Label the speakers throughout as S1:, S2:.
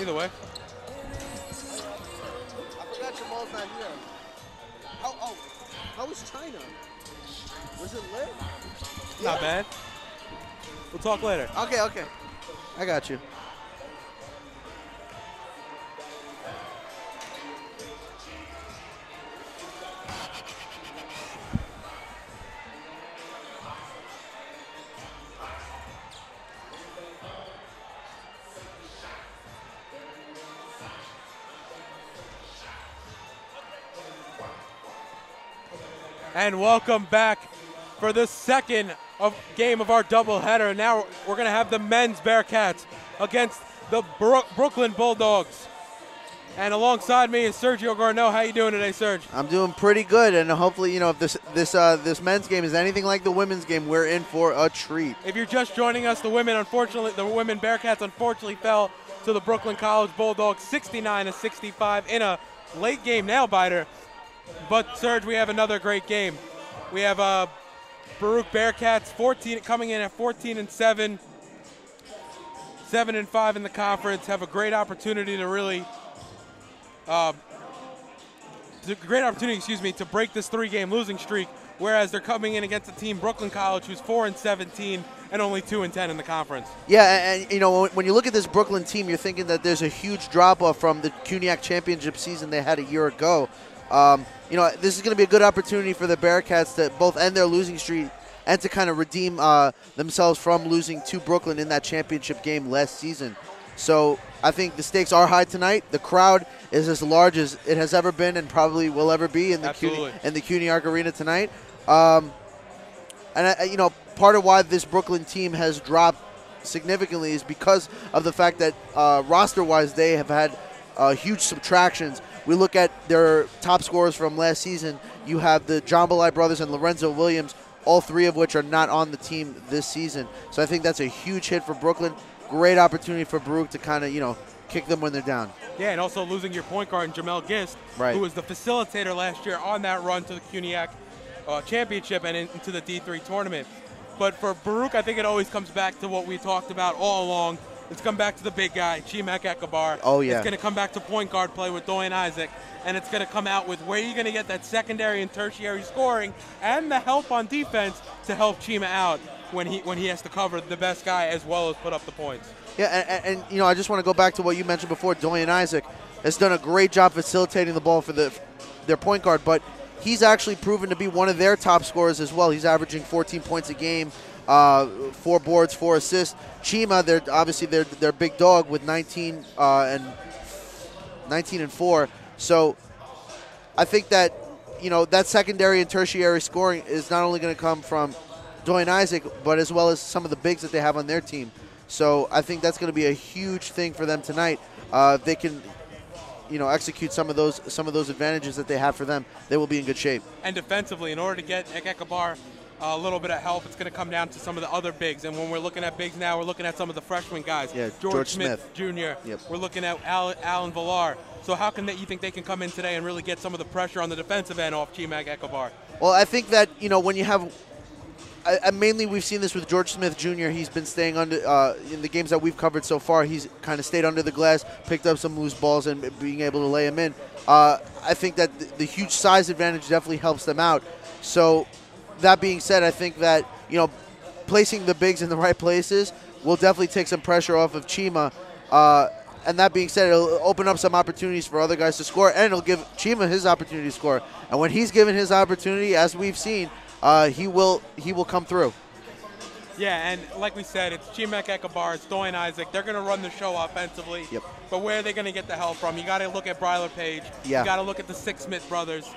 S1: Either way.
S2: I forgot Jamal's not here. How was China? Was it lit?
S1: Not bad. We'll talk later.
S2: Okay. I got you.
S1: And welcome back for the second game of our doubleheader. Now we're going to have the men's Bearcats against the Brooklyn Bulldogs. And alongside me is Sergio Garneau. How you doing today, Serge?
S2: I'm doing pretty good, and hopefully, if this men's game is anything like the women's game, we're in for a treat.
S1: If you're just joining us, the women Bearcats unfortunately fell to the Brooklyn College Bulldogs 69-65 in a late game nail-biter. But, Serge, we have another great game. We have Baruch Bearcats coming in at 14-7, 7-5 in the conference. Have a great opportunity to really, to break this three-game losing streak. Whereas they're coming in against a team, Brooklyn College, who's 4-17 and only 2-10 in the conference.
S2: Yeah, and when you look at this Brooklyn team, you're thinking that there's a huge drop-off from the CUNYAC championship season they had a year ago. This is going to be a good opportunity for the Bearcats to both end their losing streak and to kind of redeem themselves from losing to Brooklyn in that championship game last season. So I think the stakes are high tonight. The crowd is as large as it has ever been and probably will ever be in the CUNYAC Arena tonight. Part of why this Brooklyn team has dropped significantly is because of the fact that roster-wise they have had huge subtractions. We look at their top scorers from last season. You have the Jambalaya brothers and Lorenzo Williams, all three of which are not on the team this season. So I think that's a huge hit for Brooklyn. Great opportunity for Baruch to kind of, kick them when they're down.
S1: Yeah, and also losing your point guard, Jamel Gist,
S2: right,
S1: who was the facilitator last year on that run to the CUNYAC championship and into the D3 tournament. But for Baruch, I think it always comes back to what we talked about all along. It's come back to the big guy, Chimak Ekabar.
S2: Oh, yeah.
S1: It's going to come back to point guard play with Dorian Isaac, and it's going to come out with where you're going to get that secondary and tertiary scoring and the help on defense to help Chima out when he has to cover the best guy as well as put up the points.
S2: Yeah, and I just want to go back to what you mentioned before. Dorian Isaac has done a great job facilitating the ball for their point guard, but he's actually proven to be one of their top scorers as well. He's averaging 14 points a game. 4 boards, 4 assists. Chima, they're big dog with 19 and 4. So I think that that secondary and tertiary scoring is not only going to come from Dorian Isaac, but as well as some of the bigs that they have on their team. So I think that's going to be a huge thing for them tonight. If they can, execute some of those advantages that they have for them, they will be in good shape.
S1: And defensively, in order to get Ekabar a little bit of help, it's going to come down to some of the other bigs. And when we're looking at bigs now, we're looking at some of the freshman guys.
S2: Yeah,
S1: George Smith Jr.
S2: Yep.
S1: We're looking at Alan Villar. So how can you think they can come in today and really get some of the pressure on the defensive end off Chimak Ekabar?
S2: Well, I think that, when you have mainly we've seen this with George Smith Jr. He's been staying under in the games that we've covered so far. He's kind of stayed under the glass, picked up some loose balls, and being able to lay them in. I think that the huge size advantage definitely helps them out. So that being said, I think that, placing the bigs in the right places will definitely take some pressure off of Chima. And that being said, it'll open up some opportunities for other guys to score, and it'll give Chima his opportunity to score. And when he's given his opportunity, as we've seen, he will come through.
S1: Yeah, and like we said, it's Chimak Ekabar, it's Dorian Isaac. They're going to run the show offensively.
S2: Yep.
S1: But where are they going to get the help from? You got to look at Bryler Page.
S2: Yeah.
S1: You got to look at the Six Smith brothers.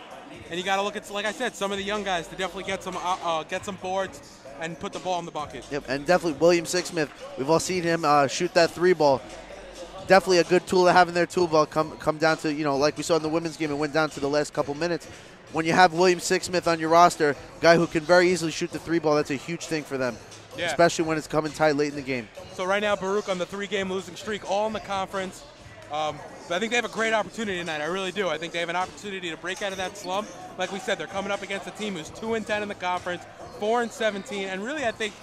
S1: And you got to look at, like I said, some of the young guys to definitely get some boards and put the ball in the bucket.
S2: Yep, and definitely William Sixsmith. We've all seen him shoot that 3 ball. Definitely a good tool to have in their tool belt. Come down to, like we saw in the women's game, it went down to the last couple minutes. When you have William Sixsmith on your roster, a guy who can very easily shoot the 3 ball, that's a huge thing for them. Yeah. Especially when it's coming tight late in the game.
S1: So right now, Baruch on the 3-game losing streak, all in the conference. But I think they have a great opportunity tonight. I really do. I think they have an opportunity to break out of that slump. Like we said, they're coming up against a team who's 2-10 in the conference, 4-17, and really I think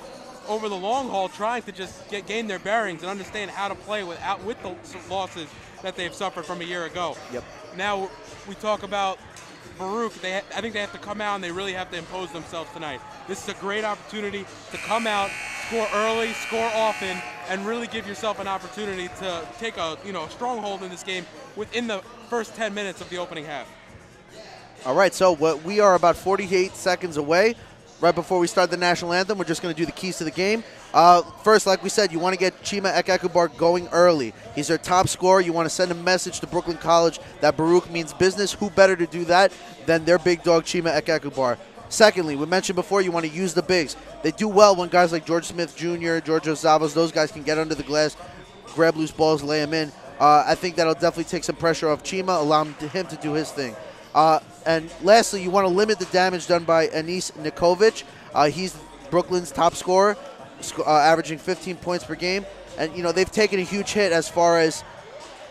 S1: over the long haul trying to just gain their bearings and understand how to play with the losses that they've suffered from a year ago.
S2: Yep.
S1: Now we talk about Baruch. I think they have to come out and they really have to impose themselves tonight. This is a great opportunity to come out, score early, score often, and really give yourself an opportunity to take a stronghold in this game within the first 10 minutes of the opening half.
S2: All right, so we are about 48 seconds away. Right before we start the national anthem, we're just going to do the keys to the game. First, like we said, you want to get Chima Ekekubar going early. He's their top scorer. You want to send a message to Brooklyn College that Baruch means business. Who better to do that than their big dog, Chima Ekekubar? Secondly, we mentioned before, you want to use the bigs. They do well when guys like George Smith Jr., George Zavos, those guys can get under the glass, grab loose balls, lay them in. I think that'll definitely take some pressure off Chima, allow him to do his thing. And lastly, you want to limit the damage done by Anis Nikovic. He's Brooklyn's top scorer, averaging 15 points per game. And, they've taken a huge hit as far as,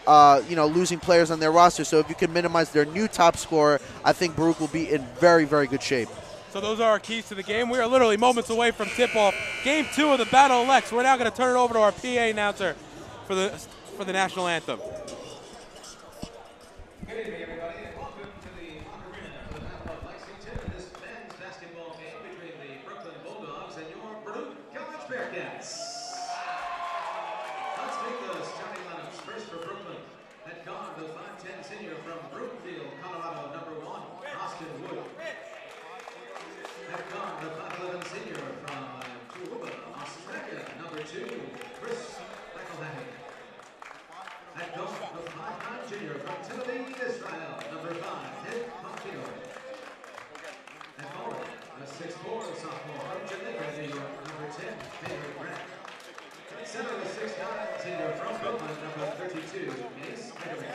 S2: losing players on their roster. So if you can minimize their new top scorer, I think Baruch will be in very, very good shape.
S1: So those are our keys to the game. We are literally moments away from tip-off. Game 2 of the Battle of Lex. We're now going to turn it over to our PA announcer for the national anthem.
S3: Good evening, everybody, and welcome to the arena for the Battle of Lexington in this men's basketball game between the Brooklyn Bulldogs and your Baruch College Bearcats. Let's take the starting lineups. First for Brooklyn, at guard, the 5'10" senior from Brookfield, Colorado, number 1, Austin Wood. At guard, the 5'11" senior from Chihuahua, Australia, number 2, Chris McElhatton. At guard, the 5'9" junior from Tel Aviv, Israel, number 5, Ed Pompeo. At forward, the 6'4" sophomore from Jamaica, New York, number 10, Pedro Grant. At center, the 6'9" senior from Brooklyn, number 32, Ace Edwin.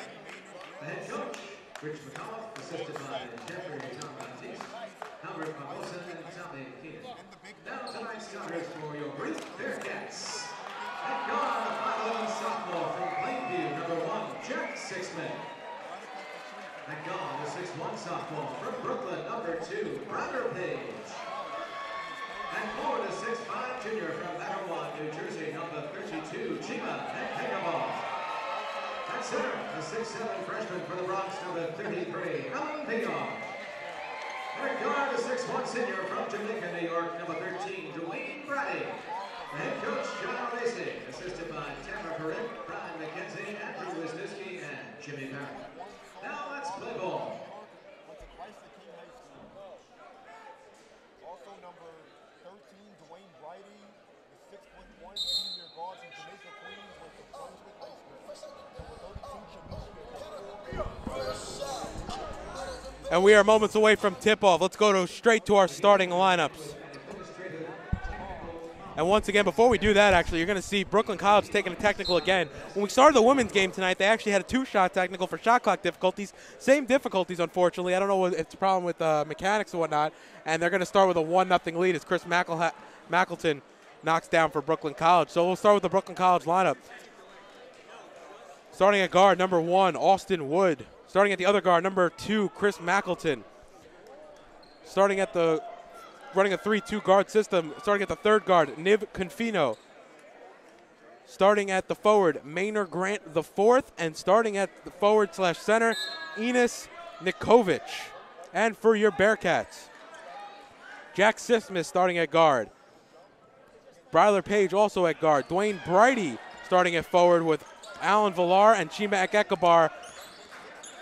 S3: The head coach, Rich McCullough, assisted by Jeffrey Tom Baptiste, Albert Barbosa, and Tommy Keenan. Now tonight's starters for your Baruch Bearcats. At guard, the 5'11" sophomore from Plainview, number 1, Jack Sixman. At guard, the 6'1" sophomore from Brooklyn, number 2, Bradder Page. And forward, the 6'5" junior from Matterhorn, New Jersey, number 32, Chima Ekekubar. At center, the 6'7" freshman for the Bronx, number 33, Alan Pion. At guard, the 6'1" senior from Jamaica, New York, number 13, Dwayne Brady. The head coach, John Lacey, assisted by Tamara Perrin, Brian McKenzie, Andrew Wisniewski, and Jimmy Barrett. Now let's play ball.
S4: Also number 13, Dwayne Brady, the 6'1" senior guard from Jamaica, Queens, with the Brunswick High School. Number 32,
S1: And we are moments away from tip-off. Let's go straight to our starting lineups. And once again, before we do that, actually, you're going to see Brooklyn College taking a technical again. When we started the women's game tonight, they actually had a 2-shot technical for shot clock difficulties. Same difficulties, unfortunately. I don't know if it's a problem with mechanics or whatnot. And they're going to start with a 1-0 lead as Chris Mackleton knocks down for Brooklyn College. So we'll start with the Brooklyn College lineup. Starting at guard, number 1, Austin Wood. Starting at the other guard, number 2, Chris Mackleton. Running a 3-2 guard system. Starting at the third guard, Niv Confino. Starting at the forward, Maynard Grant the 4th. And starting at the forward/center, Enos Nikovic. And for your Bearcats, Jack Sismus starting at guard. Bryler Page also at guard. Dwayne Brady starting at forward with Alan Villar and Chima Ekekubar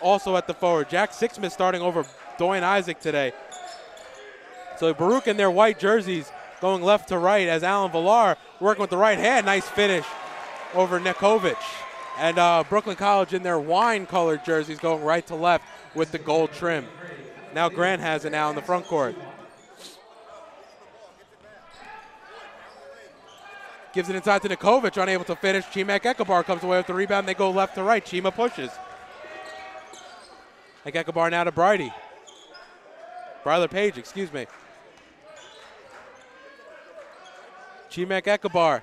S1: also at the forward. Jack Sixsmith starting over Dwayne Isaac today. So Baruch in their white jerseys going left to right as Alan Villar working with the right hand. Nice finish over Nikovic. And Brooklyn College in their wine-colored jerseys going right to left with the gold trim. Now Grant has it now in the front court. Gives it inside to Nikovic, unable to finish. Chima Ekekubar comes away with the rebound. They go left to right. Chima pushes. Ekekubar now to Bryler Page, excuse me. Chima Ekekubar.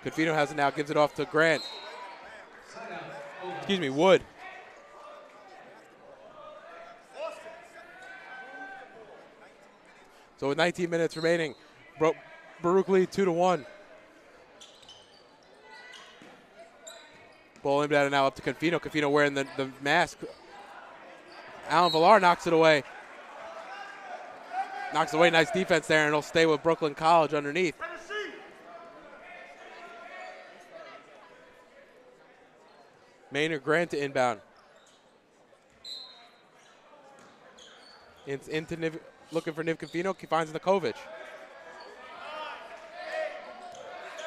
S1: Confino has it now, gives it off to Grant. Excuse me, Wood. So with 19 minutes remaining, Baruch lead 2-1. Ball inbounded now up to Confino. Confino wearing the mask. Alan Villar knocks it away. Knocks it away, nice defense there, and it'll stay with Brooklyn College underneath. Maynard Grant to inbound. Into looking for Niv Confino. He finds Nikovic.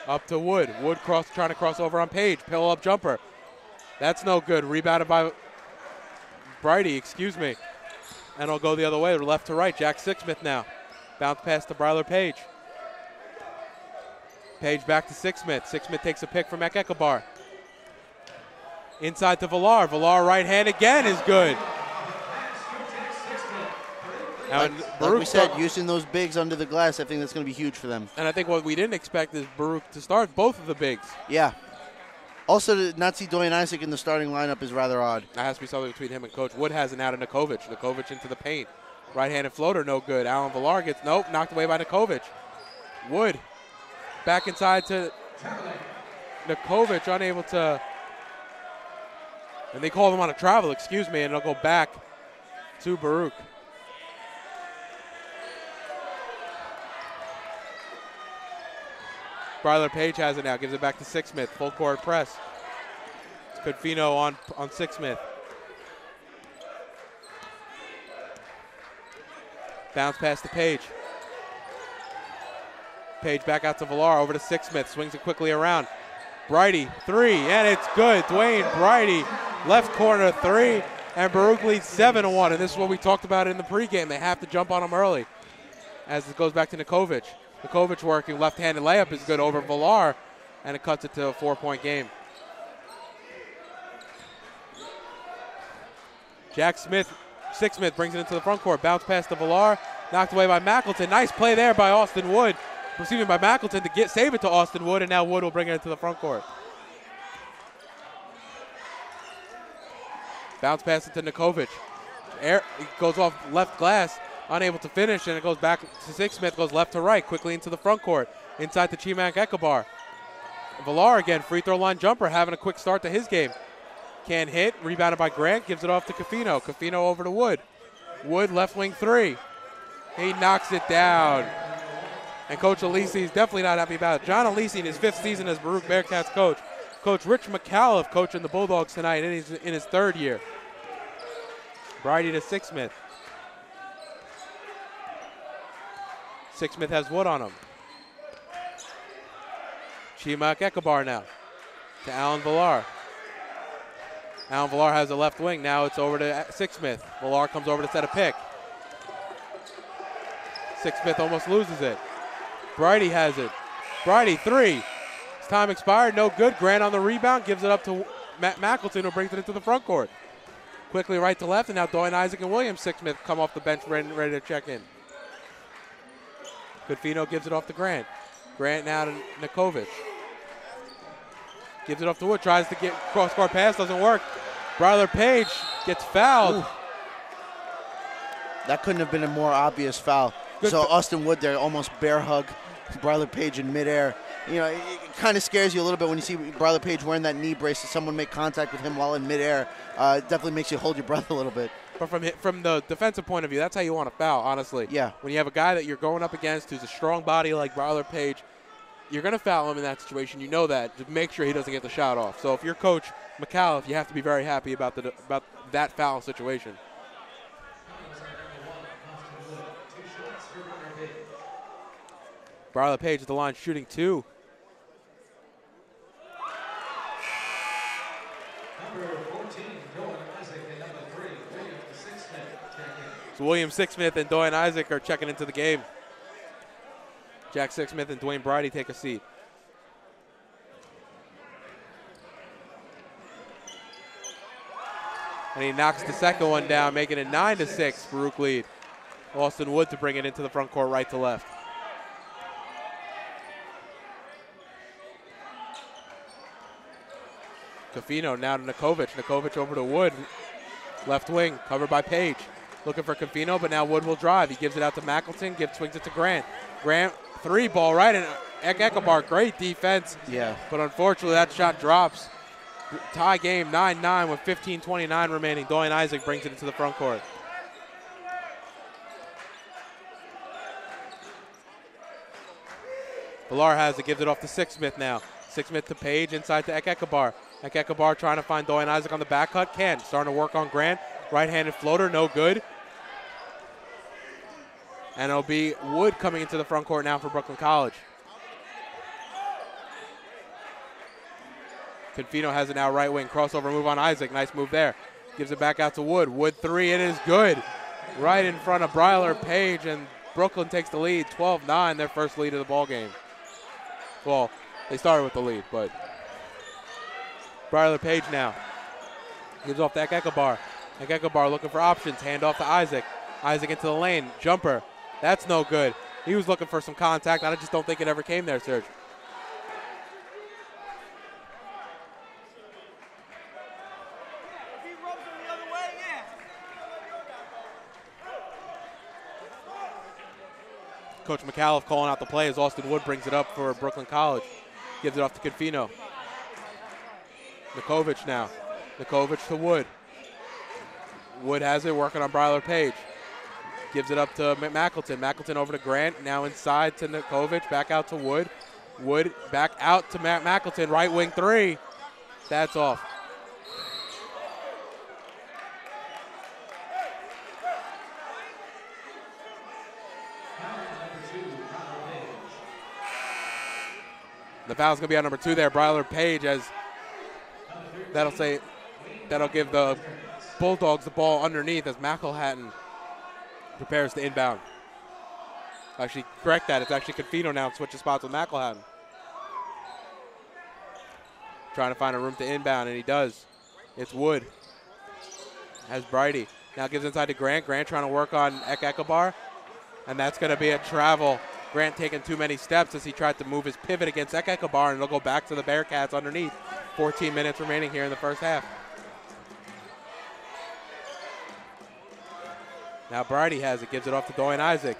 S1: Up to Wood. Wood trying to cross over on Page. Pillow up jumper. That's no good. Rebounded by Brighty, excuse me. And it'll go the other way, left to right. Jack Sixsmith now. Bounce pass to Bryler Page. Page back to Sixsmith. Sixsmith takes a pick from Ekekabar. Inside to Villar. Villar right hand again is good.
S2: Like we said, using those bigs under the glass, I think that's going to be huge for them.
S1: And I think what we didn't expect is Baruch to start both of the bigs.
S2: Yeah. Also, to not see Dwayne Isaac in the starting lineup is rather odd.
S1: That has to be something between him and Coach. Wood has it out of Nikovic. Nikovic into the paint. Right-handed floater, no good. Alan Villar gets, nope, knocked away by Nikovic. Wood back inside to Nikovic, unable to, and they called him on a travel, excuse me, and it'll go back to Baruch. Bryler Page has it now, gives it back to Sixsmith. Full court press. It's Confino on Sixsmith. Bounce pass to Page. Page back out to Villar, over to Sixsmith. Swings it quickly around. Brighty, three, and it's good. Dwayne Brighty, left corner three, and Baruch leads 7-1. And this is what we talked about in the pregame. They have to jump on him early as it goes back to Nikovic. Nikovic working left-handed layup is good over Villar, and it cuts it to a 4-point game. Sixsmith brings it into the front court. Bounce pass to Villar, knocked away by Mackleton. Nice play there by Austin Wood. Receiving by Mackleton to save it to Austin Wood, and now Wood will bring it into the front court. Bounce pass it to Nikovic. It goes off left glass. Unable to finish, and it goes back to Sixsmith, goes left to right, quickly into the front court, inside to Chimak Ekabar. Villar again, free throw line jumper, having a quick start to his game. Can't hit, rebounded by Grant, gives it off to Confino. Confino over to Wood. Wood left wing three. He knocks it down. And Coach Alisi is definitely not happy about it. John Alisi in his 5th season as Baruch Bearcats coach. Coach Rich McAuliffe coaching the Bulldogs tonight in his 3rd year. Brighty to Sixsmith. Sixsmith has Wood on him. Chimak Ekabar now to Alan Villar. Alan Villar has a left wing. Now it's over to Sixsmith. Villar comes over to set a pick. Sixsmith almost loses it. Brighty has it. Brighty, three. His time expired, no good. Grant on the rebound, gives it up to Matt Mackleton, who brings it into the front court. Quickly right to left, and now Dwayne Isaac and William Sixsmith come off the bench ready to check in. Confino gives it off to Grant. Grant now to Nikovic. Gives it off to Wood, tries to get cross-court pass, doesn't work. Bryler Page gets fouled.
S2: Ooh. That couldn't have been a more obvious foul.
S1: Good
S2: So Austin Wood there almost bear hug Bryler Page in midair. You know, it kind of scares you a little bit when you see Bryler Page wearing that knee brace and someone make contact with him while in midair. It definitely makes you hold your breath a little bit.
S1: But from the defensive point of view, that's how you want to foul, honestly.
S2: Yeah.
S1: When you have a guy that you're going up against who's a strong body like Bryler Page, you're going to foul him in that situation. You know that. To make sure he doesn't get the shot off. So if you're Coach McAuliffe, you have to be very happy about that foul situation. Bryler Page at the line shooting 2. So William Sixsmith and Dwayne Isaac are checking into the game. Jack Sixsmith and Dwayne Brighty take a seat. And he knocks the second one down, making it 9-6, Baruch lead. Austin Wood to bring it into the front court right to left. Confino now to Nikovic. Nikovic over to Wood. Left wing, covered by Page. Looking for Confino, but now Wood will drive. He gives it out to Mackleton, swings it to Grant. Grant, 3-ball right, and Ekabar, great defense.
S2: Yeah.
S1: But unfortunately, that shot drops. Tie game, 9-9 with 15:29 remaining. Dorian Isaac brings it into the front court. Villar has it, gives it off to Sixsmith now. Sixsmith to Page, inside to Ekabar. Ekabar trying to find Dorian Isaac on the back cut, can't. Starting to work on Grant. Right-handed floater, no good. And it'll be Wood coming into the front court now for Brooklyn College. Confino has it now right wing. Crossover move on Isaac. Nice move there. Gives it back out to Wood. Wood 3, it is good. Right in front of Bryler Page, and Brooklyn takes the lead, 12-9, their first lead of the ball game. Well, they started with the lead, but Bryler Page now. Gives off to Ekabar. Ekabar looking for options. Hand off to Isaac. Isaac into the lane. Jumper. That's no good. He was looking for some contact. I just don't think it ever came there, Serge. Coach McAuliffe calling out the play as Austin Wood brings it up for Brooklyn College. Gives it off to Confino. Nikovic now. Nikovic to Wood. Wood has it, working on Bryler Page. Gives it up to Mackleton. Mackleton over to Grant. Now inside to Nikovic. Back out to Wood. Wood back out to Mackleton. Right wing 3. That's off. The foul's going to be on number 2 there, Bryler Page, as that'll give the Bulldogs the ball underneath as McElhatton prepares to inbound. Actually, correct that. It's actually Confino now switches spots with McElhatton. Trying to find a room to inbound, and he does. It's Wood. Has Brighty. Now gives inside to Grant. Grant trying to work on Ekabar, and that's going to be a travel. Grant taking too many steps as he tried to move his pivot against Ekabar, and it'll go back to the Bearcats underneath. 14 minutes remaining here in the first half. Now Brighty has it, gives it off to Dorian Isaac.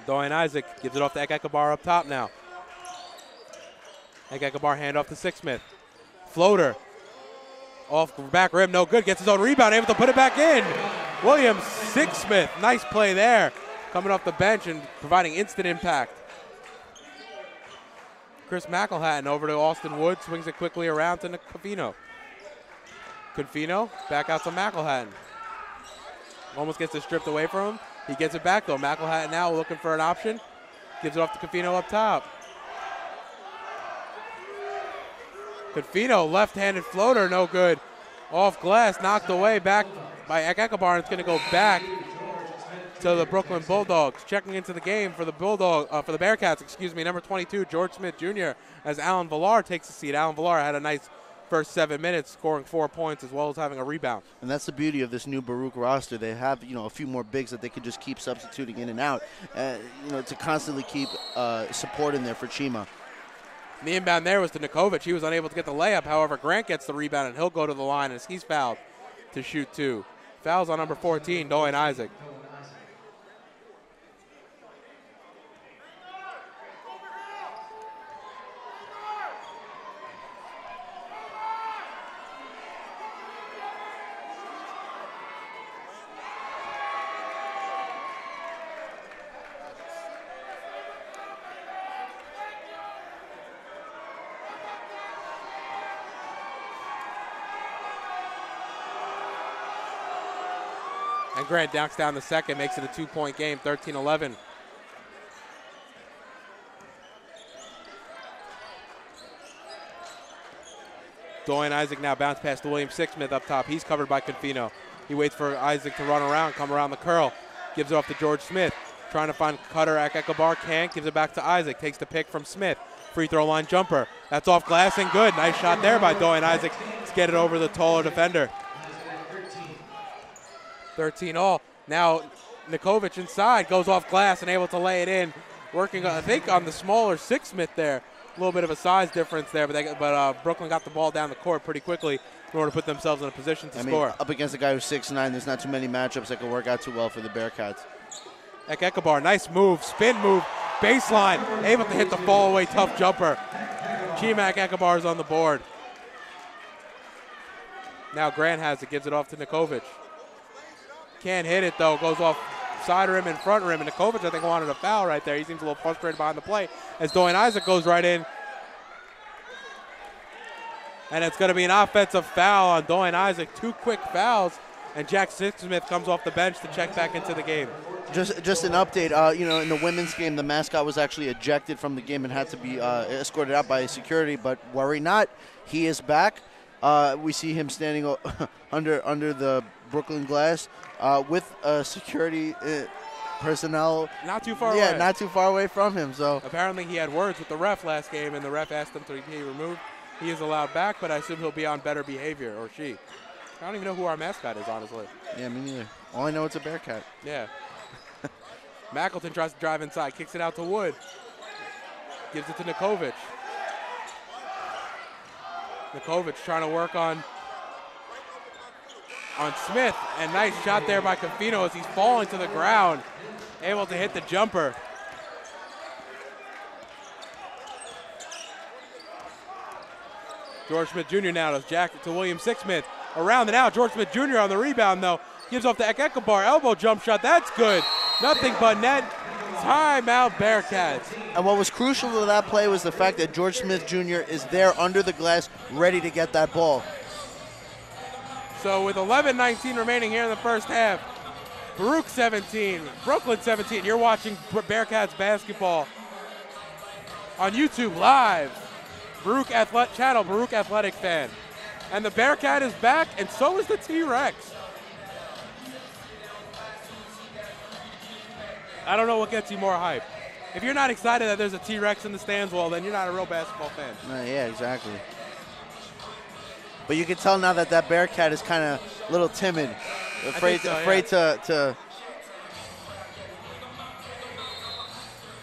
S1: Dorian Isaac gives it off to Ekabar up top now. Ekabar hand off to Sixsmith. Floater. Off back rim, no good. Gets his own rebound, able to put it back in. William Sixsmith, nice play there. Coming off the bench and providing instant impact. Chris McElhatton over to Austin Wood, swings it quickly around to Confino. Confino back out to McElhatton. Almost gets it stripped away from him. He gets it back though. McElhatton now looking for an option. Gives it off to Confino up top. Confino, left-handed floater, no good. Off glass, knocked away, back by Ekabar. It's going to go back to the Brooklyn Bulldogs. Checking into the game for the Bearcats, excuse me, number 22, George Smith Jr., as Alan Villar takes the seat. Alan Villar had a nice first 7 minutes, scoring 4 points as well as having a rebound.
S2: And that's the beauty of this new Baruch roster. They have, a few more bigs that they can just keep substituting in and out, to constantly keep support in there for Chima.
S1: The inbound there was to Nikovic. He was unable to get the layup. However, Grant gets the rebound, and he'll go to the line as he's fouled to shoot 2. Fouls on number 14, Dorian Isaac. And Grant dunks down the second, makes it a 2-point game, 13-11. Dorian Isaac now bounce pass to William Sixsmith up top. He's covered by Confino. He waits for Isaac to run around, come around the curl. Gives it off to George Smith. Trying to find Cutter at Ekabar, can't. Gives it back to Isaac. Takes the pick from Smith. Free throw line jumper. That's off glass and good. Nice shot there by Dorian Isaac to get it over the taller defender. 13 all. Now Nikovic inside, goes off glass and able to lay it in. Working, I think, on the smaller Sixsmith there. little bit of a size difference there, but Brooklyn got the ball down the court pretty quickly in order to put themselves in a position to score.
S2: Up against a guy who's 6'9", there's not too many matchups that can work out too well for the Bearcats.
S1: Ekabar, nice move, spin move, baseline, able to hit the fall away tough jumper. Chimak Ekabar is on the board. Now Grant has it, gives it off to Nikovic. Can't hit it though, goes off side rim and front rim, and Nikovic I think wanted a foul right there. He seems a little frustrated behind the play as Dwayne Isaac goes right in. And it's going to be an offensive foul on Dwayne Isaac. 2 quick fouls, and Jack Sixsmith comes off the bench to check back into the game.
S2: Just an update, in the women's game, the mascot was actually ejected from the game and had to be escorted out by security, but worry not, he is back. We see him standing under the Brooklyn glass with security personnel.
S1: Not too far away.
S2: Yeah, not too far away from him. So
S1: apparently he had words with the ref last game, and the ref asked him to be removed. He is allowed back, but I assume he'll be on better behavior, or she. I don't even know who our mascot is, honestly.
S2: Yeah, me neither. All I know it's a Bearcat.
S1: Yeah. Mackleton tries to drive inside, kicks it out to Wood. Gives it to Nikovic. Nikovic trying to work on Smith, and nice shot there by Confino as he's falling to the ground, able to hit the jumper. George Smith Jr. now to William Sixsmith. Around and out, George Smith Jr. on the rebound though. Gives off to Ekabar, elbow jump shot, that's good. Nothing but net. Timeout Bearcats.
S2: And what was crucial to that play was the fact that George Smith Jr. is there under the glass, ready to get that ball.
S1: So with 11:19 remaining here in the first half, Baruch 17, Brooklyn 17. You're watching Bearcats basketball on YouTube live. Baruch channel, Baruch Athletic Fan. And the Bearcat is back, and so is the T-Rex. I don't know what gets you more hype. If you're not excited that there's a T-Rex in the stands, well, then you're not a real basketball fan.
S2: Yeah, exactly. But you can tell now that Bearcat is kind of a little timid, afraid to.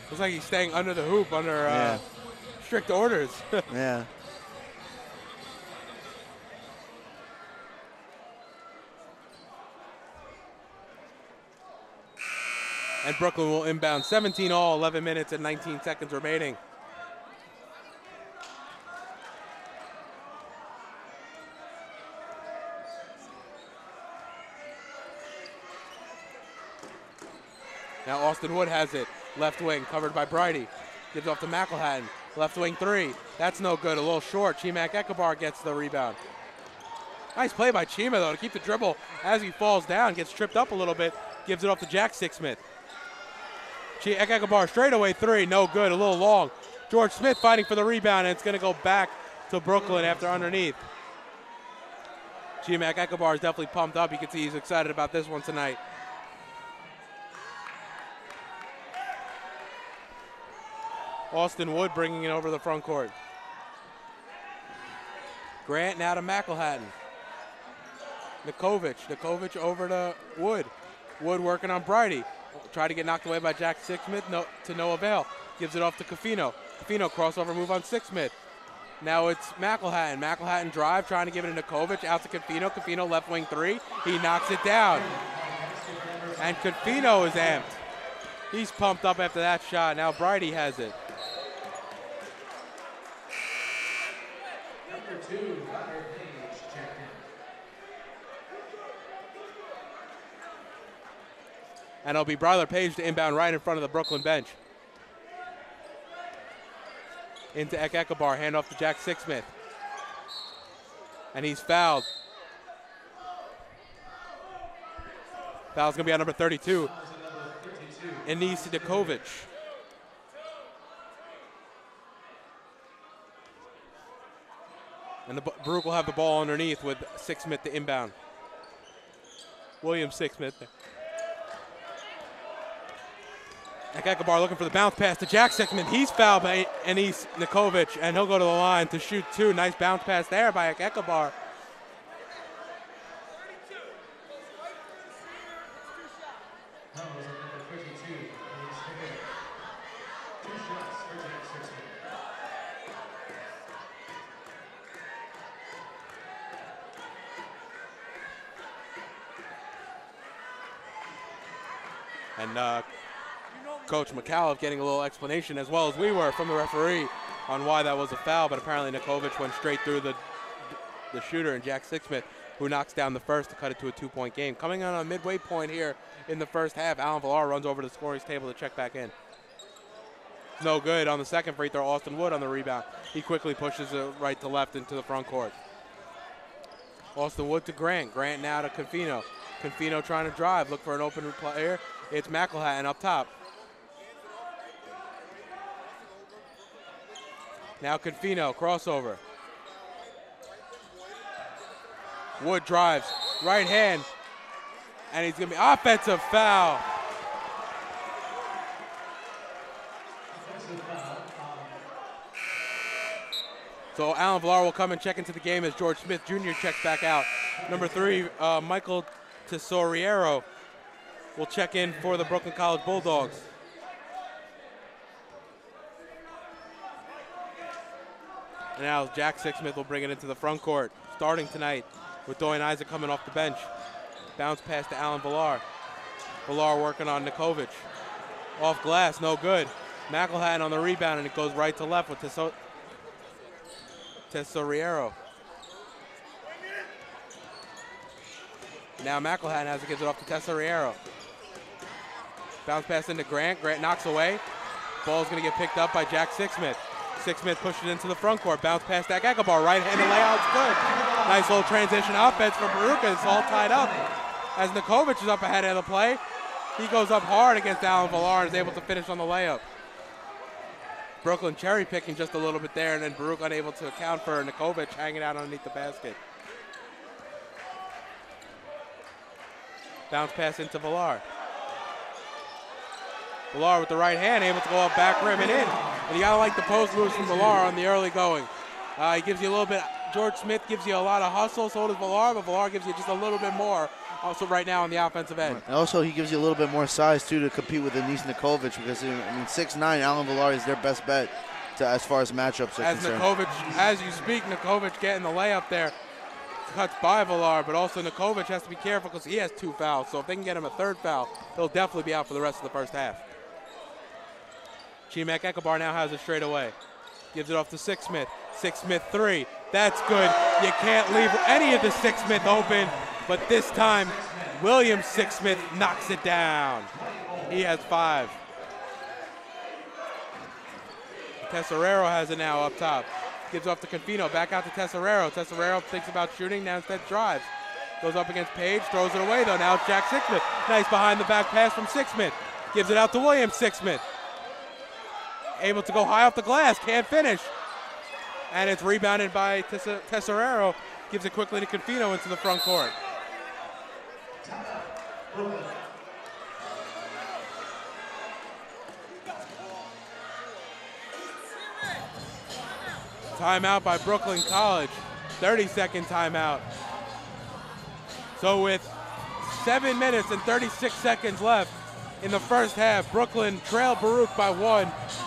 S1: Looks like he's staying under the hoop, under strict orders.
S2: Yeah.
S1: And Brooklyn will inbound 17 all, 11 minutes and 19 seconds remaining. Now Austin Wood has it. Left wing covered by Bridie. Gives off to McElhatton. Left wing 3. That's no good. A little short. Chimak Ekabar gets the rebound. Nice play by Chima, though, to keep the dribble as he falls down. Gets tripped up a little bit. Gives it off to Jack Sixsmith. Ekabar straight away 3. No good. A little long. George Smith fighting for the rebound, and it's going to go back to Brooklyn after underneath. Chimak Ekabar is definitely pumped up. You can see he's excited about this one tonight. Austin Wood bringing it over the front court. Grant now to McElhatton. Nikovic over to Wood. Wood working on Bridie. Tried to get knocked away by Jack Sixsmith, to no avail. Gives it off to Confino. Confino crossover move on Sixsmith. Now it's McElhatton. McElhatton drive, trying to give it to Nikovic. Out to Confino. Confino left wing 3. He knocks it down. And Confino is amped. He's pumped up after that shot. Now Bridie has it.
S3: Number 2, Connor Page, checked in.
S1: And it'll be Bryler Page to inbound right in front of the Brooklyn bench. Into Ekabar, hand off to Jack Sixsmith. And he's fouled. Foul's gonna be on number 32. Enis Nikovic. And the Baruch will have the ball underneath with Sixsmith to inbound. William Sixsmith. Ekabar looking for the bounce pass to Jack Sixsmith. He's fouled by Enis Nikovic, and he'll go to the line to shoot 2. Nice bounce pass there by Ekabar. And Coach McAuliffe getting a little explanation, as well as we were, from the referee on why that was a foul, but apparently Nikovic went straight through the shooter, and Jack Sixsmith, who knocks down the first to cut it to a 2-point game. Coming on a midway point here in the first half, Alan Villar runs over to the scoring table to check back in. No good on the second free throw. Austin Wood on the rebound. He quickly pushes it right to left into the front court. Austin Wood to Grant. Grant now to Confino. Confino trying to drive, look for an open player. It's McElhatton up top. Now Confino, crossover. Wood drives, right hand, and he's going to be offensive foul. So Alan Villar will come and check into the game as George Smith Jr. checks back out. Number 3, Michael Tesoriero will check in for the Brooklyn College Bulldogs. And now Jack Sixsmith will bring it into the front court, starting tonight with Dorian Isaac coming off the bench. Bounce pass to Alan Villar. Villar working on Nikovic. Off glass, no good. McElhatton on the rebound, and it goes right to left with Tesoriero. Now McElhatton has to get it off to Tesoriero. Bounce pass into Grant. Grant knocks away. Ball's going to get picked up by Jack Sixsmith. Sixsmith pushes it into the front court. Bounce pass to Agabar. Right-handed layout's good. Nice little transition offense for Baruka. It's all tied up. As Nikovic is up ahead of the play, he goes up hard against Alan Villar and is able to finish on the layup. Brooklyn cherry picking just a little bit there, and then Baruch unable to account for Nikovic hanging out underneath the basket. Bounce pass into Villar. Villar with the right hand, able to go up back rim and in. And you gotta like the post moves from Villar on the early going. He gives you a little bit, George Smith gives you a lot of hustle, so does Villar, but Villar gives you just a little bit more also right now on the offensive end.
S2: And also, he gives you a little bit more size, too, to compete with Denise Nikovic, because, I mean, 6'9", Alan Villar is their best bet as far as matchups are concerned.
S1: Nikovic, as you speak, Nikovic getting the layup there, cuts by Villar, but also Nikovic has to be careful because he has 2 fouls, so if they can get him a 3rd foul, he'll definitely be out for the rest of the first half. Chimek Ekabar now has it straight away. Gives it off to Sixsmith. Sixsmith 3. That's good. You can't leave any of the Sixsmith open, but this time, William Sixsmith knocks it down. He has 5. Tesoriero has it now up top. Gives off to Confino. Back out to Tesoriero. Tesoriero thinks about shooting, now instead drives. Goes up against Page, throws it away though. Now it's Jack Sixsmith. Nice behind the back pass from Sixsmith. Gives it out to William Sixsmith. Able to go high off the glass, can't finish. And it's rebounded by Tesoriero. Gives it quickly to Confino into the front court. Timeout by Brooklyn College. 30-second timeout. So with 7 minutes and 36 seconds left in the first half, Brooklyn trailed Baruch by 1,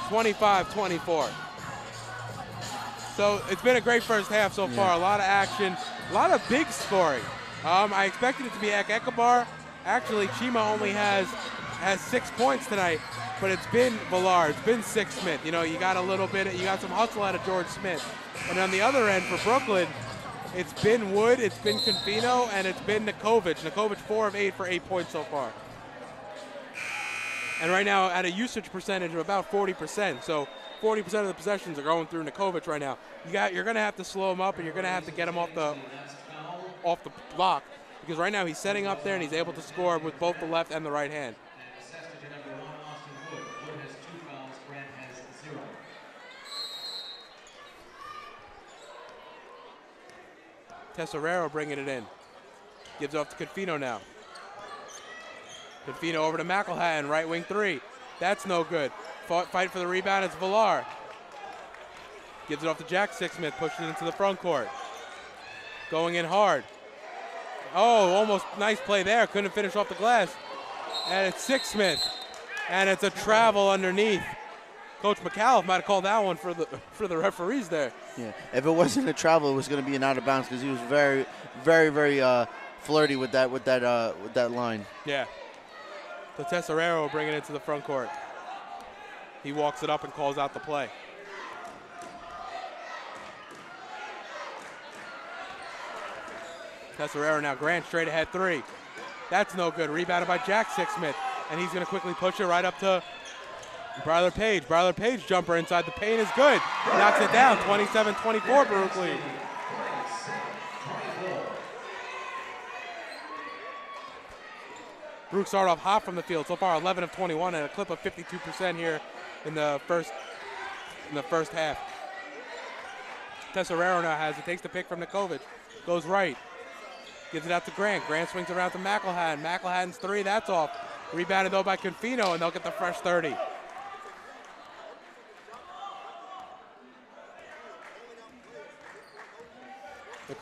S1: 25-24. So it's been a great first half so far. A lot of action, a lot of big scoring. I expected it to be Ekabar. Actually, Chima only has 6 points tonight, but it's been Villar, it's been Sixsmith. You know, you got a little bit, you got some hustle out of George Smith. And on the other end for Brooklyn, it's been Wood, it's been Confino, and it's been Nikovic. Nikovic 4 of 8 for 8 points so far. And right now at a usage percentage of about 40%. So 40% of the possessions are going through Nikovic right now. You're going to have to slow him up, and you're going to have to get him off the block, because right now he's setting up there and he's able to score with both the left and the right hand. Tesoriero bringing it in. Gives it off to Confino now. Confino over to McElhatton, right wing 3. That's no good. Fight for the rebound, it's Villar. Gives it off to Jack Sixsmith, pushing it into the front court. Going in hard. Oh, almost nice play there. Couldn't finish off the glass. And it's Sixsmith. And it's a travel underneath. Coach McAuliffe might have called that one for the referees there.
S2: Yeah, if it wasn't a travel, it was going to be an out of bounds because he was very, very, very flirty with that line.
S1: Yeah. So Tesorero will bring it into the front court. He walks it up and calls out the play. Tesorero now, Grant straight ahead three. That's no good. Rebounded by Jack Sixsmith. And he's going to quickly push it right up to Bryler Page. Bryler Page jumper inside the paint is good. Knocks it down, 27-24 Brooklyn. Brooks started off hot from the field. So far 11 of 21 and a clip of 52% here in the first half. Tesorero now has it, takes the pick from Nikovic. Goes right. Gives it out to Grant. Grant swings around to McElhatton. McElhatton's three, that's off. Rebounded though by Confino, and they'll get the fresh 30.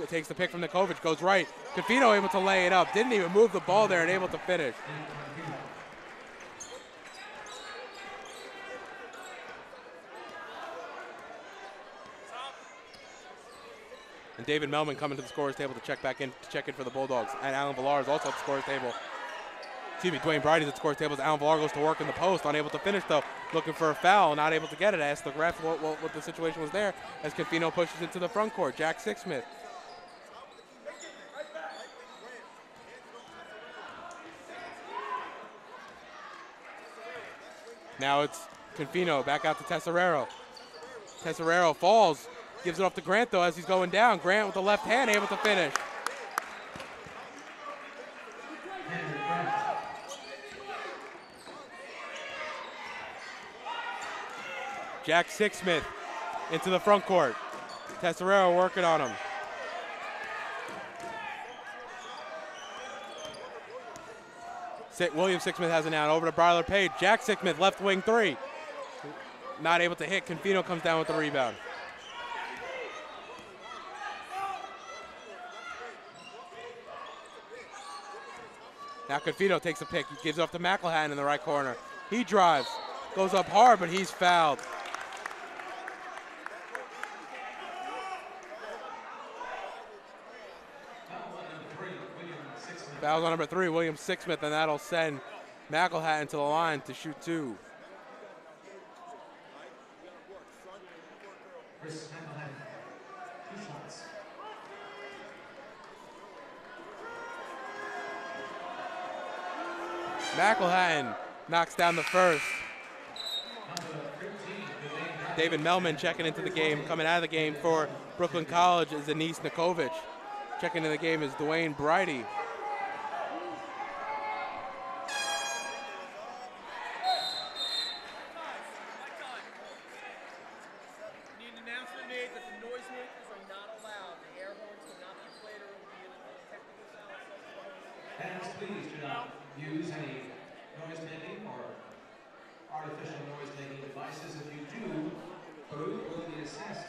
S1: Takes the pick from Nikovic, goes right. Confino able to lay it up. Didn't even move the ball there and able to finish. And David Melman coming to the scorer's table to check in for the Bulldogs. And Alan Villar is also at the scorer's table. Excuse me, Dwayne Brighty's at the scorer's table. Alan Villar goes to work in the post, unable to finish though. Looking for a foul, not able to get it. Asked the ref what the situation was there as Confino pushes into the front court. Jack Sixsmith. Now it's Confino back out to Tesorero. Tesorero falls. Gives it off to Grant, though, as he's going down. Grant with the left hand, able to finish. Jack Sixsmith into the front court. Tesorero working on him. William Sixsmith has it now. Over to Bryler Page. Jack Sixsmith, left wing three. Not able to hit. Confino comes down with the rebound. Now Confino takes a pick. He gives it off to McElhatton in the right corner. He drives. Goes up hard, but he's fouled. Foul on number 3, William Sixsmith, and that'll send McElhatton to the line to shoot 2. McElhatton knocks down the first. David Melman checking into the game. Coming out of the game for Brooklyn College is Anis Nikovic. Checking into the game is Dwayne Brighty.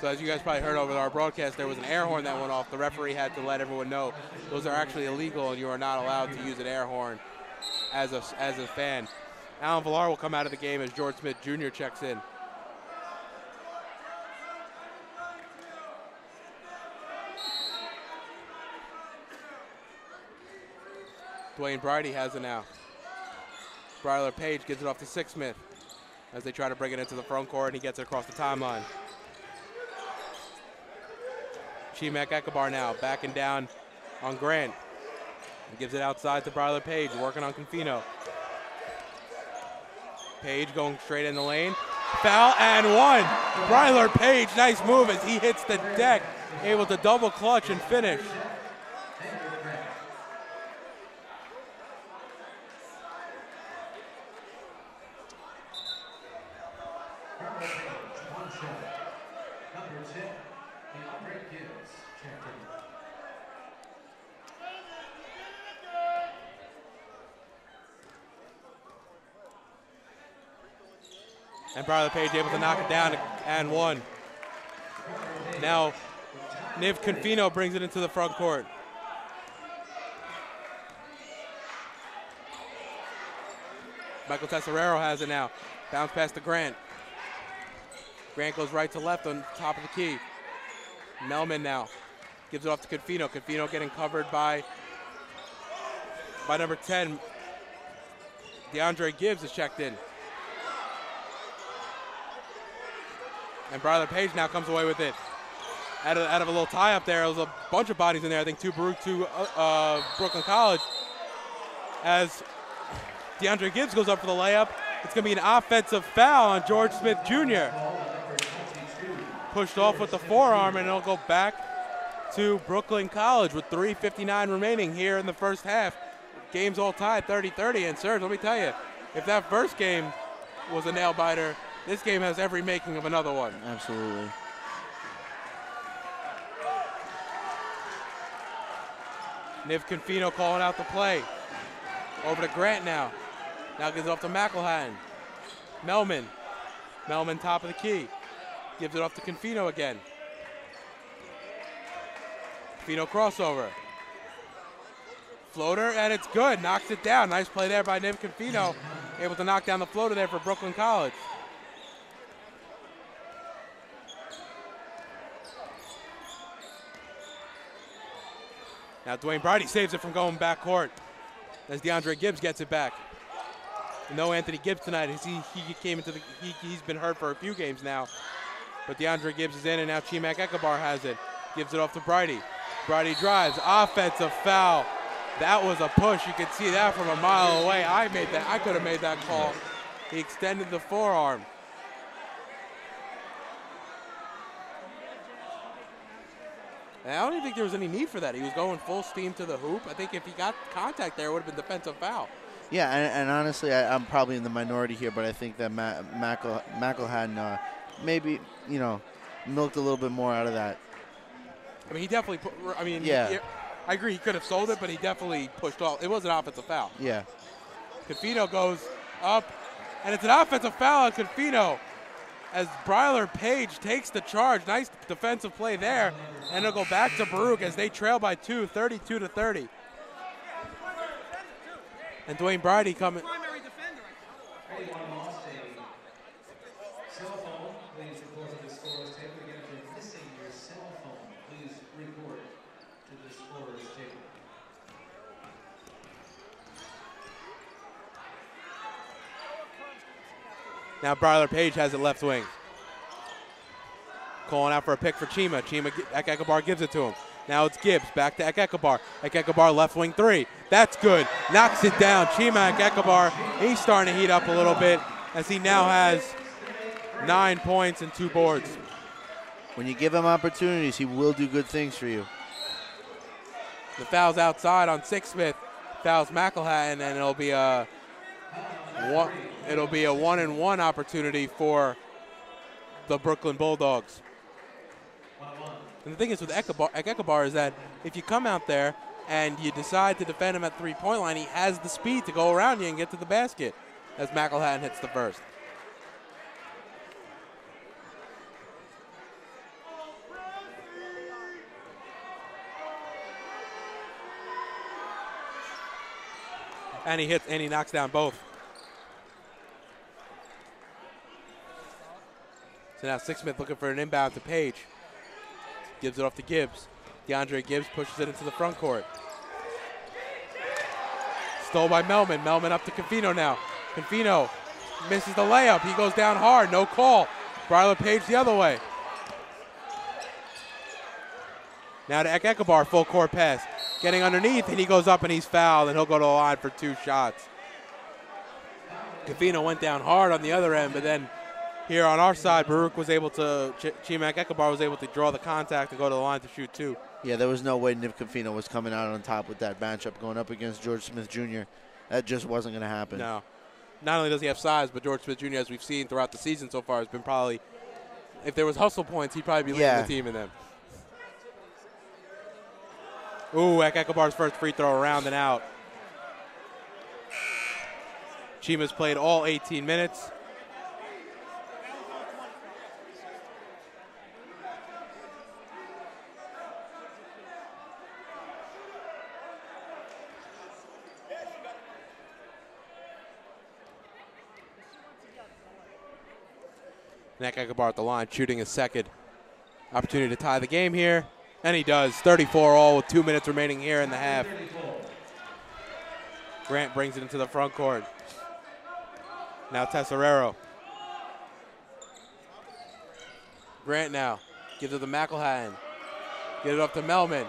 S1: So as you guys probably heard over our broadcast, there was an air horn that went off. The referee had to let everyone know those are actually illegal and you are not allowed to use an air horn as a fan. Alan Villar will come out of the game as George Smith Jr. checks in. Dwayne Brighty has it now. Bryler Page gives it off to Sixsmith as they try to bring it into the front court, and he gets it across the timeline. Chimek Ekabar now backing down on Grant. He gives it outside to Bryler Page, working on Confino. Page going straight in the lane. Foul and one. Bryler Page, nice move as he hits the deck, able to double clutch and finish. And Bryler Page able to knock it down and one. Now, Niv Confino brings it into the front court. Michael Tesorero has it now. Bounce pass to Grant. Grant goes right to left on top of the key. Melman now gives it off to Confino. Confino getting covered by number 10, DeAndre Gibbs is checked in. And Bryler Page now comes away with it. Out of a little tie-up there, there was a bunch of bodies in there. I think 2 Baruch, 2 Brooklyn College. As DeAndre Gibbs goes up for the layup, it's going to be an offensive foul on George Smith Jr. Pushed off with the forearm, and it'll go back to Brooklyn College with 3:59 remaining here in the first half. Game's all tied 30-30, and Serge, let me tell you, if that first game was a nail-biter, this game has every making of another one.
S2: Absolutely.
S1: Niv Confino calling out the play. Over to Grant now. Now gives it off to McElhatton. Melman. Melman top of the key. Gives it off to Confino again. Confino crossover. Floater, and it's good. Knocks it down. Nice play there by Niv Confino. Able to knock down the floater there for Brooklyn College. Now Dwayne Brady saves it from going backcourt as DeAndre Gibbs gets it back. No Anthony Gibbs tonight as he came into he's been hurt for a few games now. But DeAndre Gibbs is in, and now Chimak Ekabar has it. Gives it off to Brady. Brady drives, offensive foul. That was a push. You could see that from a mile away. I could have made that call. He extended the forearm. And I don't even think there was any need for that. He was going full steam to the hoop. I think if he got contact there, it would have been defensive foul.
S2: Yeah, and honestly, I'm probably in the minority here, but I think that McElhatton maybe, milked a little bit more out of that.
S1: I mean, he definitely
S2: yeah.
S1: I agree, he could have sold it, but he definitely pushed off. It was an offensive foul.
S2: Yeah.
S1: Confino goes up, and it's an offensive foul on Confino as Bryler Page takes the charge. Nice defensive play there, and it'll go back to Baruch as they trail by 2, 32-30. And Dwayne Brady coming. Now Bryler Page has it left wing. Calling out for a pick for Chima. Ekabar gives it to him. Now it's Gibbs, back to Ekabar. Ekabar left wing 3. That's good. Knocks it down. Chima Ekabar, he's starting to heat up a little bit as he now has 9 points and 2 boards.
S2: When you give him opportunities, he will do good things for you.
S1: The foul's outside on Sixsmith. Fouls McElhatton, and it'll be a 1-and-1 opportunity for the Brooklyn Bulldogs. And the thing is with Ekabar is that if you come out there and you decide to defend him at three-point line, he has the speed to go around you and get to the basket as McElhatton hits the first. And he hits and he knocks down both. So now Sixsmith looking for an inbound to Page. Gives it off to Gibbs. DeAndre Gibbs pushes it into the front court. Stole by Melman. Melman up to Confino now. Confino misses the layup. He goes down hard. No call. Bryler Page the other way. Now to Ekabar, full court pass. Getting underneath, and he goes up and he's fouled, and he'll go to the line for 2 shots. Confino went down hard on the other end, but then here on our side, Baruch was able to, Chimak Ekabar was able to draw the contact and go to the line to shoot 2.
S2: Yeah, there was no way Niv Confino was coming out on top with that matchup going up against George Smith Jr. That just wasn't going to happen.
S1: No. Not only does he have size, but George Smith Jr., as we've seen throughout the season so far, has been probably, if there was hustle points, he'd probably be leading the team in them. Ooh, Ekabar's first free throw around and out. Chima's played all 18 minutes. Ekabar at the line, shooting his second opportunity to tie the game here. And he does. 34 all with 2 minutes remaining here in the half. Grant brings it into the front court. Now Tesserero. Grant now. Gives it to McElhattan. Get it up to Melman.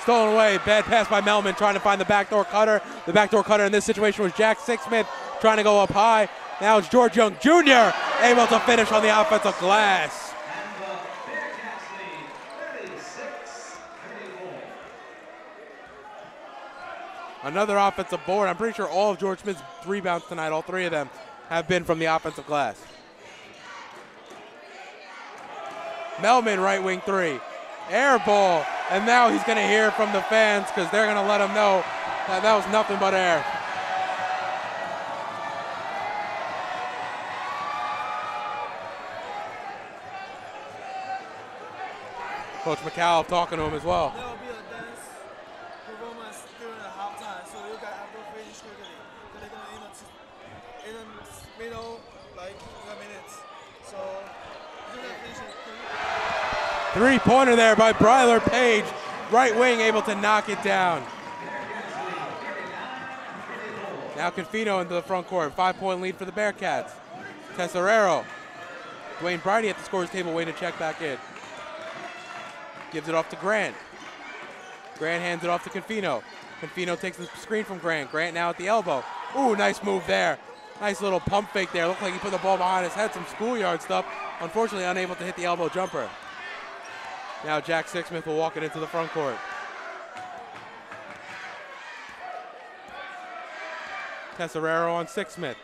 S1: Stolen away. Bad pass by Melman trying to find the backdoor cutter. The backdoor cutter in this situation was Jack Sixsmith trying to go up high. Now it's George Young Jr. able to finish on the offensive glass.
S3: And the Bearcats lead 36-34.
S1: Another offensive board. I'm pretty sure all of George Smith's rebounds tonight, all three of them, have been from the offensive glass. Melman, right wing three. Air ball. And now he's going to hear from the fans because they're going to let him know that that was nothing but air. Coach McCall talking to him as well.
S5: There will be a dance performance during the halftime, so you guys have to finish quickly. They're gonna in the middle, like in a minute. So you can finish it quickly.
S1: Three-pointer there by Bryler Page. Right wing able to knock it down. Now Confino into the front court. 5-point lead for the Bearcats. Tesserero. Dwayne Brady at the scorer's table waiting to check back in. Gives it off to Grant. Grant hands it off to Confino. Confino takes the screen from Grant. Grant now at the elbow. Ooh, nice move there. Nice little pump fake there. Looked like he put the ball behind his head, some schoolyard stuff. Unfortunately, unable to hit the elbow jumper. Now Jack Sixsmith will walk it into the front court. Tesserero on Sixsmith.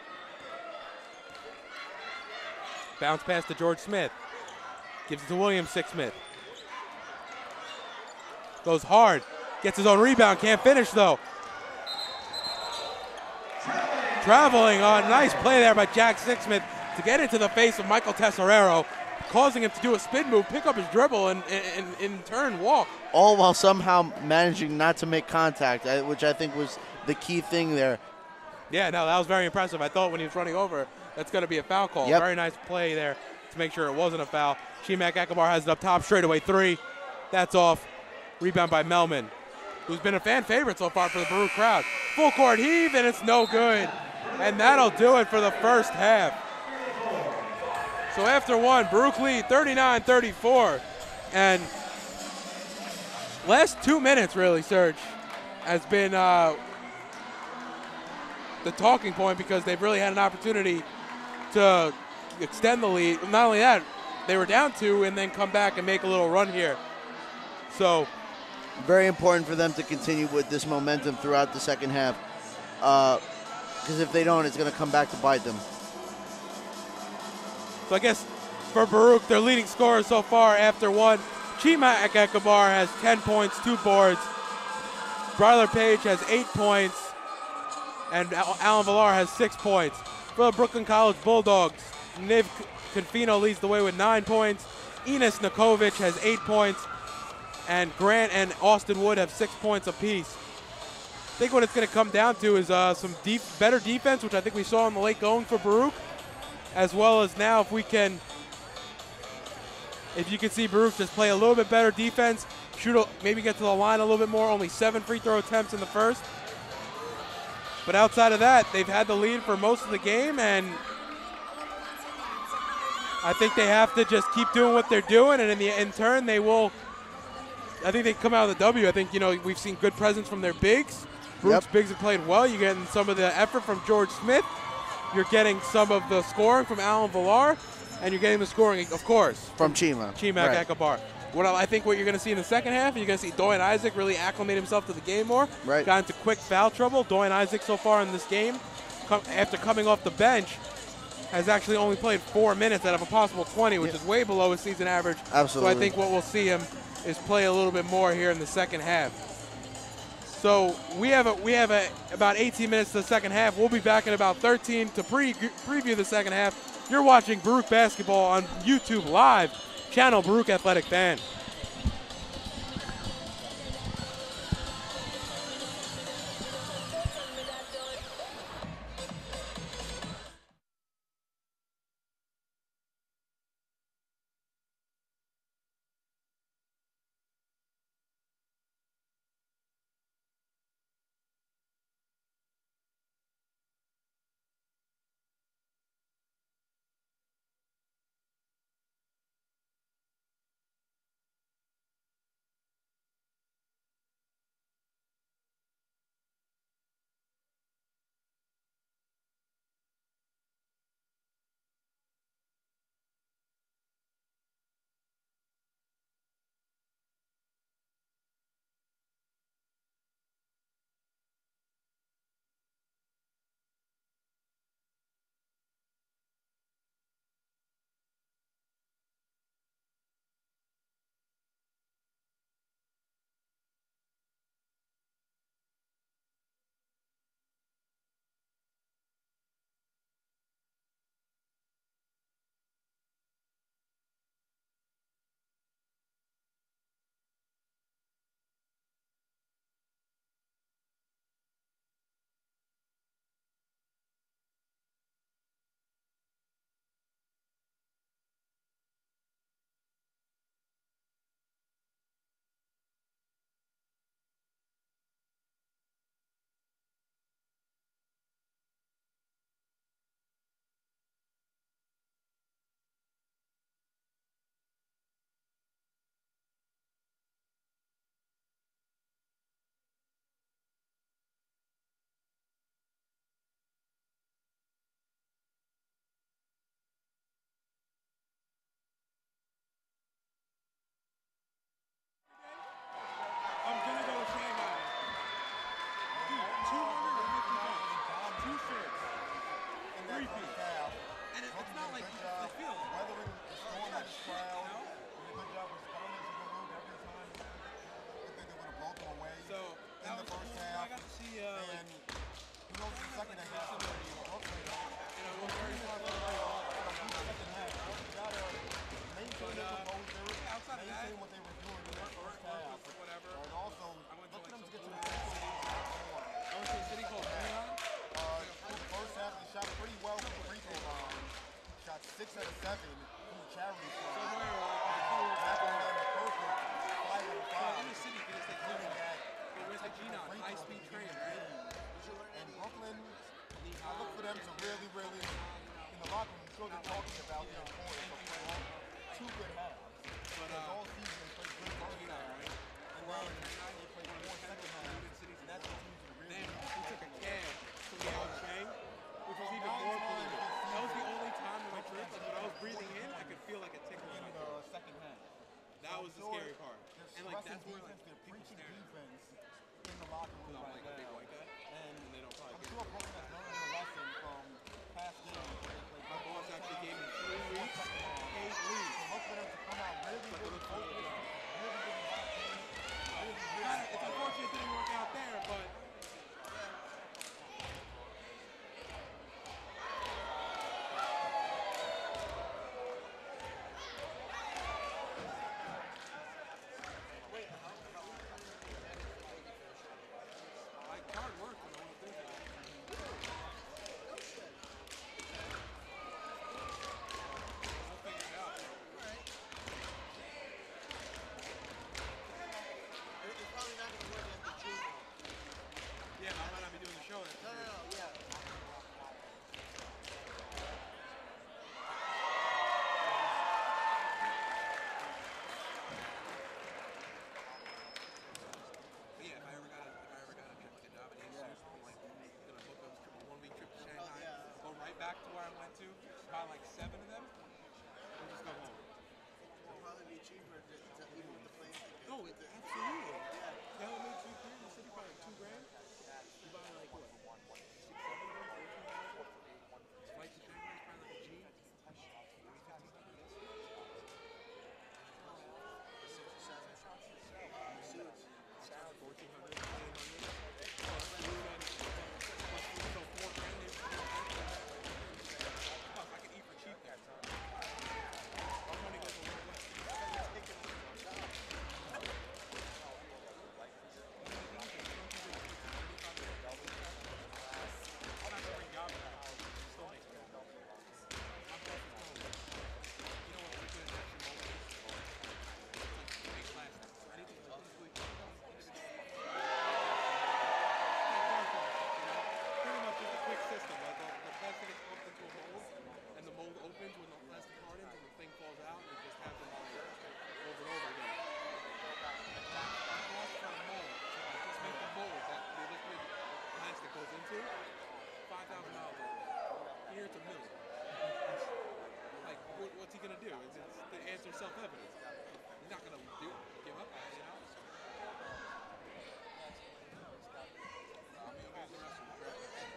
S1: Bounce pass to George Smith. Gives it to William Sixsmith. Goes hard. Gets his own rebound. Can't finish though. Traveling on. Nice play there by Jack Sixsmith to get into the face of Michael Tesserero, causing him to do a spin move, pick up his dribble, and in turn walk.
S2: All while somehow managing not to make contact, which I think was the key thing there.
S1: Yeah, no, that was very impressive. I thought when he was running over, that's going to be a foul call.
S2: Yep.
S1: Very nice play there to make sure it wasn't a foul. Shemak Akabar has it up top, straightaway three. That's off. Rebound by Melman, who's been a fan favorite so far for the Baruch crowd. Full court heave, and it's no good. And that'll do it for the first half. So after one, Baruch lead 39-34. And last 2 minutes, really, Serge, has been the talking point because they've really had an opportunity to extend the lead. Not only that, they were down two and then come back and make a little run here. So
S2: very important for them to continue with this momentum throughout the second half, because if they don't, it's going to come back to bite them.
S1: So I guess for Baruch, their leading scorer so far after one, Chima Akabar has 10 points, 2 boards. Bryler Page has 8 points, and Alan Villar has 6 points. For the Brooklyn College Bulldogs, Niv Confino leads the way with 9 points. Enos Nikovic has 8 points. And Grant and Austin Wood have 6 points apiece. I think what it's going to come down to is some better defense, which I think we saw in the late going for Baruch, as well as now if you can see Baruch just play a little bit better defense, maybe get to the line a little bit more, only 7 free throw attempts in the first. But outside of that, they've had the lead for most of the game, and I think they have to just keep doing what they're doing, and in turn they will. I think they come out of the W. I think, we've seen good presence from their bigs. Baruch's bigs have played well. You're getting some of the effort from George Smith. You're getting some of the scoring from Alan Villar. And you're getting the scoring, of course,
S2: from Chima
S1: Akabar. I think what you're going to see in the second half, you're going to see Doyen Isaac really acclimate himself to the game more.
S2: Right.
S1: Got into quick foul trouble. Doyen Isaac so far in this game, after coming off the bench, has actually only played 4 minutes out of a possible 20, which is way below his season average.
S2: Absolutely.
S1: So I think what we'll see him is play a little bit more here in the second half. So we have about 18 minutes to the second half. We'll be back in about 13 to preview the second half. You're watching Baruch Basketball on YouTube Live, channel Baruch Athletic Fan.
S4: 7. He's a charity
S1: So
S4: fund.
S1: where, like,
S4: Macklin is perfect. 5 out of 5.
S1: in the city, because they live
S4: Including that.
S1: with the G-Knock, high-speed train, right?
S4: And Brooklyn, I look for them to really, in the locker room, I'm sure they're talking about their importance of playing 2 good halves.
S1: But
S4: all season they played good first half, and then they played 4 second halves, and that's what teams are really
S1: Then we took a cab to Yao Chang, which was even more cool. That was the only time in my trip, like when I was breathing in, I could feel like a tickle in
S4: in
S1: my
S4: the
S1: throat.
S4: second half.
S1: That was the scary part. And like that's where like
S4: they're
S1: people
S4: preaching
S1: staring.
S4: defense in the locker room
S1: I'm
S4: right
S1: like a big
S4: now.
S1: white guy,
S4: And
S1: and they don't probably
S4: I'm
S1: get
S4: sure
S1: it.
S4: Brooklyn has learned their lesson from past games where they played
S1: My boss actually gave me 3 weeks
S4: second half.
S1: paid
S4: So
S1: leave.
S4: look for them to come out really,
S1: But
S4: really
S1: look for
S4: focused,
S1: the
S4: really, really locked in, really,
S1: It's unfortunate it didn't work out there, but my card worked when I went through that. We'll figure it out.
S6: It's probably not going to work after June.
S1: Yeah, I might not be doing the show then.
S6: No, yeah.
S1: But yeah, if I ever got a trip like a job at ASU, I'm like gonna book a 1-week trip to Shanghai, go right back to where I went to, buy like 7 of them, and just go home.
S6: It'll probably be cheaper to even with the plane ticket.
S1: No, absolutely. Yeah. That would make you here in the city probably like $2 grand. You buy like what? 6, 7 of them, 14 of them. Flight to Shanghai is probably like a G. 1,400, 1,800. Plus food and so $4 grand. Plus I can eat for cheap there. Our money goes a long way. I'm not bring job back. Still makes me my boss is telling me, you know what we could actually make plastic. Anything like this week. Pretty much just a quick system. Like the plastic is pumped into a mold, and the mold opens when the plastic hardens, and the thing falls out, and it just happens like over and over again. My boss for a mold, so I just make the mold that the liquid plastic goes into. $5,000. Here it's $1 million. Like, what's he gonna do? The answer's self-evident. He's not gonna give up on it, you know? I'll be okay with the rest of it.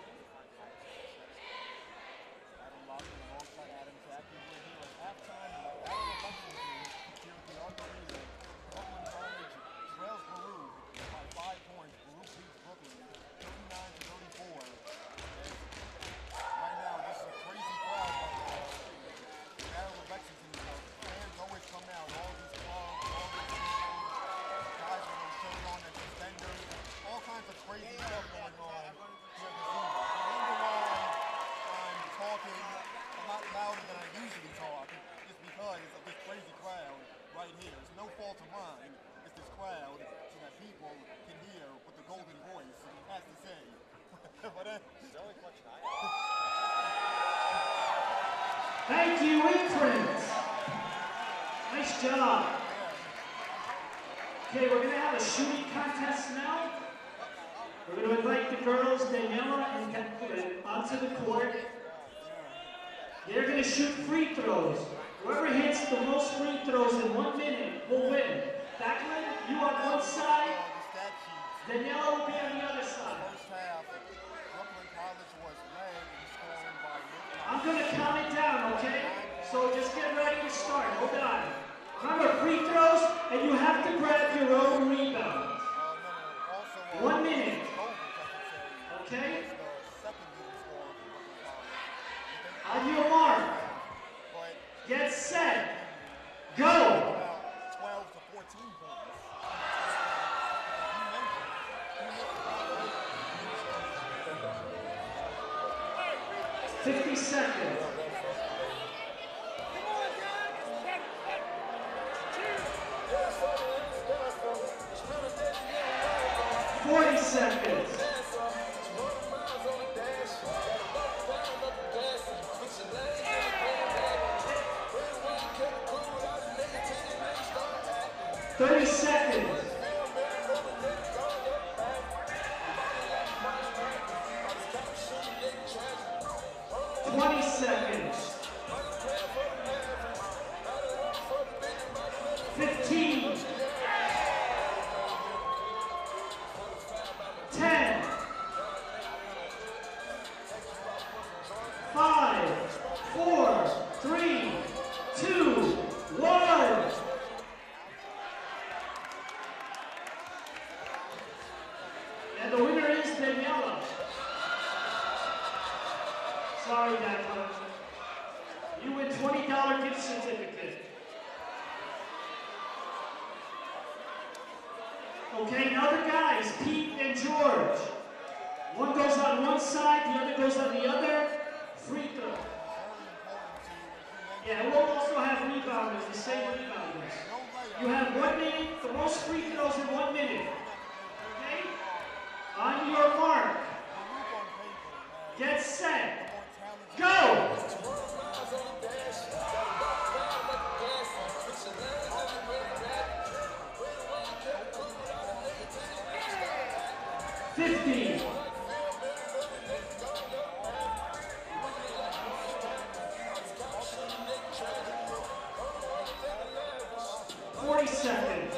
S4: Adam Lawson alongside Adam Jackie. We're here at halftime. Battle of Lexington here at the Arena. Brooklyn College trails Baruch by 5 points. Baruch beats Brooklyn 39-34. Right now, this is a crazy crowd. Battle of Lexington. Fans always come out. All these clubs, all these people, guys with their shirts on, their suspenders, all kinds of crazy stuff going on here this evening. I wonder why I'm talking a lot louder than I usually talk. It's because of this crazy crowd right here. It's no fault of mine. It's this crowd so that people can hear what the golden voice has to say. But
S7: Thank you, Imprints. Nice job. Okay, we're going to have a shooting contest now. We're going to invite the girls, Daniela and Catherine, onto the court. They're going to shoot free throws. Whoever hits the most free throws in 1 minute will win. Declan, you on one side. Daniela will be on the other side.
S4: first half, Brooklyn College was led in scoring by Nick.
S7: I'm going to count it down, okay? So just get ready to start. Hold on. Remember, free throws, and you have to grab your own rebound. 1 minute. Okay? On your mark. Get set. Go.
S4: 12 to 14 points.
S7: 50 seconds. 40 seconds. Thirty seconds. 20 seconds. 15. 10. 5, 4, 3, 2, 1. And the winner is Daniela. Sorry, Declan. You win $20 gift certificate. Okay, now the guys, Pete and George. One goes on one side, the other goes on the other. Free throw. Yeah, we'll also have rebounders, the same rebounders. You have 1 minute, the most free throws in 1 minute. Okay? On your mark. Get set. Go! $50. 40 seconds.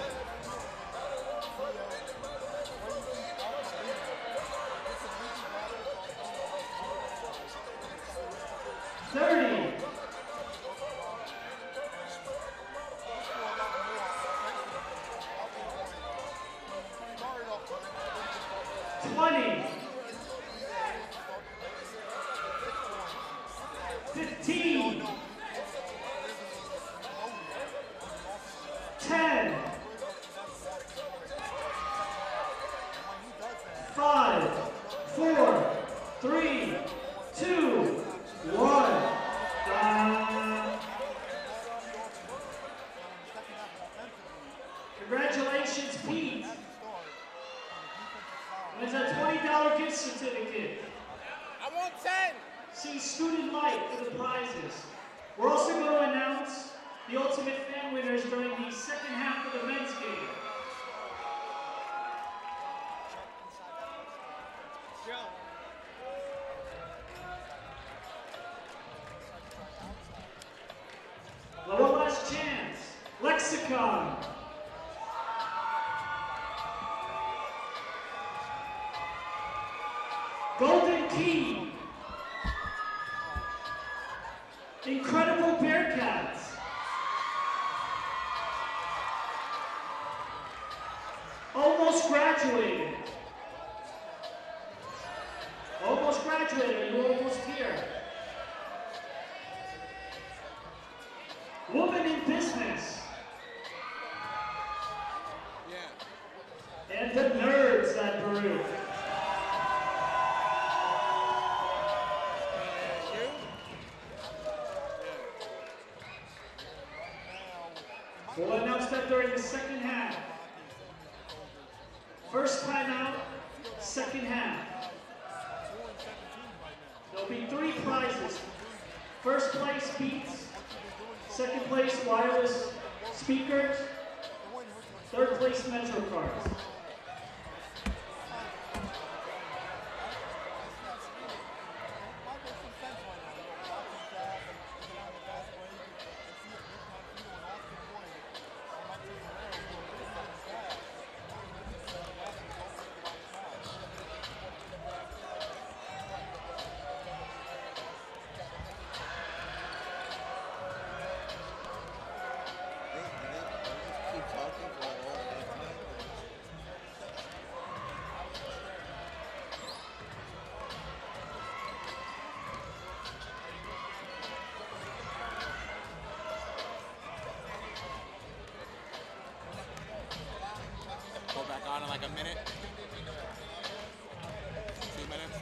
S7: 30. 20. 15. 10. 5, 4, 3, 2, 1. Congratulations, Pete. Wins a $20 gift certificate.
S1: I want 10.
S7: See Student Light for the prizes. We're also going to announce the Ultimate Fan winners during the second half of the men's game. Now, one last chance. Lexicon. Golden Key. Incredible Bearcats. Almost graduated. Almost graduated. You're almost here. Woman in Business. Yeah. And the Nerds at Baruch. We'll announce that during the second half. First timeout, second half. There'll be 3 prizes. First place Beats, second place wireless speakers, third place Metro cards.
S6: Keep talking for all that time.
S8: Go back on in like a minute. 2 minutes.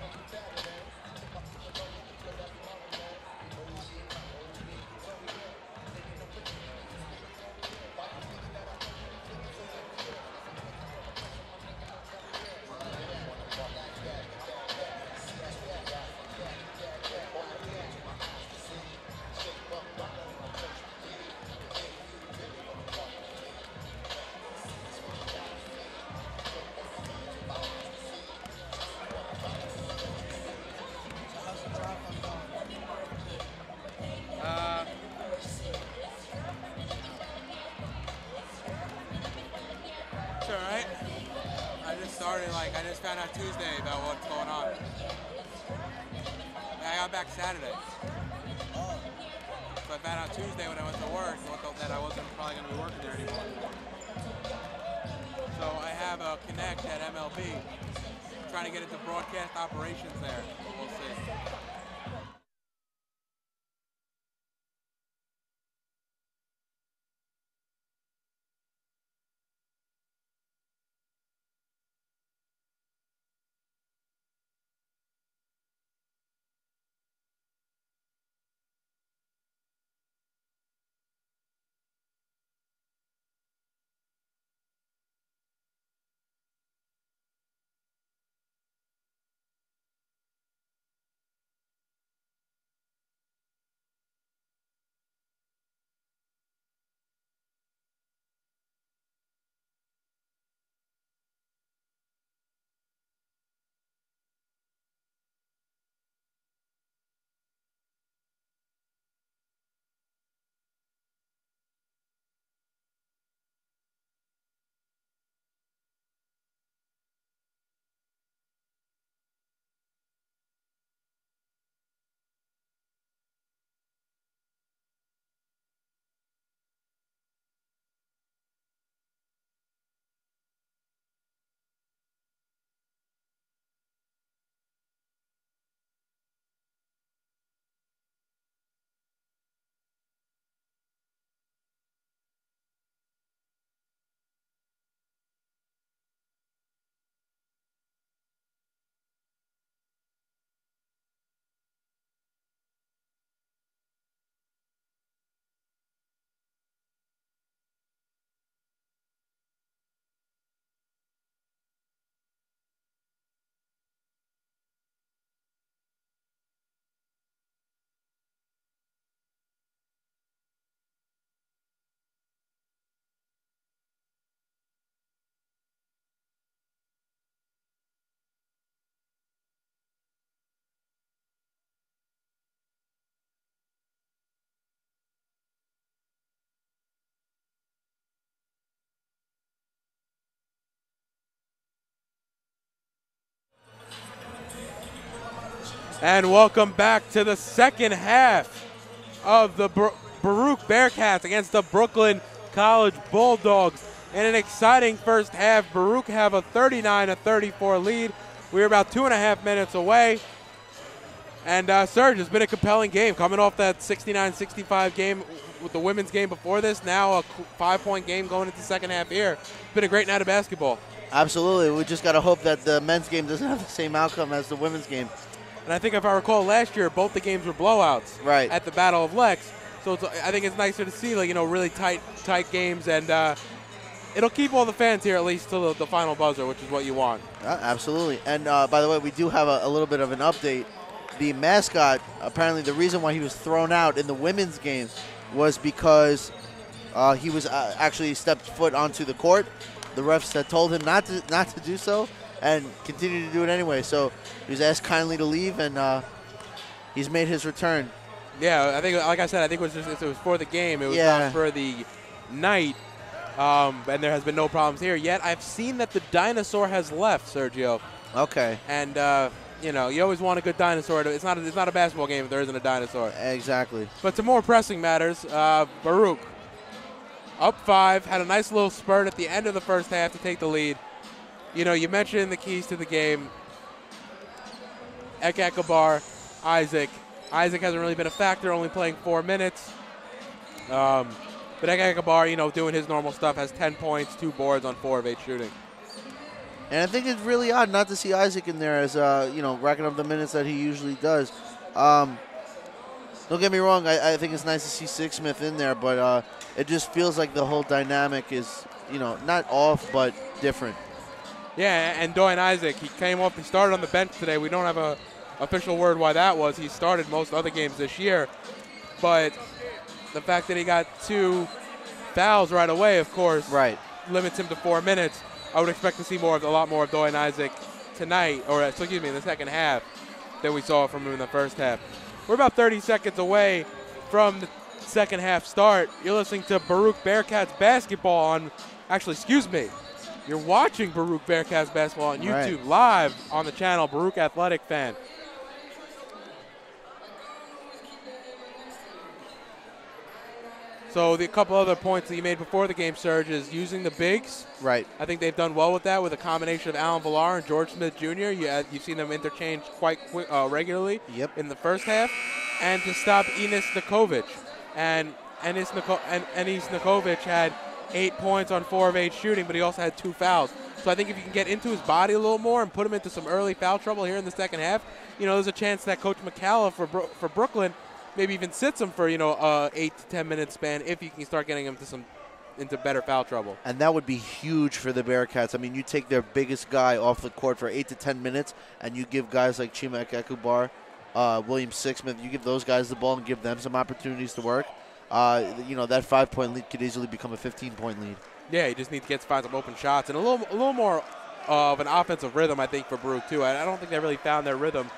S8: started, like, I just found out Tuesday about what's going on. I got back Saturday. So I found out Tuesday when I went to work that I wasn't probably going to be working there anymore. So I have a connect at MLB, trying to get into broadcast operations there. We'll see.
S1: And welcome back to the second half of the Baruch Bearcats against the Brooklyn College Bulldogs. In an exciting first half, Baruch have a 39-34 lead. We're about 2.5 minutes away. And Serge, it's been a compelling game. Coming off that 69-65 game with the women's game before this, now a 5-point game going into the second half here. It's been a great night of basketball.
S2: Absolutely. We just got to hope that the men's game doesn't have the same outcome as the women's game.
S1: And I think if I recall last year, both the games were blowouts at the Battle of Lex. So I think it's nicer to see, like, really tight games, and it'll keep all the fans here at least till the final buzzer, which is what you want.
S2: Absolutely. And by the way, we do have a little bit of an update. The mascot, apparently the reason why he was thrown out in the women's game was because he was actually stepped foot onto the court. The refs had told him not to do so, and continued to do it anyway. So he was asked kindly to leave, and he's made his return.
S1: Yeah, I think, like I said, I think it was for the game. It was not for the night, and there has been no problems here yet. I've seen that the dinosaur has left, Sergio.
S2: Okay.
S1: And you always want a good dinosaur. It's not a basketball game if there isn't a dinosaur.
S2: Exactly.
S1: But to more pressing matters, Baruch up 5, had a nice little spurt at the end of the first half to take the lead. You mentioned the keys to the game. Ek-Ekabar, Isaac. Isaac hasn't really been a factor, only playing 4 minutes. But Ek-Ekabar, doing his normal stuff, has 10 points, 2 boards on 4 of 8 shooting.
S2: And I think it's really odd not to see Isaac in there as, racking up the minutes that he usually does. Don't get me wrong, I think it's nice to see Sixsmith in there, but it just feels like the whole dynamic is, not off, but different.
S1: Yeah, and Doyen Isaac, he started on the bench today. We don't have a official word why that was. He started most other games this year. But the fact that he got 2 fouls right away, of course, limits him to 4 minutes. I would expect to see a lot more of Doyen Isaac tonight, in the second half, than we saw from him in the first half. We're about 30 seconds away from the second half start. You're listening to Baruch Bearcats basketball on, You're watching Baruch Bearcats basketball on YouTube
S2: Right.
S1: live on the channel, Baruch Athletic Fan. So the couple other points that you made before the game, Serge, is using the bigs.
S2: Right.
S1: I think they've done well with that with a combination of Alan Villar and George Smith Jr. You've seen them interchange quite regularly
S2: Yep.
S1: in the first half. And to stop Enis Nikovic. And Enis Nikovic had 8 points on 4 of 8 shooting, but he also had 2 fouls. So I think if you can get into his body a little more and put him into some early foul trouble here in the second half, there's a chance that Coach McCalla for Brooklyn maybe even sits him for, 8 to 10 minute span if you can start getting him into better foul trouble.
S2: And that would be huge for the Bearcats. I mean, you take their biggest guy off the court for 8 to 10 minutes, and you give guys like Chimak Ekubar, William Sixsmith, you give those guys the ball and give them some opportunities to work. That 5-point lead could easily become a 15-point lead.
S1: Yeah, you just need to find some open shots and a little more of an offensive rhythm, I think, for Baruch, too. I don't think they really found their rhythm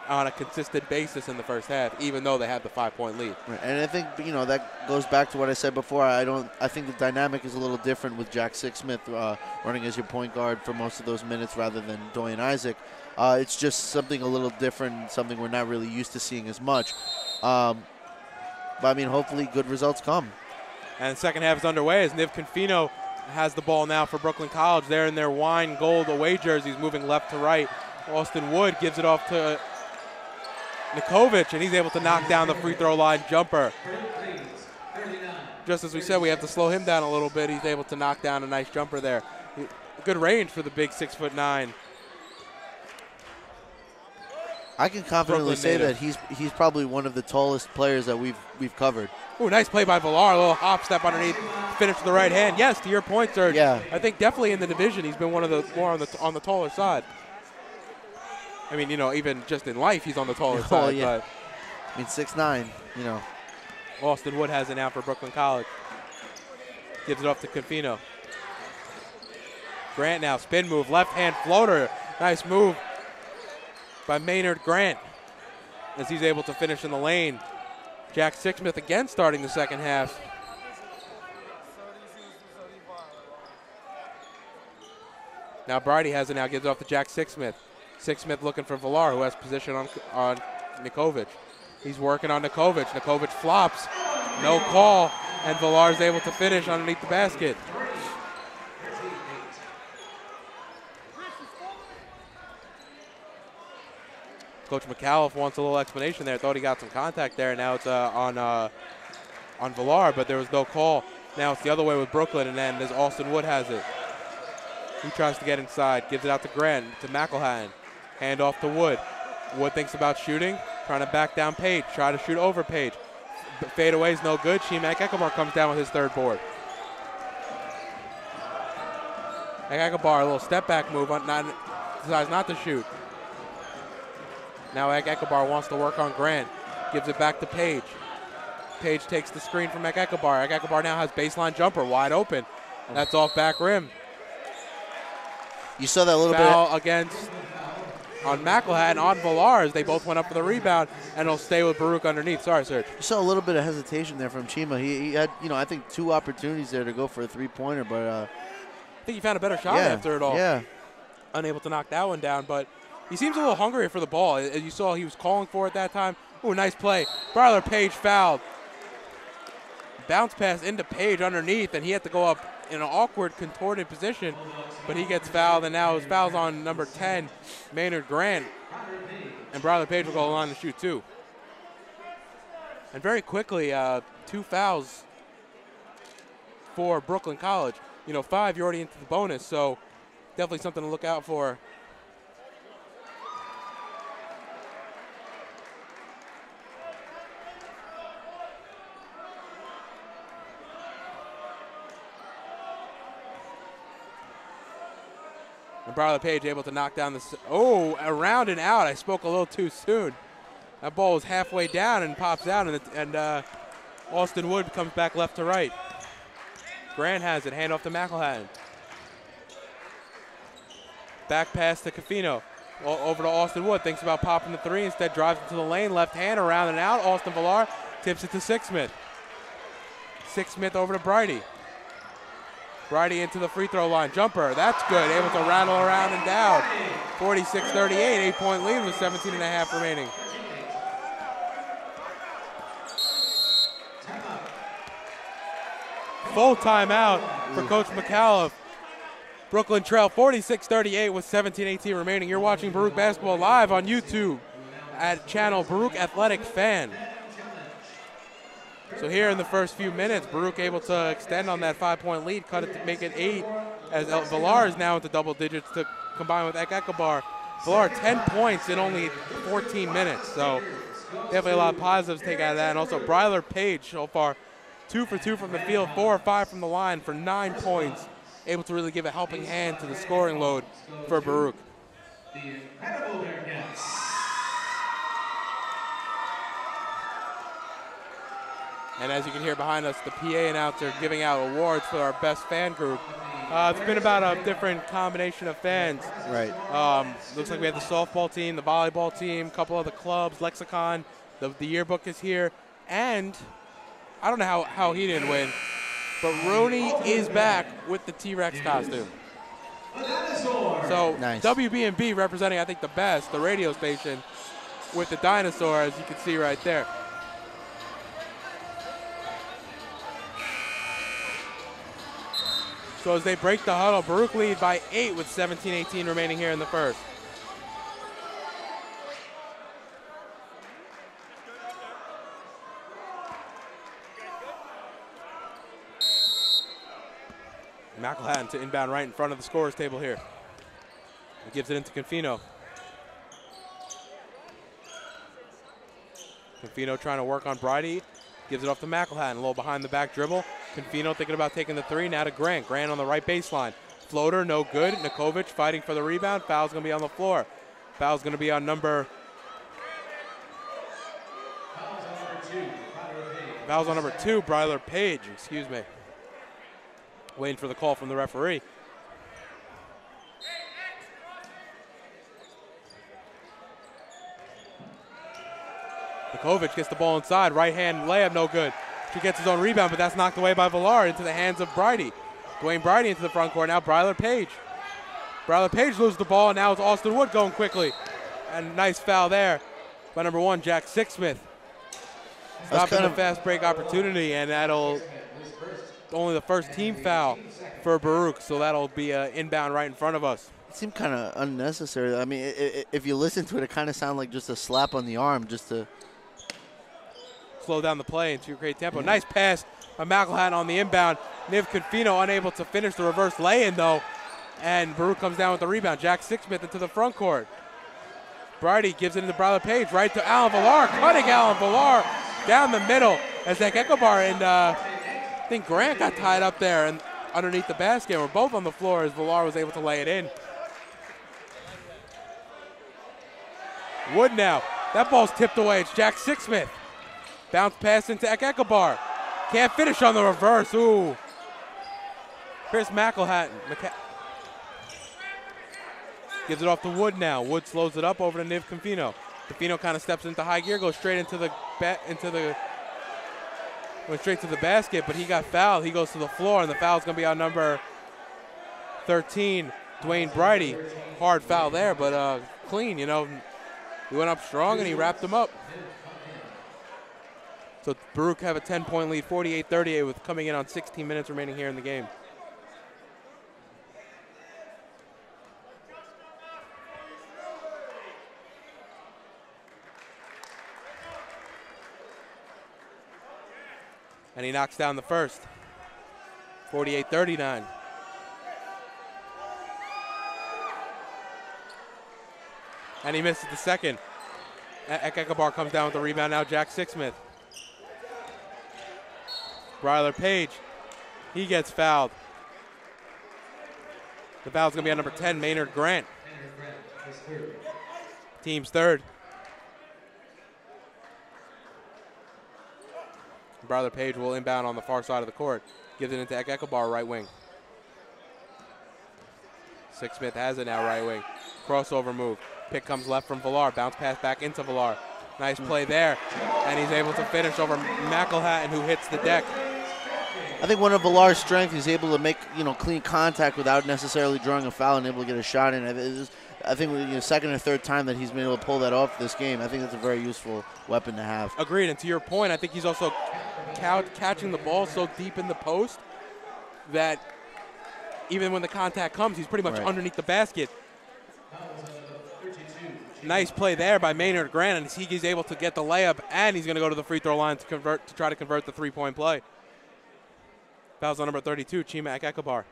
S1: on a consistent basis in the first half, even though they had the 5-point lead.
S2: Right. And I think, that goes back to what I said before. I think the dynamic is a little different with Jack Sixsmith running as your point guard for most of those minutes rather than Dorian Isaac. It's just something a little different, something we're not really used to seeing as much. But, hopefully good results come.
S1: And the second half is underway as Niv Confino has the ball now for Brooklyn College. They're in their wine gold away jerseys, moving left to right. Austin Wood gives it off to Nikovic, and he's able to knock down the free throw line jumper. Just as we said, we have to slow him down a little bit. He's able to knock down a nice jumper there. Good range for the big 6'9".
S2: I can confidently
S1: Brooklyn
S2: say
S1: native.
S2: that he's probably one of the tallest players that we've covered.
S1: Ooh, nice play by Villar. A little hop step underneath, finish with the right hand. Yes, to your point, Serge.
S2: Yeah.
S1: I think definitely in the division he's been one of the more on the taller side. I mean, even just in life he's on the taller side.
S2: Yeah.
S1: But
S2: 6'9",
S1: Austin Wood has it now for Brooklyn College. Gives it off to Confino. Grant now, spin move, left hand floater. Nice move by Maynard Grant as he's able to finish in the lane. Jack Sixsmith again starting the second half. Now Bridie has it now, gives it off to Jack Sixsmith. Sixsmith looking for Villar, who has position on Nikovic. He's working on Nikovic. Nikovic flops. No call, and Villar is able to finish underneath the basket. Coach McAuliffe wants a little explanation there. Thought he got some contact there, and now it's on Villar, but there was no call. Now it's the other way with Brooklyn, and then as Austin Wood has it. He tries to get inside, gives it out to Grant, to McElhatton. Hand off to Wood. Wood thinks about shooting, trying to back down Page, try to shoot over Page. Fade away is no good. Chimak Ekubar comes down with his third board. Ekubar, a little step back move, decides not to shoot. Now Ekubar wants to work on Grant. Gives it back to Page. Page takes the screen from Ekubar. Ekubar now has baseline jumper wide open. That's off back rim.
S2: You saw that a little
S1: Foul
S2: bit.
S1: against on McElhatton, on Villar, as they both went up for the rebound, and he'll stay with Baruch underneath. Sorry, Serge.
S2: You saw a little bit of hesitation there from Chima. He had, I think 2 opportunities there to go for a 3-pointer, but
S1: I think he found a better shot after it all.
S2: Yeah.
S1: Unable to knock that one down, but he seems a little hungrier for the ball. As you saw, he was calling for it that time. Ooh, nice play. Bryler Page fouled. Bounce pass into Page underneath, and he had to go up in an awkward, contorted position, but he gets fouled, and now his foul's on number 10, Maynard Grant, and Bryler Page will go on to shoot 2. And very quickly, 2 fouls for Brooklyn College. 5, you're already into the bonus, so definitely something to look out for. And Bryler Page able to knock down this. Oh, around and out. I spoke a little too soon. That ball was halfway down and pops out, and Austin Wood comes back left to right. Grant has it. Hand off to McElhatton. Back pass to Confino. Over to Austin Wood. Thinks about popping the 3. Instead drives into the lane. Left hand around and out. Austin Villar tips it to Sixsmith. Sixsmith over to Bridie. Bridie into the free throw line. Jumper, that's good. Able to rattle around and down. 46-38, 8-point lead with 17 and a half remaining. Full timeout for Coach McAuliffe. Brooklyn trail 46-38 with 17-18 remaining. You're watching Baruch Basketball live on YouTube at channel Baruch Athletic Fan. So here in the first few minutes, Baruch able to extend on that 5-point lead, cut it to make it 8, as Villar is now into double digits to combine with Ekabar. Villar 10 points in only 14 minutes, so definitely a lot of positives to take out of that. And also Bryler Page so far 2 for 2 from the field, 4 or 5 from the line for 9 points, able to really give a helping hand to the scoring load for Baruch.
S3: The incredible Bearcats.
S1: And as you can hear behind us, the PA announcer giving out awards for our best fan group. It's been about a different combination of fans.
S2: Right.
S1: Looks like we have the softball team, the volleyball team, a couple other clubs, Lexicon, the yearbook is here. And I don't know how he didn't win, but Rooney is back with the T-Rex costume. So
S2: nice.
S1: WB&B representing, I think, the best, the radio station, with the dinosaur, as you can see right there. So as they break the huddle, Baruch lead by 8 with 17-18 remaining here in the first. McElhatton to inbound right in front of the scorer's table here. He gives it into Confino. Confino trying to work on Bridie. Gives it off to McElhatton, a little behind the back dribble. Confino thinking about taking the three, now to Grant. Grant on the right baseline. Floater, no good. Nikovic fighting for the rebound. Foul's gonna be on the floor. Foul's gonna be on number... Foul's on number 2, Bryler Page, excuse me. Waiting for the call from the referee. Nikovic gets the ball inside, right hand layup, no good. He gets his own rebound, but that's knocked away by Villar into the hands of Bridie. Dwayne Bridie into the front court, now Bryler Page. Bryler Page loses the ball, and now it's Austin Wood going quickly. And nice foul there by number 1, Jack Sixsmith. Stopping the fast break opportunity, and that'll only the first team foul for Baruch, so that'll be inbound right in front of us.
S2: It seemed kind of unnecessary. I mean, if you listen to it, it kind of sounded like just a slap on the arm, just to
S1: slow down the play and to create tempo. Nice pass by McElhatton on the inbound. Niv Confino unable to finish the reverse lay-in though, and Baruch comes down with the rebound. Jack Sixsmith into the front court. Bridie gives it into Bryler Page, right to Alan Villar, cutting Alan Villar down the middle as Ekabar and I think Grant got tied up there and underneath the basket. We're both on the floor as Villar was able to lay it in. Wood now. That ball's tipped away. It's Jack Sixsmith. Bounce pass into Ekabar. Can't finish on the reverse. Ooh. Chris McElhatton. Gives it off to Wood now. Wood slows it up over to Niv Confino. Confino kind of steps into high gear, goes straight into the went straight to the basket, but he got fouled. He goes to the floor, and the foul's going to be on number 13, Dwayne Bridie. Hard foul there, but clean, you know. He went up strong, and he wrapped him up. So Baruch have a 10-point lead, 48-38, with coming in on 16 minutes remaining here in the game. And he knocks down the first. 48-39. And he misses the second. Ekabar comes down with the rebound now, Jack Sixsmith. Bryler Page, he gets fouled. The foul's gonna be on number 10, Maynard Grant. Team's third. Bryler Page will inbound on the far side of the court. Gives it into Ekabar, right wing. Sixsmith has it now, right wing. Crossover move. Pick comes left from Villar. Bounce pass back into Villar. Nice play there. And he's able to finish over McElhatton, who hits the deck.
S2: I think one of Villar's strengths, he's able to make clean contact without necessarily drawing a foul and able to get a shot in. I think second or third time that he's been able to pull that off this game. I think that's a very useful weapon to have.
S1: Agreed. And to your point, I think he's also catching the ball so deep in the post that even when the contact comes, he's pretty much underneath the basket. Nice play there by Maynard Grant, and he's able to get the layup, and he's going to go to the free throw line to try to convert the three-point play. Fouls on number 32, Chima Ekekabar.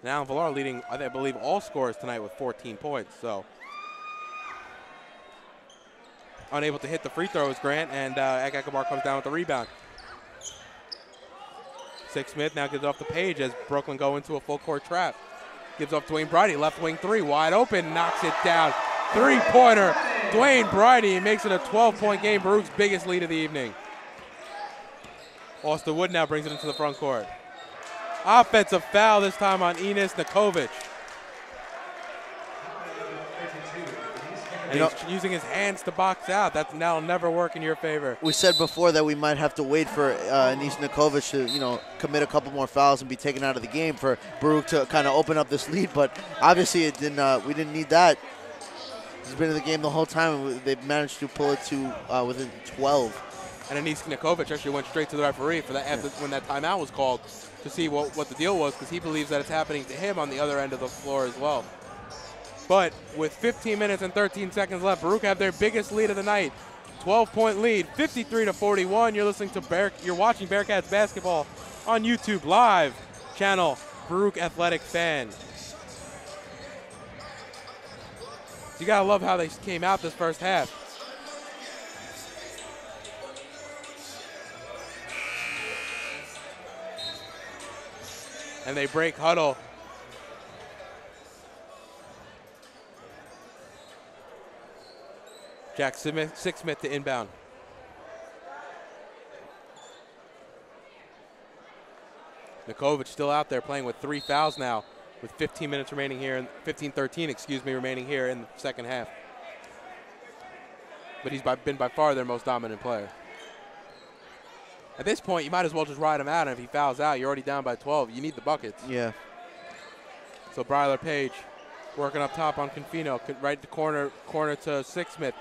S1: Now Villar leading, I believe, all scorers tonight with 14 points. So unable to hit the free throws, Grant, and Ekekabar comes down with the rebound. Sixsmith now gives off the Page as Brooklyn go into a full court trap. Gives off Dwayne Bridey, left wing three, wide open, knocks it down. Three-pointer, Dwayne Bridey makes it a 12-point game, Baruch's biggest lead of the evening. Austin Wood now brings it into the front court. Offensive foul this time on Enes Nikovic. And he's using his hands to box out. That'll never work in your favor.
S2: We said before that we might have to wait for Enes Nikovic to, commit a couple more fouls and be taken out of the game for Baruch to kind of open up this lead. But obviously, it didn't. We didn't need that. He's been in the game the whole time, and they've managed to pull it to within 12.
S1: And Enes Nikovic actually went straight to the referee for that when that timeout was called to see what the deal was, because he believes that it's happening to him on the other end of the floor as well. But with 15 minutes and 13 seconds left, Baruch have their biggest lead of the night. 12-point lead, 53-41. You're watching Bearcats basketball on YouTube live, channel Baruch Athletic Fan. You gotta love how they came out this first half. And they break huddle. Jack Sixsmith to inbound. Nikovic still out there playing with 3 fouls now, with 15 minutes remaining here, 15-13, remaining here in the second half. But he's been by far their most dominant player. At this point, you might as well just ride him out, and if he fouls out, you're already down by 12. You need the buckets.
S2: Yeah.
S1: So Bryler Page working up top on Confino, right to corner to Sixsmith,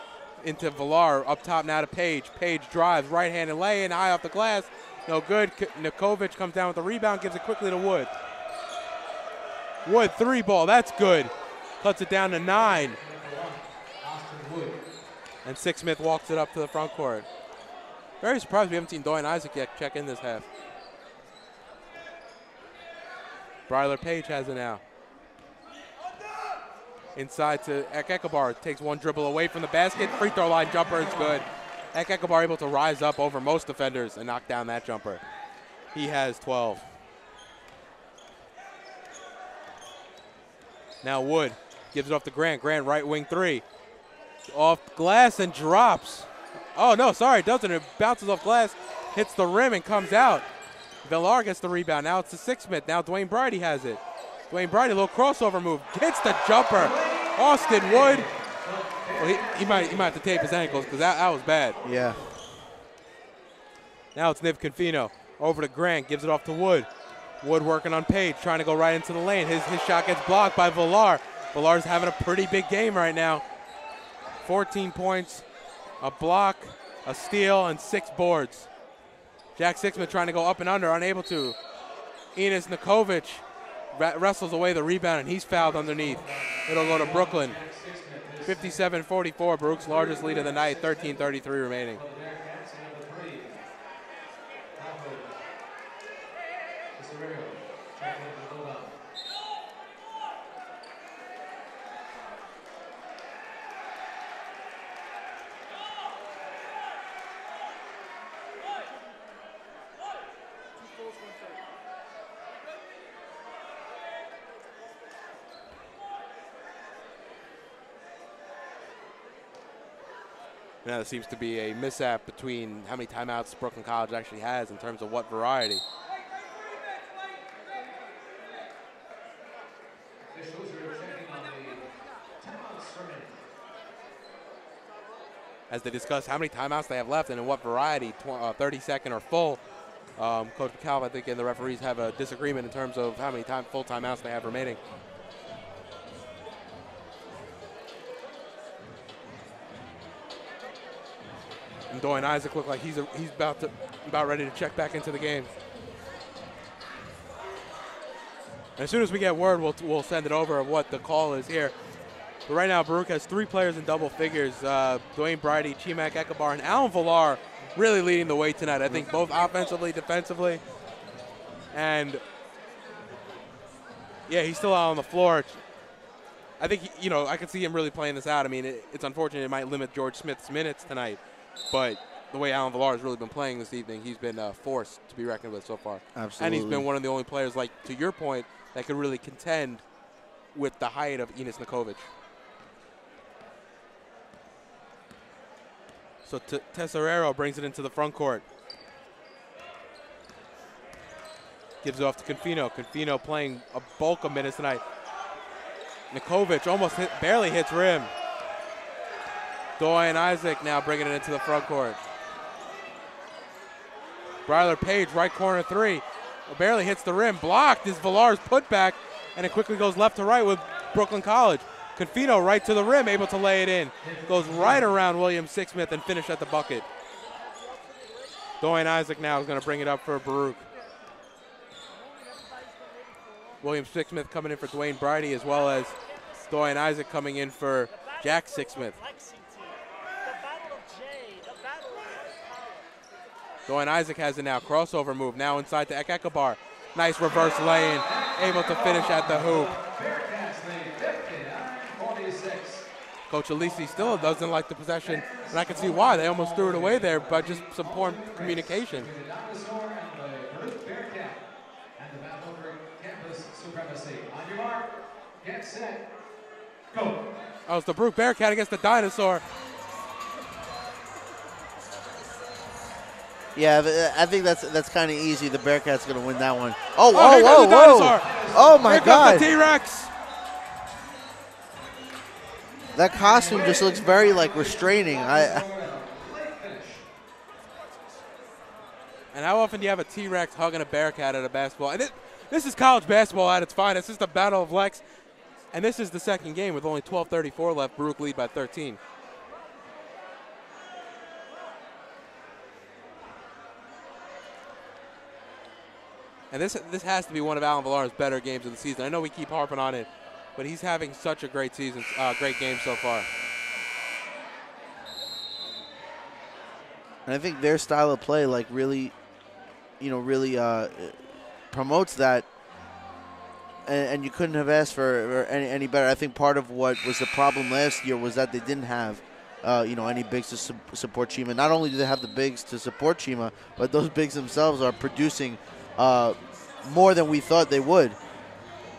S1: into Villar, up top now to Page. Page drives, right-handed lay-in, high off the glass. No good. Nikovic comes down with the rebound, gives it quickly to Wood. Wood, 3-ball, that's good. Cuts it down to 9. And Sixsmith walks it up to the front court. Very surprised we haven't seen Dwayne Isaac yet check in this half. Bryler Page has it now. Inside to Ekekabar, takes one dribble away from the basket. Free throw line jumper is good. Ekekabar able to rise up over most defenders and knock down that jumper. He has 12. Now Wood gives it off to Grant. Grant right wing 3. Off glass and drops. Oh, no, sorry, doesn't. It bounces off glass, hits the rim, and comes out. Villar gets the rebound. Now it's to Sixsmith. Now Dwayne Bridey has it. Dwayne Bridey, a little crossover move. Hits the jumper. Austin Wood. Well, he might have to tape his ankles because that was bad.
S2: Yeah.
S1: Now it's Niv Confino. Over to Grant. Gives it off to Wood. Wood working on Page, trying to go right into the lane. His shot gets blocked by Villar. Villar's having a pretty big game right now. 14 points. A block, a steal, and 6 boards. Jack Sixsmith trying to go up and under, unable to. Enes Nikovic wrestles away the rebound, and he's fouled underneath. It'll go to Brooklyn. 57-44, Baruch's largest lead of the night, 13:33 remaining. Now there seems to be a mishap between how many timeouts Brooklyn College actually has in terms of what variety. as they discuss how many timeouts they have left and in what variety, 30-second or full. Coach McCall, I think, and the referees have a disagreement in terms of how many full timeouts they have remaining. And Dorian Isaac looked like he's about ready to check back into the game. And as soon as we get word, we'll send it over of what the call is here. But right now, Baruch has 3 players in double figures. Dwayne Bridey, Chimak Ekabar, and Alan Villar really leading the way tonight. I think both offensively, defensively. And, yeah, he's still out on the floor. I think, I can see him really playing this out. I mean, it's unfortunate it might limit George Smith's minutes tonight. But the way Alan Villar has really been playing this evening, he's been forced to be reckoned with so far.
S2: Absolutely.
S1: And he's been one of the only players, like, to your point, that could really contend with the height of Enes Nikovic. So Tesorero brings it into the front court. Gives it off to Confino. Confino playing a bulk of minutes tonight. Nikovic almost barely hits rim. Dorian Isaac now bringing it into the front court. Bryler Page, right corner 3. Barely hits the rim. Blocked is Villar's putback, and it quickly goes left to right with Brooklyn College. Confino right to the rim, able to lay it in. Goes right around William Sixsmith and finish at the bucket. Dorian Isaac now is going to bring it up for Baruch. William Sixsmith coming in for Dwayne Bridey, as well as Dorian Isaac coming in for Jack Sixsmith. Dorian Isaac has it now. Crossover move now inside to Ekabar. Nice reverse lay-in. Able to finish at the hoop. Coach Alisi still doesn't like the possession, and I can see why. They almost threw it away there, but just some poor communication. Oh, it's the Baruch Bearcat against the Dinosaur.
S2: Yeah, I think that's kind of easy. The Bearcats going to win that one. Oh,
S1: here comes the Dinosaur.
S2: Oh, my God.
S1: Here comes the T-Rex.
S2: That costume just looks very, restraining.
S1: And how often do you have a T-Rex hugging a Bearcat at a basketball? And this is college basketball at its finest. This is the Battle of Lex. And this is the second game with only 12:34 left. Baruch lead by 13. And this has to be one of Alan Villar's better games of the season. I know we keep harping on it, but he's having such a great season, great game so far.
S2: And I think their style of play, really promotes that. And you couldn't have asked for any better. I think part of what was the problem last year was that they didn't have, any bigs to support Chima. Not only do they have the bigs to support Chima, but those bigs themselves are producing more than we thought they would.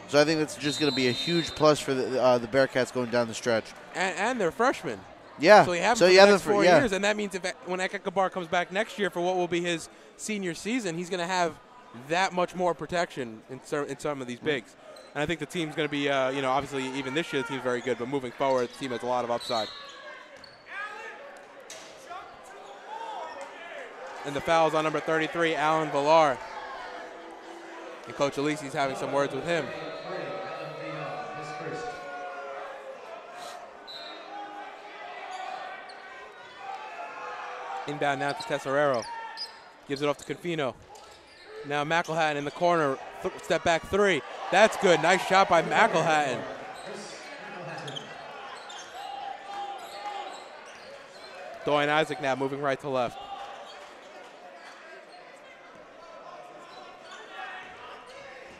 S2: So I think that's just going to be a huge plus for the Bearcats going down the stretch.
S1: And they're freshmen.
S2: Yeah.
S1: So you have them for the next 4 years, and that means when Ekabar comes back next year for what will be his senior season, he's going to have that much more protection in some of these bigs. And I think the team's going to be, obviously even this year the team's very good, but moving forward, the team has a lot of upside. And the foul's on number 33, Alan Villar. And Coach Alisi's having some words with him. Inbound now to Tesorero. Gives it off to Confino. Now McElhatton in the corner. Step back 3. That's good. Nice shot by McElhatton. Dorian Isaac now moving right to left.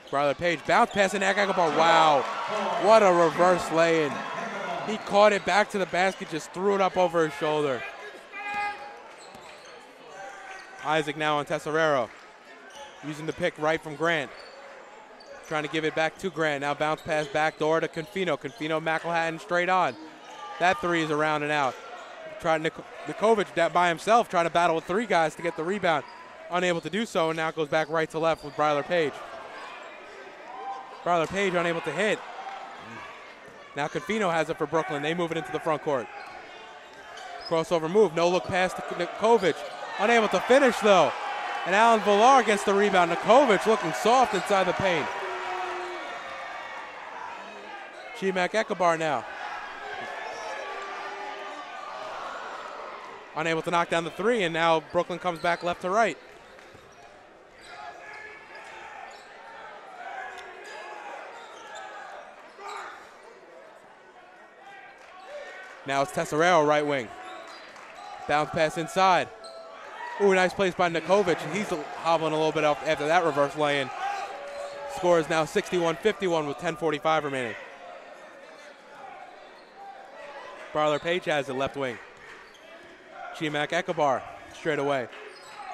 S1: Bryler Page bounce pass in Ekabar. Wow. What a reverse lay-in. He caught it back to the basket, just threw it up over his shoulder. Isaac now on Tesorero. Using the pick right from Grant. Trying to give it back to Grant. Now bounce pass back door to Confino. Confino, McElhatton straight on. That 3 is around and out. Nikovic by himself trying to battle with 3 guys to get the rebound. Unable to do so, and now it goes back right to left with Bryler Page. Bryler Page unable to hit. Now Confino has it for Brooklyn. They move it into the front court. Crossover move, no look pass to Nikovic. Unable to finish though. And Alan Villar gets the rebound. Nikovic looking soft inside the paint. Chimak Ekabar now. Unable to knock down the three, and now Brooklyn comes back left to right. Now it's Tesserero, right wing. Bounce pass inside. Ooh, nice place by Nikovic. He's hobbling a little bit up after that reverse lay-in. Score is now 61-51 with 10:45 remaining. Barler Page has it left wing. Chimak Ekabar straight away.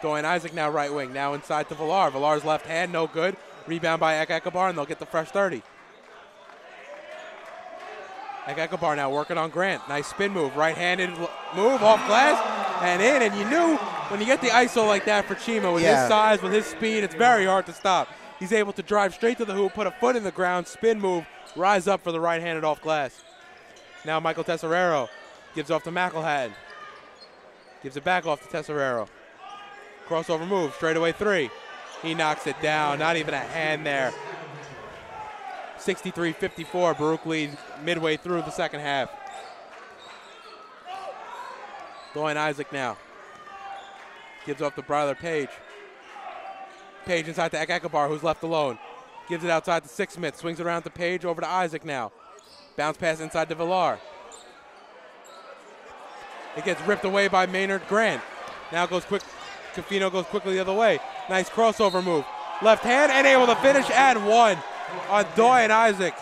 S1: Dorian Isaac now right wing. Now inside to Villar. Villar's left hand, no good. Rebound by Ekabar, and they'll get the fresh 30. Ekabar now working on Grant. Nice spin move. Right-handed move off glass and in. And you knew when you get the ISO like that for Chima, with his size, with his speed, it's very hard to stop. He's able to drive straight to the hoop, put a foot in the ground, spin move, rise up for the right-handed off glass. Now Michael Tesserero gives off to McElhatton. Gives it back off to Tesserero. Crossover move, straightaway three. He knocks it down, not even a hand there. 63-54, Baruch leads midway through the second half. Dorian Isaac now. Gives off to Barler Page. Page inside to Ekabar, who's left alone. Gives it outside to Sixsmith, swings it around to Page, over to Isaac now. Bounce pass inside to Villar. It gets ripped away by Maynard Grant. Now goes quick. Confino goes quickly the other way. Nice crossover move. Left hand and able to finish and one on Dorian Isaac.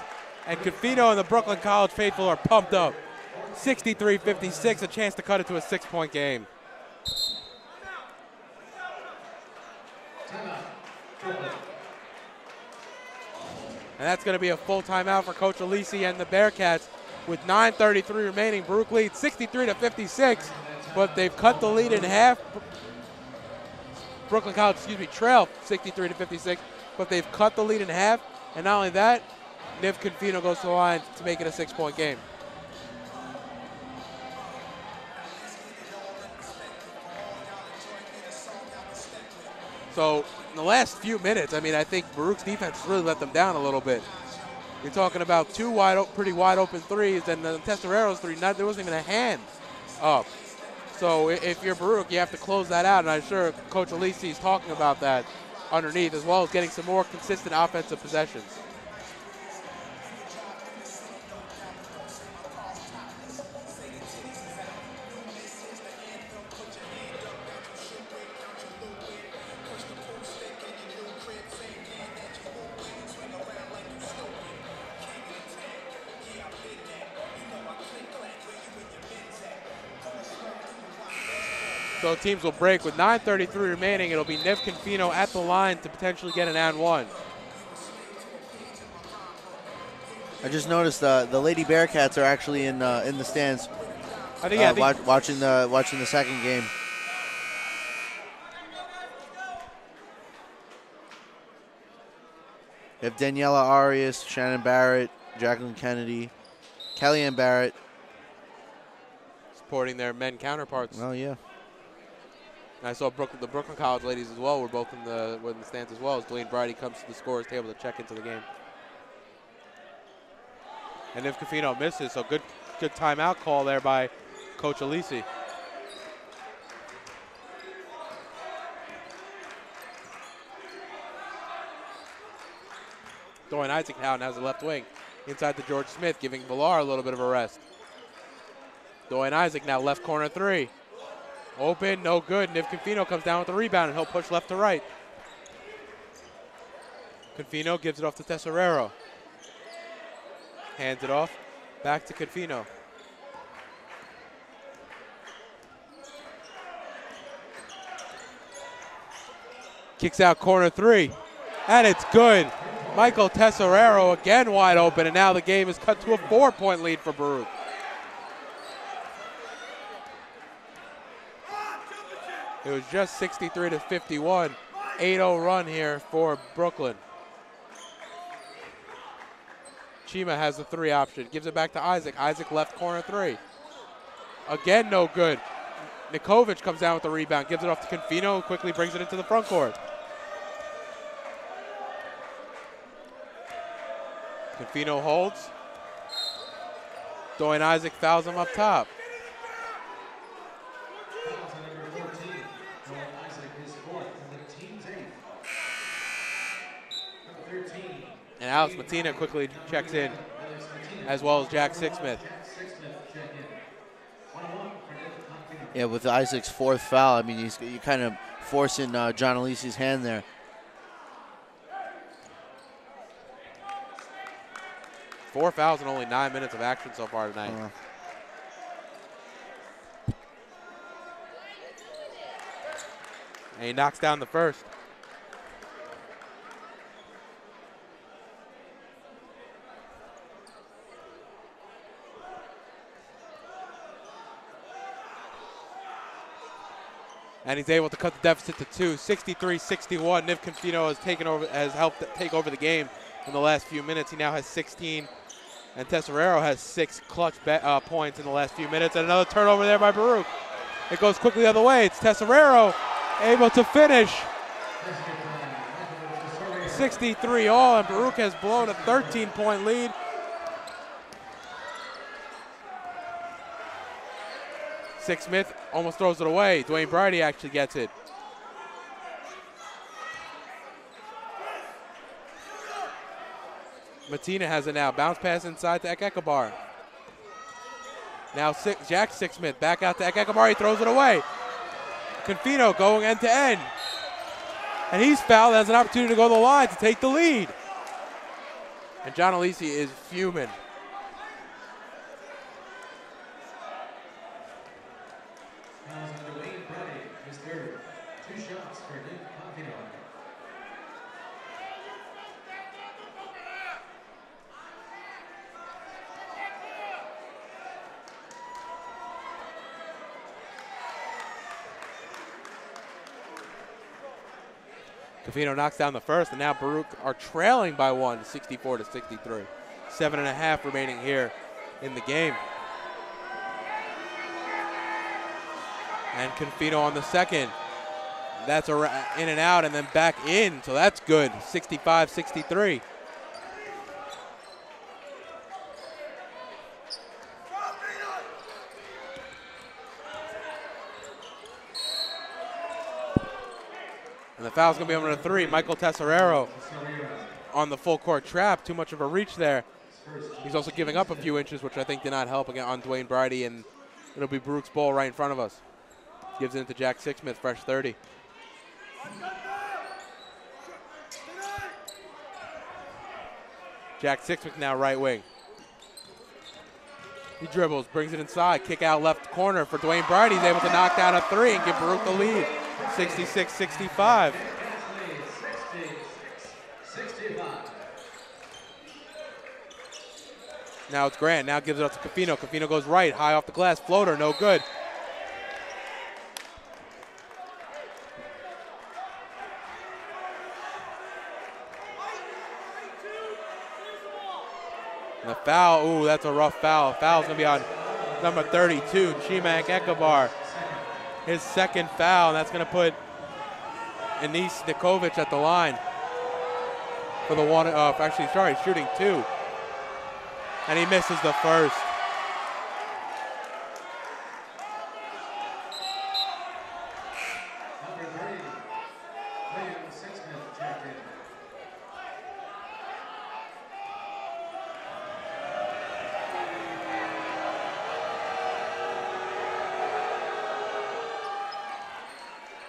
S1: And Confino and the Brooklyn College faithful are pumped up. 63-56, a chance to cut it to a 6-point game. And that's going to be a full timeout for Coach Alisi and the Bearcats. With 9:33 remaining, Baruch leads 63-56, but they've cut the lead in half. Brooklyn College, trail 63-56, but they've cut the lead in half. And not only that, Niv Confino goes to the line to make it a 6-point game. So in the last few minutes, I think Baruch's defense really let them down a little bit. You're talking about two pretty wide open threes, and the Tesserero's three, there wasn't even a hand up. So if you're Baruch, you have to close that out, and I'm sure Coach Alisi is talking about that underneath, as well as getting some more consistent offensive possessions. So teams will break with 9:33 remaining. It'll be Niv Confino at the line to potentially get an and one.
S2: I just noticed the Lady Bearcats are actually in the stands.
S1: I think
S2: watching the second game. We have Daniela Arias, Shannon Barrett, Jacqueline Kennedy, Kellyanne Barrett.
S1: Supporting their men counterparts.
S2: Oh, yeah.
S1: And I saw the Brooklyn College ladies as well were both in the stands as well, as Dwayne Brady comes to the scorer's table to check into the game. And if Confino misses, so good timeout call there by Coach Alisi. Dorian Isaac now has the left wing. Inside to George Smith, giving Villar a little bit of a rest. Dorian Isaac now left corner three. Open, no good. Niv Confino comes down with the rebound, and he'll push left to right. Confino gives it off to Tesserero. Hands it off. Back to Confino. Kicks out corner three. And it's good. Michael Tesserero again wide open, and now the game is cut to a 4-point lead for Baruch. It was just 63-51. 8-0 run here for Brooklyn. Chima has the three option. Gives it back to Isaac. Isaac left corner three. Again, no good. Nikovic comes down with the rebound, gives it off to Confino, who quickly brings it into the front court. Confino holds. Dwayne Isaac fouls him up top.
S3: Fouls on number 14. Dwayne Isaac is fourth, and the team's eighth. Number 13.
S1: And Alex Matina quickly checks in,
S3: Alex Martinez.
S1: as well as Jack Sixsmith.
S3: Jack Sixsmith check in. 1-1 for Nick Confino.
S2: Yeah, with Isaac's fourth foul, I mean, you're kind of forcing John Alisi's hand there.
S1: 4 fouls in only 9 minutes of action so far tonight. And he knocks down the first. And he's able to cut the deficit to 2, 63-61. Niv Confino has helped take over the game in the last few minutes. He now has 16, and Tesorero has 6 clutch points in the last few minutes. And another turnover there by Baruch. It goes quickly the other way. It's Tesorero able to finish. 63 all, and Baruch has blown a 13-point lead. Sixsmith almost throws it away. Dwayne Brady actually gets it. Matina has it now. Bounce pass inside to Ekekabar. Now Jack Sixsmith back out to Ekekabar. He throws it away. Confino going end to end. And he's fouled, has an opportunity to go to the line to take the lead. And John Alisi is fuming.
S3: Fouls on Dwayne Brady, his third. 2 shots for Nick Confino.
S1: Confino knocks down the first, and now Baruch are trailing by 1, 64-63. 7.5 remaining here in the game. And Confino on the second. That's in and out and then back in, so that's good. 65-63. And the foul's going to be on the 3. Michael Tesorero on the full court trap. Too much of a reach there. He's also giving up a few inches, which I think did not help again on Dwayne Brady, and it'll be Baruch's ball right in front of us. Gives it to Jack Sixsmith, fresh 30. Jack Sixsmith now right wing. He dribbles, brings it inside, kick out left corner for Dwayne Brady. He's able to knock down a 3 and give Baruch the lead. 66-65.
S3: 66-65.
S1: Now it's Grant. Now gives it up to Confino. Confino goes right, high off the glass. Floater, no good. And the foul, ooh, that's a rough foul. Foul's going to be on number 32, Chimak Ekabar. His second foul, and that's going to put Anis Nikovic at the line for the one, shooting 2. And he misses the first.
S3: Number 3, William Sixsmith checked in.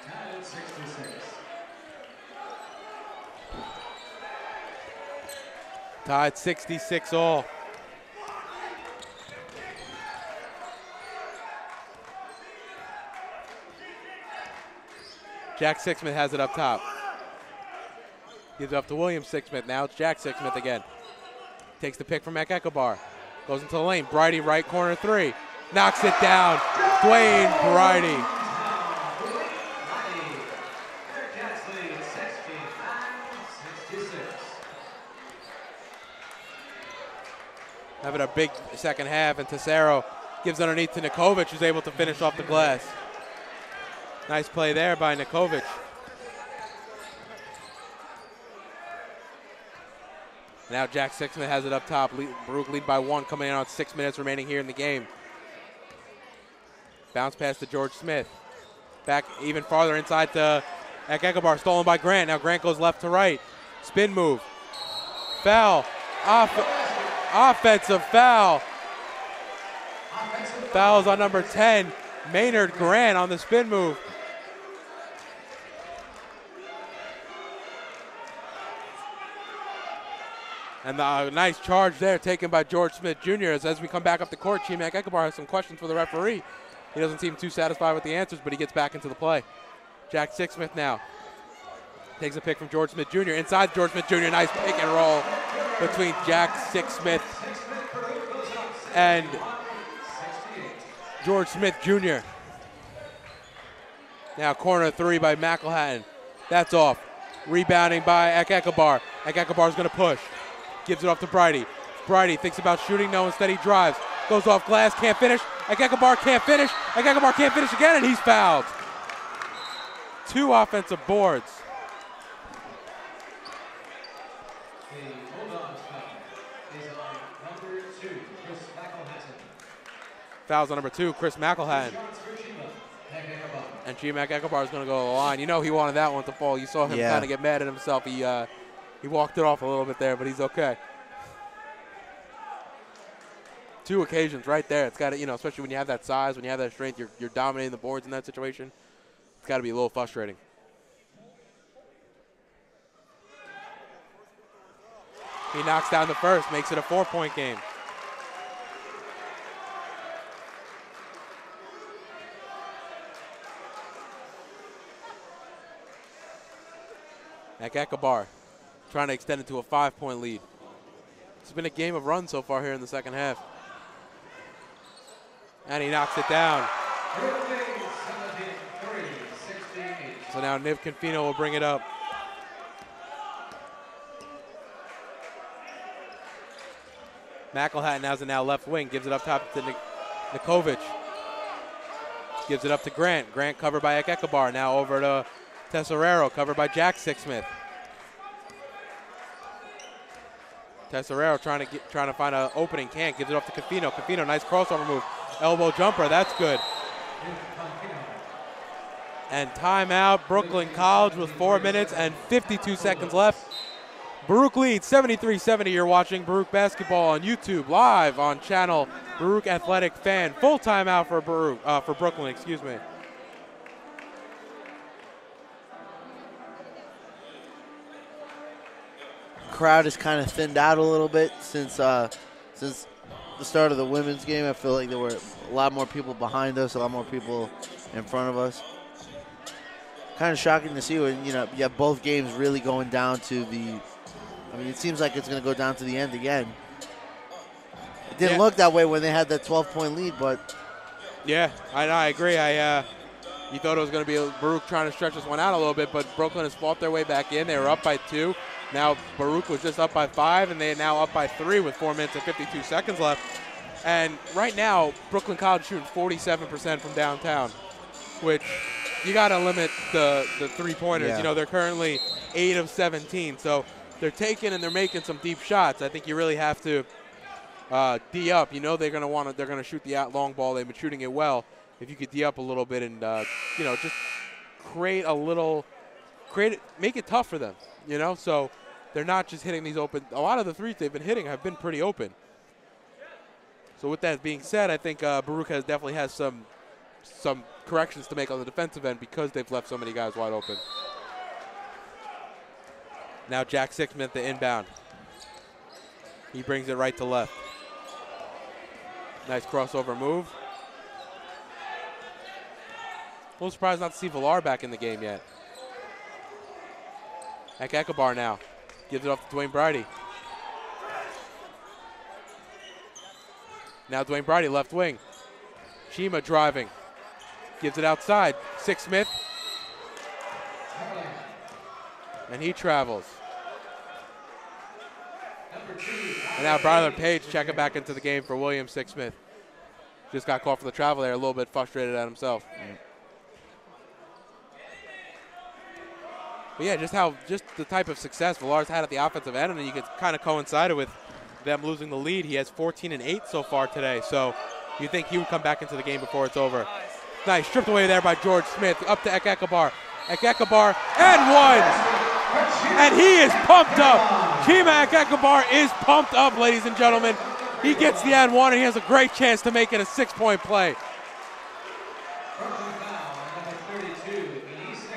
S3: Tied at 66.
S1: Tied 66 all. Jack Sixsmith has it up top. Gives it up to William Sixsmith. Now it's Jack Sixsmith again. Takes the pick from Ekekabar. Goes into the lane. Brady right corner 3. Knocks it down. Dwayne Brady.
S3: Bearcats lead 65-66.
S1: Having a big second half, and Tesoro Gives underneath to Nikovic, who's able to finish off the glass. Nice play there by Nikovic. Now Jack Sixsmith has it up top. Baruch lead by 1, coming in on 6 minutes remaining here in the game. Bounce pass to George Smith. Back even farther inside to Ekabar, stolen by Grant. Now Grant goes left to right. Spin move. Foul. Offensive foul. Fouls on number 10, Maynard Grant on the spin move. And the nice charge there taken by George Smith Jr. As we come back up the court, Chimak Ekabar has some questions for the referee. He doesn't seem too satisfied with the answers, but he gets back into the play. Jack Sixsmith now takes a pick from George Smith Jr. Inside George Smith Jr., nice pick and roll between Jack Sixsmith and George Smith Jr. Now corner 3 by McElhatton. That's off. Rebounding by Ekabar. Ekabar's going to push. Gives it off to Bridie. Bridie thinks about shooting. No, instead he drives. Goes off glass. Can't finish. Ekabar can't finish. Ekabar can't finish again, and he's fouled. 2 offensive boards.
S3: The Bulldogs foul is on number 2, Chris McElhatton.
S1: Fouls on number 2, Chris McElhatton.
S3: Shots for Chima Ekabar.
S1: And Chimak Ekabar is going to go to the line. You know he wanted that one to fall. You saw him kind of get mad at himself. He walked it off a little bit there, but he's okay. 2 occasions right there. It's got to, especially when you have that size, when you have that strength, you're dominating the boards in that situation. It's got to be a little frustrating. He knocks down the first, makes it a 4-point game. Ekabar trying to extend it to a 5-point lead. It's been a game of runs so far here in the second half. And he knocks it down. So now Niv Confino will bring it up. McElhatton has it now left wing, gives it up top to Nikovic. Gives it up to Grant. Grant covered by Ekabar. Now over to Tesoriero, covered by Jack Sixsmith. Tesoriero trying to find an opening, can't. Gives it up to Confino. Confino, nice crossover move. Elbow jumper, that's good. And timeout, Brooklyn College with 4 minutes and 52 seconds left. Baruch leads 73-70. You're watching Baruch Basketball on YouTube, live on channel Baruch Athletic Fan. Full timeout for Brooklyn, excuse me.
S2: Crowd is kind of thinned out a little bit since the start of the women's game. I feel like there were a lot more people behind us, a lot more people in front of us. Kind of shocking to see when you have both games really going down to the. I mean, it seems like it's going to go down to the end again. It didn't look that way when they had that 12-point lead, but.
S1: Yeah, I agree. You thought it was going to be Baruch trying to stretch this one out a little bit, but Brooklyn has fought their way back in. They were up by 2. Now Baruch was just up by 5, and they are now up by 3 with 4 minutes and 52 seconds left. And right now, Brooklyn College shooting 47% from downtown, which you got to limit the three-pointers.
S2: Yeah.
S1: They're currently 8 of 17, so they're taking and they're making some deep shots. I think you really have to D up. They're going to shoot the long ball. They've been shooting it well. If you could D up a little bit and just make it tough for them. So they're not just hitting these open. A lot of the threes they've been hitting have been pretty open. So with that being said, I think Baruch definitely has some corrections to make on the defensive end because they've left so many guys wide open. Now Jack Sixsmith, the inbound. He brings it right to left. Nice crossover move. A little surprised not to see Villar back in the game yet. Ekabar now gives it off to Dwayne Bridie. Now Dwayne Bridie, left wing. Chima driving. Gives it outside. Sixsmith. And he travels. And now Bryler Page checking back into the game for William Sixsmith. Just got caught for the travel there, a little bit frustrated at himself. But yeah, just the type of success Villar's had at the offensive end, and you could kind of coincided with them losing the lead. He has 14 and 8 so far today, so you think he would come back into the game before it's over. Nice, stripped away there by George Smith, up to Ekekabar. Ekekabar, and one! And he is pumped up. Chima Ekekabar is pumped up, ladies and gentlemen. He gets the and one, and he has a great chance to make it a 6-point play.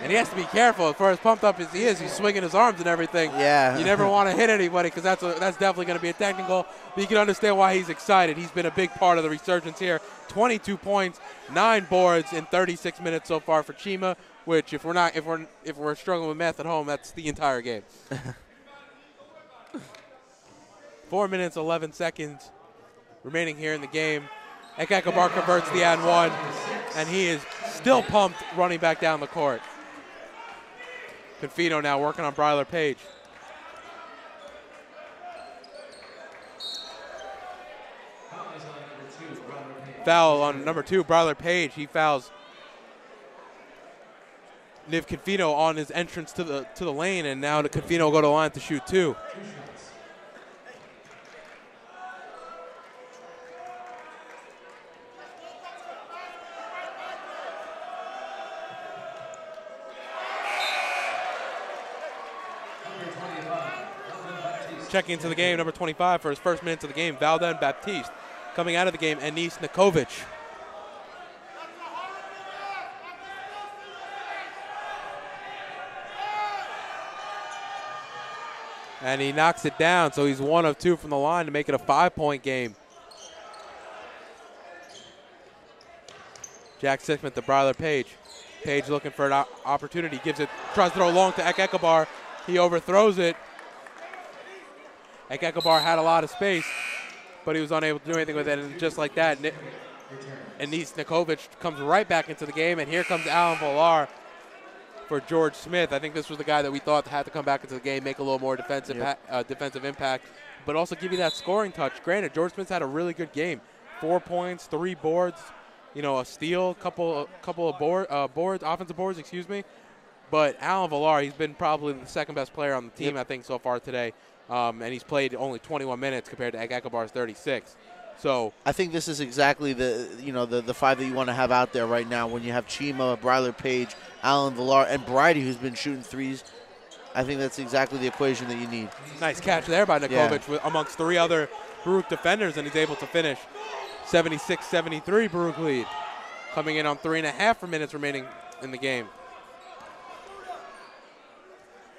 S1: And he has to be careful. For as pumped up as he is, he's swinging his arms and everything.
S2: Yeah.
S1: You never want to hit anybody because that's definitely going to be a technical. But you can understand why he's excited. He's been a big part of the resurgence here. 22 points, 9 boards in 36 minutes so far for Chima. Which, if we're struggling with math at home, that's the entire game. 4 minutes, 11 seconds remaining here in the game. Ekekabar converts the and one, and he is still pumped running back down the court. Confino now working on Bryler Page. Foul on number 2, Bryler Page. He fouls Niv Confino on his entrance to the lane, and now Confino will go to the line to shoot 2. Checking into the game, number 25 for his first minutes of the game, Valden Baptiste. Coming out of the game, Anis Nikovic. And he knocks it down, so he's 1 of 2 from the line to make it a 5-point game. Jack Sickman to Bryler Page. Page looking for an opportunity, gives it, tries to throw long to Ekekabar. He overthrows it. Ekekabar had a lot of space, but he was unable to do anything with it, and just like that, Anis Nikovic comes right back into the game, and here comes Alan Villar for George Smith. I think this was the guy that we thought had to come back into the game, make a little more defensive impact, but also give you that scoring touch. Granted, George Smith's had a really good game. 4 points, 3 boards, a steal, couple of boards, offensive boards, excuse me. But Alan Villar, he's been probably the second best player on the team, I think, so far today. And he's played only 21 minutes compared to Ekekabar's 36. So
S2: I think this is exactly the 5 that you want to have out there right now when you have Chima, Bryler Page, Alan Villar, and Bridie, who's been shooting threes. I think that's exactly the equation that you need.
S1: Nice catch there by Nikovic amongst 3 other Baruch defenders, and he's able to finish. 76-73 Baruch lead. Coming in on 3.5 minutes remaining in the game.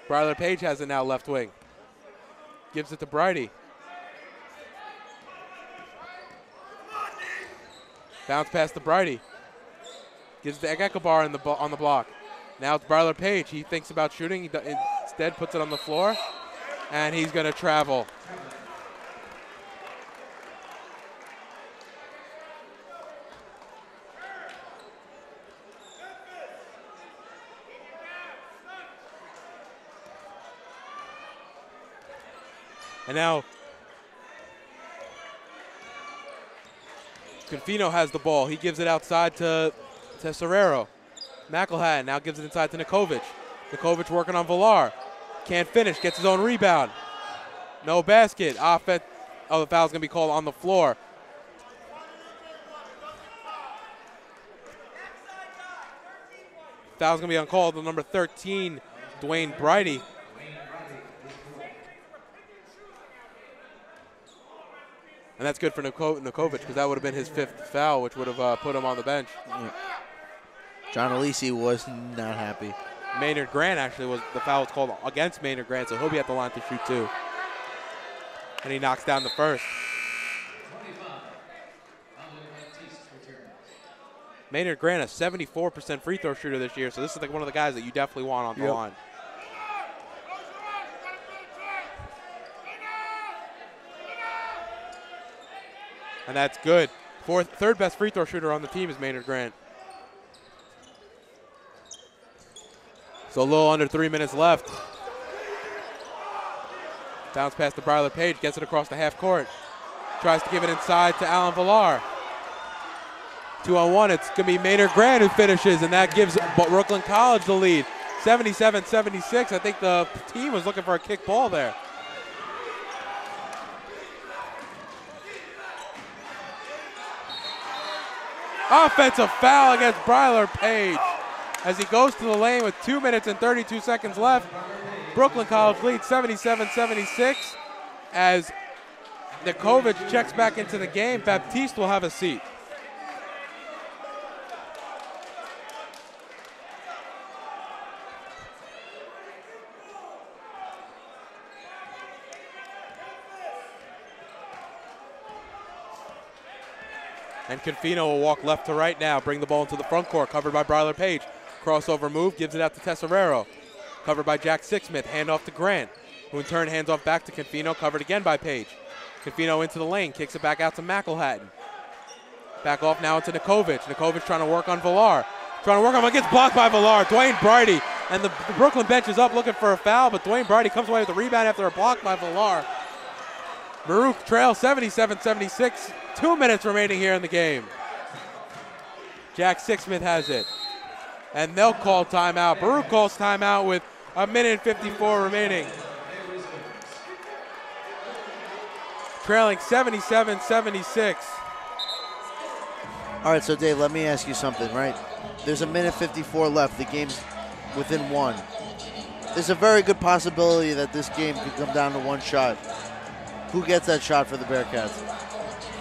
S1: Bryler Page has it now left wing. Gives it to Bridie. Bounce pass to Bridie. Gives it to Ekekabar on the block. Now it's Bryler Page. He thinks about shooting. He instead puts it on the floor, and he's going to travel. And now Confino has the ball. He gives it outside to Serrero. McElhatton now gives it inside to Nikovic. Nikovic working on Villar. Can't finish. Gets his own rebound. No basket. Offense. Oh, the foul's going to be called on the floor. Foul's going to be uncalled on number 13, Dwayne Bridie. And that's good for Nikovic because that would have been his 5th foul, which would have put him on the bench.
S2: Yeah. John Alisi was not happy.
S1: Maynard Grant actually the foul was called against Maynard Grant, so he'll be at the line to shoot 2. And he knocks down the first. Maynard Grant, a 74% free throw shooter this year, so this is like one of the guys that you definitely want on the line. And that's good. Third best free throw shooter on the team is Maynard Grant. So a little under 3 minutes left. Bounce pass to Bryler Page, gets it across the half court. Tries to give it inside to Alan Villar. 2-on-1, it's going to be Maynard Grant who finishes, and that gives Brooklyn College the lead. 77-76. I think the team was looking for a kick ball there. Offensive foul against Brylar Page as he goes to the lane with 2 minutes and 32 seconds left. Brooklyn College leads 77-76 as Nikovic checks back into the game. Baptiste will have a seat. And Confino will walk left to right now, bring the ball into the front court, covered by Brylar Page. Crossover move, gives it out to Tesserero. Covered by Jack Sixsmith, handoff to Grant, who in turn hands off back to Confino, covered again by Page. Confino into the lane, kicks it back out to McElhatton. Back off now into Nikovic. Nikovic trying to work on Villar. Trying to work on him, gets blocked by Villar. Dwayne Brighty, and the Brooklyn bench is up looking for a foul, but Dwayne Brighty comes away with the rebound after a block by Villar. Baruch trails 77-76. 2 minutes remaining here in the game. Jack Sixsmith has it. And they'll call timeout. Baruch calls timeout with 1 minute and 54 remaining. Trailing 77-76.
S2: All right, so Dave, let me ask you something, right? There's 1 minute 54 left. The game's within one. There's a very good possibility that this game could come down to one shot. Who gets that shot for the Bearcats?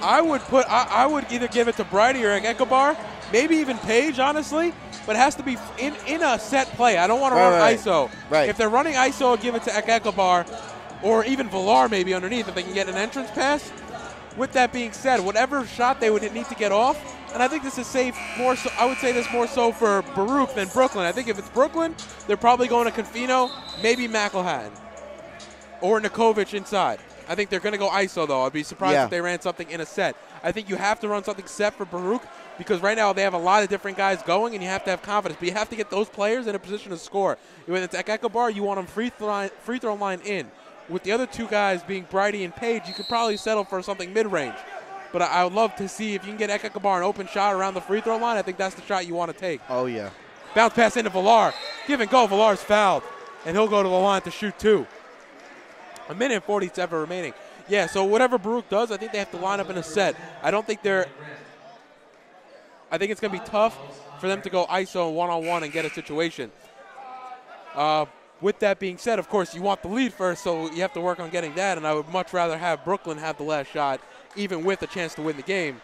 S1: I would either give it to Brighty or Ekebar, maybe even Page, honestly, but it has to be in a set play. I don't want to run ISO.
S2: Right.
S1: If they're running ISO, I'll give it to Ekebar or even Villar maybe underneath if they can get an entrance pass. With that being said, whatever shot they would need to get off, and I think this is safe more so. I would say this more so for Baruch than Brooklyn. I think if it's Brooklyn, they're probably going to Confino, maybe McElhatton, or Nikovic inside. I think they're going to go ISO, though. I'd be surprised if they ran something in a set. I think you have to run something set for Baruch because right now they have a lot of different guys going, and you have to have confidence. But you have to get those players in a position to score. When it's Ekebar, you want them free throw line in. With the other two guys being Brighty and Page, you could probably settle for something mid-range. But I would love to see if you can get Ekebar an open shot around the free throw line. I think that's the shot you want to take.
S2: Oh, yeah.
S1: Bounce pass into Villar. Give and go. Villar's fouled, and he'll go to the line to shoot two. 1 minute and 47 remaining. Yeah, so whatever Baruch does, I think they have to line up in a set. I think it's going to be tough for them to go ISO one-on-one and get a situation. With that being said, of course, you want the lead first, so you have to work on getting that, and I would much rather have Brooklyn have the last shot, even with a chance to win the game,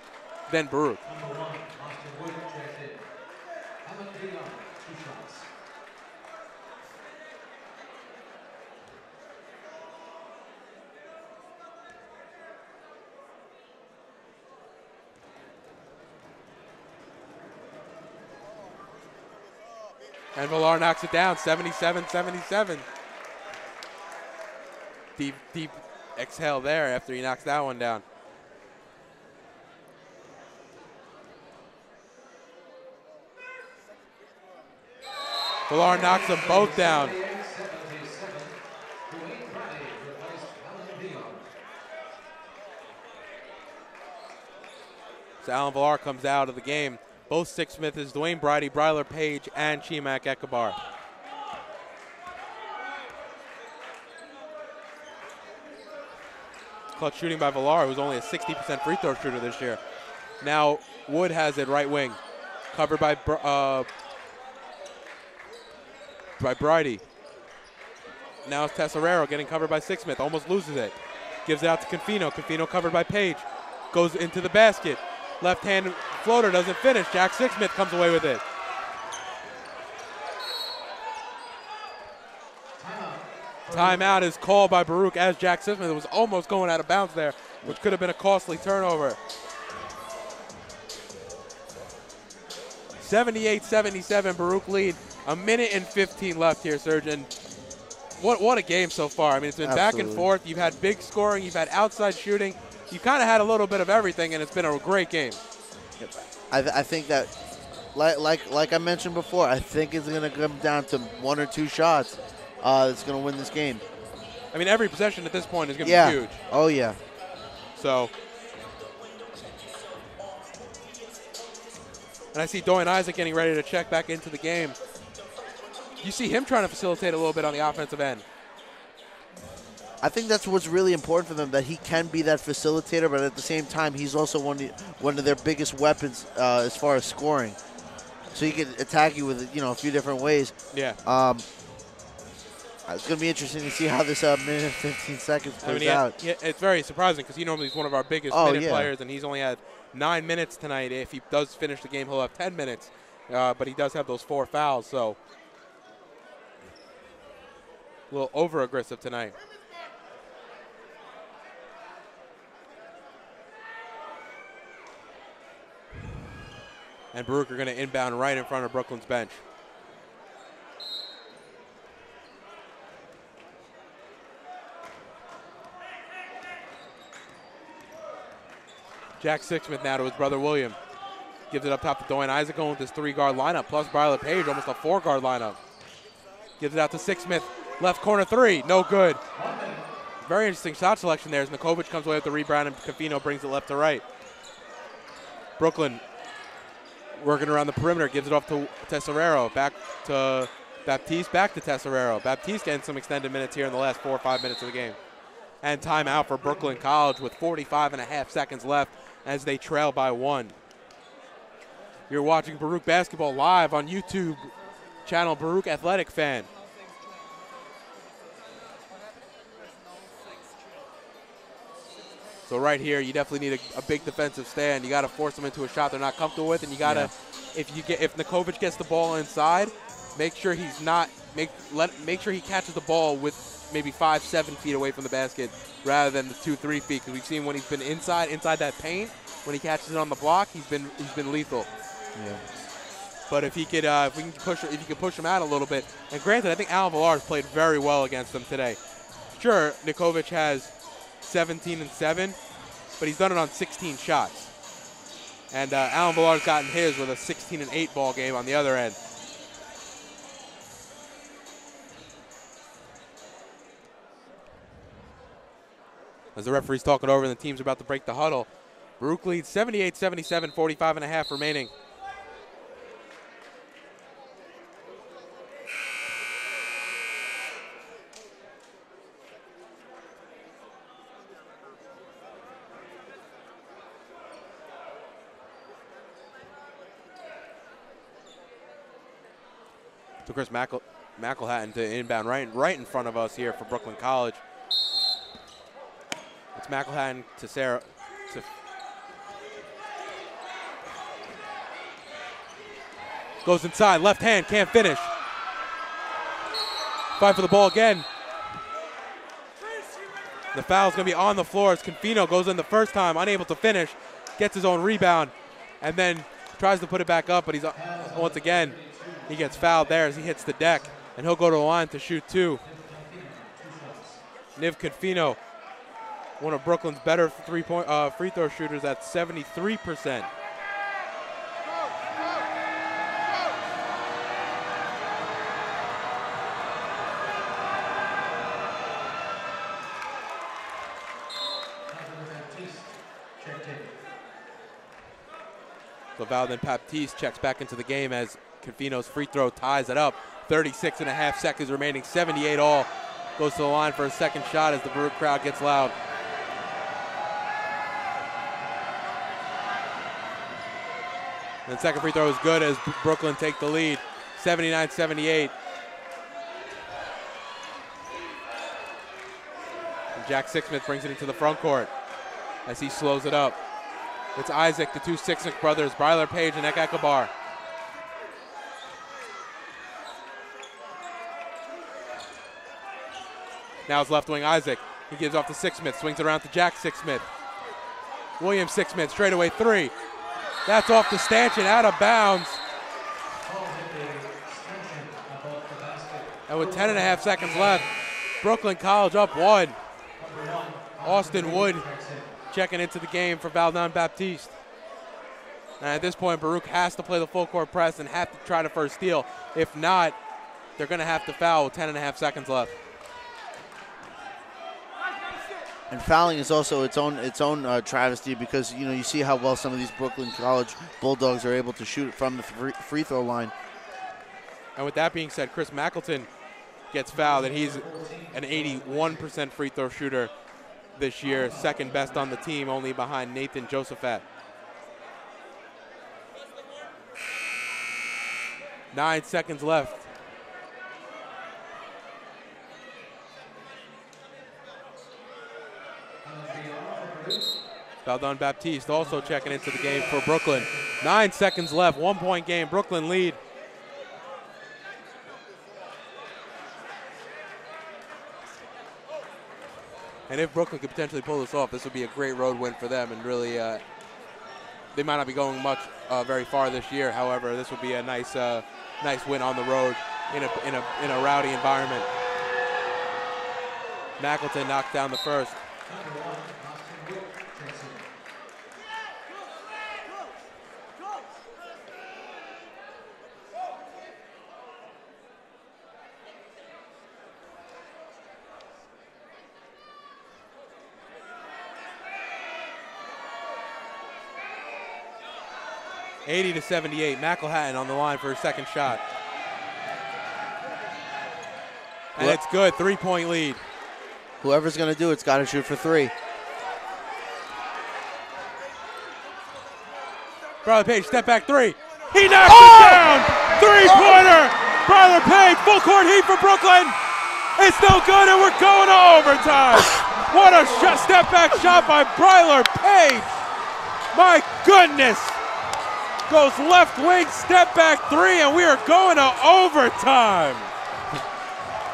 S1: than Baruch. And Villar knocks it down, 77-77. Deep exhale there after he knocks that one down. Villar knocks them both down. So Alan Villar comes out of the game. Both Sixsmith is Dwayne Brighty, Brylar Page, and Chimak Ekebar. Clutch shooting by Villar, who's only a 60% free throw shooter this year. Now Wood has it right wing, covered by Brighty. Now it's Tesserero getting covered by Sixsmith, almost loses it. Gives it out to Confino. Confino covered by Page. Goes into the basket. Left hand floater doesn't finish. Jack Sixsmith comes away with it. Timeout is called by Baruch as Jack Sixsmith was almost going out of bounds there, which could have been a costly turnover. 78-77 Baruch lead. 1 minute and 15 left here, Serge. And what a game so far. I mean, it's been back and forth. You've had big scoring. You've had outside shooting. You kind of had a little bit of everything, and it's been a great game.
S2: I think that, like I mentioned before, I think it's going to come down to 1 or 2 shots that's going to win this game.
S1: I mean, every possession at this point is going to be huge.
S2: Oh, yeah.
S1: So And I see Dorian Isaac getting ready to check back into the game. You see him trying to facilitate a little bit on the offensive end.
S2: I think that's what's really important for them, that he can be that facilitator, but at the same time, he's also one of their biggest weapons as far as scoring. So he can attack you with, a few different ways.
S1: Yeah.
S2: It's going to be interesting to see how this minute and 15 seconds plays out.
S1: Yeah, it's very surprising because he normally is one of our biggest minute players, and he's only had 9 minutes tonight. If he does finish the game, he'll have 10 minutes. But he does have those 4 fouls, so a little over-aggressive tonight. And Baruch are going to inbound right in front of Brooklyn's bench. Jack Sixsmith now to his brother William. Gives it up top to Dorian Isaac going with his 3-guard lineup, plus Bryler Page, almost a 4-guard lineup. Gives it out to Sixsmith. Left corner 3, no good. Very interesting shot selection there as Nikovic comes away with the rebound and Confino brings it left to right. Brooklyn working around the perimeter, gives it off to Tesserero, back to Baptiste, back to Tesserero. Baptiste getting some extended minutes here in the last 4 or 5 minutes of the game. And timeout for Brooklyn College with 45.5 seconds left as they trail by 1. You're watching Baruch Basketball live on YouTube channel Baruch Athletic Fan. So right here, you definitely need a big defensive stand. You got to force them into a shot they're not comfortable with, and you got to, if Nikovic gets the ball inside, make sure he's not make sure he catches the ball with maybe 5-7 feet away from the basket rather than the 2-3 feet. Because we've seen when he's been inside that paint, when he catches it on the block, he's been lethal.
S2: Yeah.
S1: But if he could, if you could push him out a little bit, and granted, I think Alan Villar's played very well against them today. Sure, Nikovic has 17 and 7, but he's done it on 16 shots. And Alan Villar's gotten his with a 16 and 8 ball game on the other end. As the referee's talking over and the team's about to break the huddle, Baruch leads 78-77, 45.5 remaining. So Chris McElhatton to inbound right in front of us here for Brooklyn College. It's McElhatton to Sarah. Goes inside, left hand, can't finish. Fight for the ball again. The foul's going to be on the floor as Confino goes in the first time, unable to finish, gets his own rebound, and then tries to put it back up, but he's once again, he gets fouled there as he hits the deck, and he'll go to the line to shoot 2. Niv Confino, one of Brooklyn's better free throw shooters at 73%. So Valden Baptiste checks back into the game as Confino's free throw ties it up. 36.5 seconds remaining, 78 all. Goes to the line for a second shot as the Baruch crowd gets loud. And the second free throw is good as Brooklyn take the lead, 79-78. And Jack Sixsmith brings it into the front court as he slows it up. It's Isaac, the 2 Sixsmith brothers, Bryler Page and Ek Ekabar. Now it's left wing Isaac. He gives off to Sixsmith, swings it around to Jack Sixsmith. William Sixsmith, straightaway 3. That's off to Stanchion, out of bounds. And with 10.5 seconds left, Brooklyn College up 1. Austin Wood checking into the game for Valden Baptiste. And at this point, Baruch has to play the full court press and have to try to first steal. If not, they're going to have to foul with 10.5 seconds left.
S2: And fouling is also its own travesty because you see how well some of these Brooklyn College Bulldogs are able to shoot from the free throw line.
S1: And with that being said, Chris Mackleton gets fouled, and he's an 81% free throw shooter this year, second best on the team, only behind Nathan Josephat. 9 seconds left. Valdon Baptiste also checking into the game for Brooklyn. 9 seconds left, 1 point game, Brooklyn lead. And if Brooklyn could potentially pull this off, this would be a great road win for them, and really, they might not be going very far this year. However, this would be a nice win on the road in a rowdy environment. Mackleton knocked down the first. (80-78). McElhatton on the line for his second shot. And it's good. 3-point lead.
S2: Whoever's going to do it's got to shoot for three.
S1: Bryler Page, step back three. He knocks it down. Three-pointer. Bryler Page, full court heat for Brooklyn. It's no good, and we're going to overtime. What a step back shot by Bryler Page. My goodness. Goes left wing, step back three, and we are going to overtime.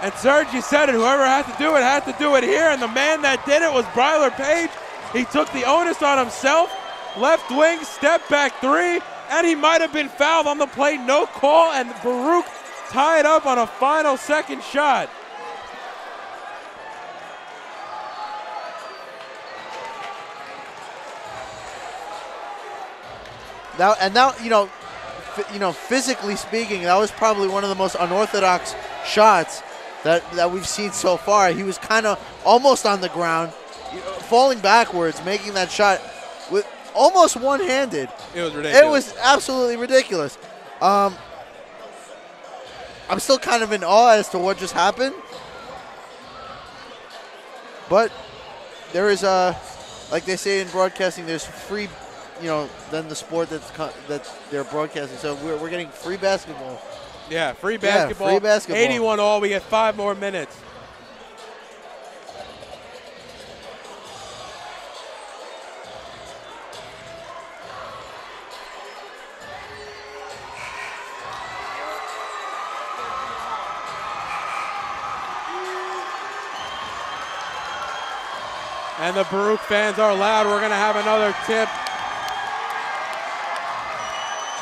S1: And Serge, you said it, whoever had to do it here, and the man that did it was Bryler Page. He took the onus on himself, left wing, step back three, and he might have been fouled on the play, no call, and Baruch tied up on a final second shot.
S2: Physically speaking, that was probably one of the most unorthodox shots that we've seen so far. He was kind of almost on the ground, falling backwards, making that shot with almost one-handed.
S1: It was ridiculous.
S2: It was absolutely ridiculous. I'm still kind of in awe as to what just happened. But there is like they say in broadcasting, there's free, than the sport that they're broadcasting. So we're getting free basketball.
S1: Yeah, free basketball.
S2: Free basketball.
S1: 81 all. We get 5 more minutes. And the Baruch fans are loud. We're going to have another tip.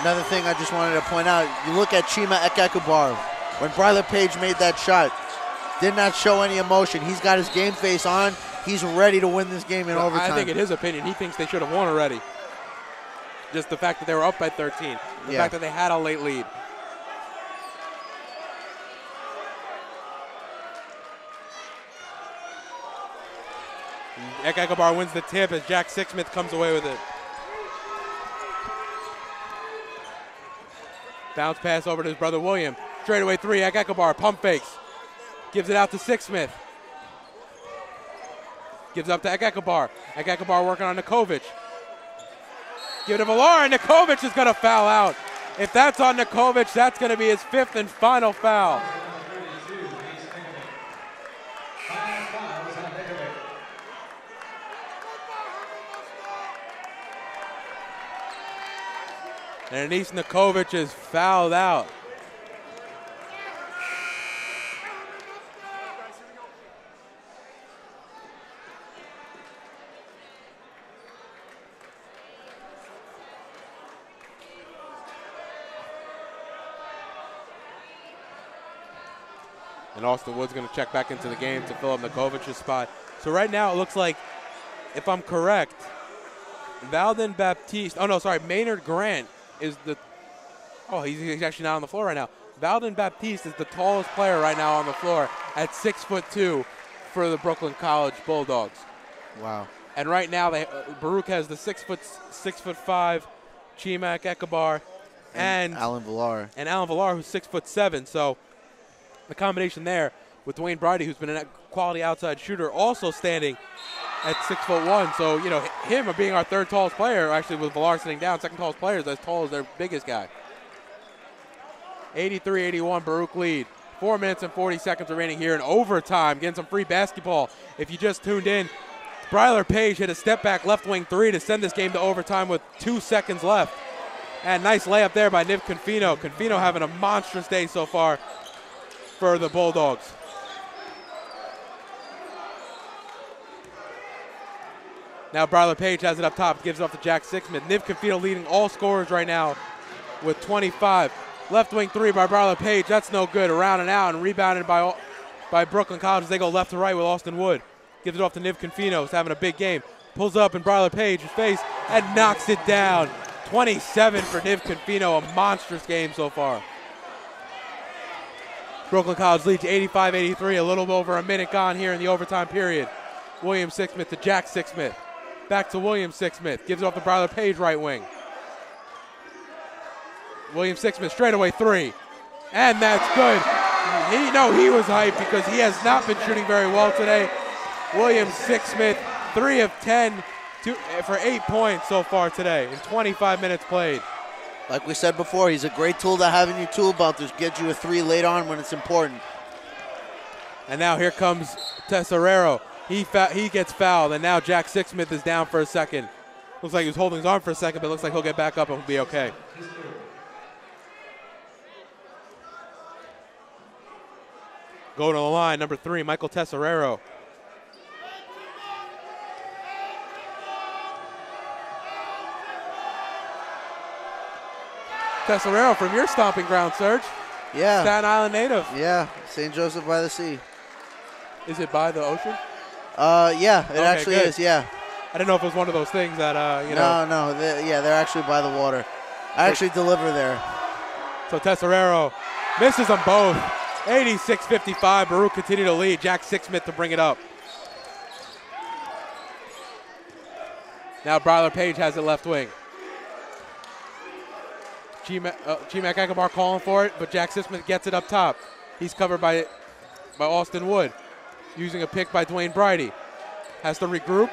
S2: Another thing I just wanted to point out, you look at Chima Ekekubar. When Bryler Page made that shot, did not show any emotion. He's got his game face on. He's ready to win this game in overtime.
S1: I think in his opinion, he thinks they should have won already. Just the fact that they were up by 13. The fact that they had a late lead. Ekekubar wins the tip as Jack Sixsmith comes away with it. Bounce pass over to his brother William. Straightaway three, Ekekubar, pump fakes. Gives it out to Sixsmith. Gives up to Ekekubar. Ekekubar working on Nikovic. Give it to Villar, and Nikovic is going to foul out. If that's on Nikovic, that's going to be his 5th and final foul. And Anis Nikovic is fouled out. And Austin Wood's going to check back into the game to fill up Nikovic's spot. So right now it looks like, if I'm correct, Valdon Baptiste, Maynard Grant is he's actually not on the floor right now. Valdon Baptiste is the tallest player right now on the floor at 6'2" for the Brooklyn College Bulldogs.
S2: Wow.
S1: And right now, Baruch has the 6'5" Chimak Ekabar and
S2: Alan Villar.
S1: And Alan Villar, who's 6'7". So the combination there with Dwayne Brady, who's been a quality outside shooter, also standing at 6'1". So, you know, him being our third tallest player, actually with Villar sitting down, second tallest player is as tall as their biggest guy. 83-81, Baruch lead. 4 minutes and 40 seconds remaining here in overtime. Getting some free basketball. If you just tuned in, Bryler Page hit a step-back left wing three to send this game to overtime with 2 seconds left. And nice layup there by Niv Confino. Confino having a monstrous day so far for the Bulldogs. Now Bryler Page has it up top, gives it off to Jack Sixsmith. Niv Confino leading all scorers right now with 25. Left wing three by Bryler Page. That's no good. Around and out and rebounded by Brooklyn College as they go left to right with Austin Wood. Gives it off to Niv Confino, who's having a big game. Pulls up in Bryler Page's face and knocks it down. 27 for Niv Confino, a monstrous game so far. Brooklyn College leads 85-83, a little over a minute gone here in the overtime period. William Sixsmith to Jack Sixsmith. Back to William Sixsmith. Gives it off to Bryler Page, right wing. William Sixsmith, straightaway three. And that's good. He was hyped because he has not been shooting very well today. William Sixsmith, 3 of 10 for 8 points so far today in 25 minutes played.
S2: Like we said before, he's a great tool to have in your tool belt to get you a three late on when it's important.
S1: And now here comes Tesorero. He gets fouled, and now Jack Sixsmith is down for a second. Looks like he was holding his arm for a second, but it looks like he'll get back up and be okay. Go to the line, number 3, Michael Tesorero. Tesorero from your stomping ground, Serge.
S2: Yeah.
S1: Staten Island native.
S2: Yeah, St. Joseph by the Sea.
S1: Is it by the ocean?
S2: Yeah, it actually
S1: good.
S2: is, yeah.
S1: I didn't know if it was one of those things that,
S2: No, they're actually by the water. I actually deliver there.
S1: So Tesorero misses them both. 86-55, Baruch continue to lead. Jack Sixsmith to bring it up. Now Bryler Page has it left wing. Chimak Ekabar calling for it, but Jack Sixsmith gets it up top. He's covered by Austin Wood. Using a pick by Dwayne Brady. Has to regroup.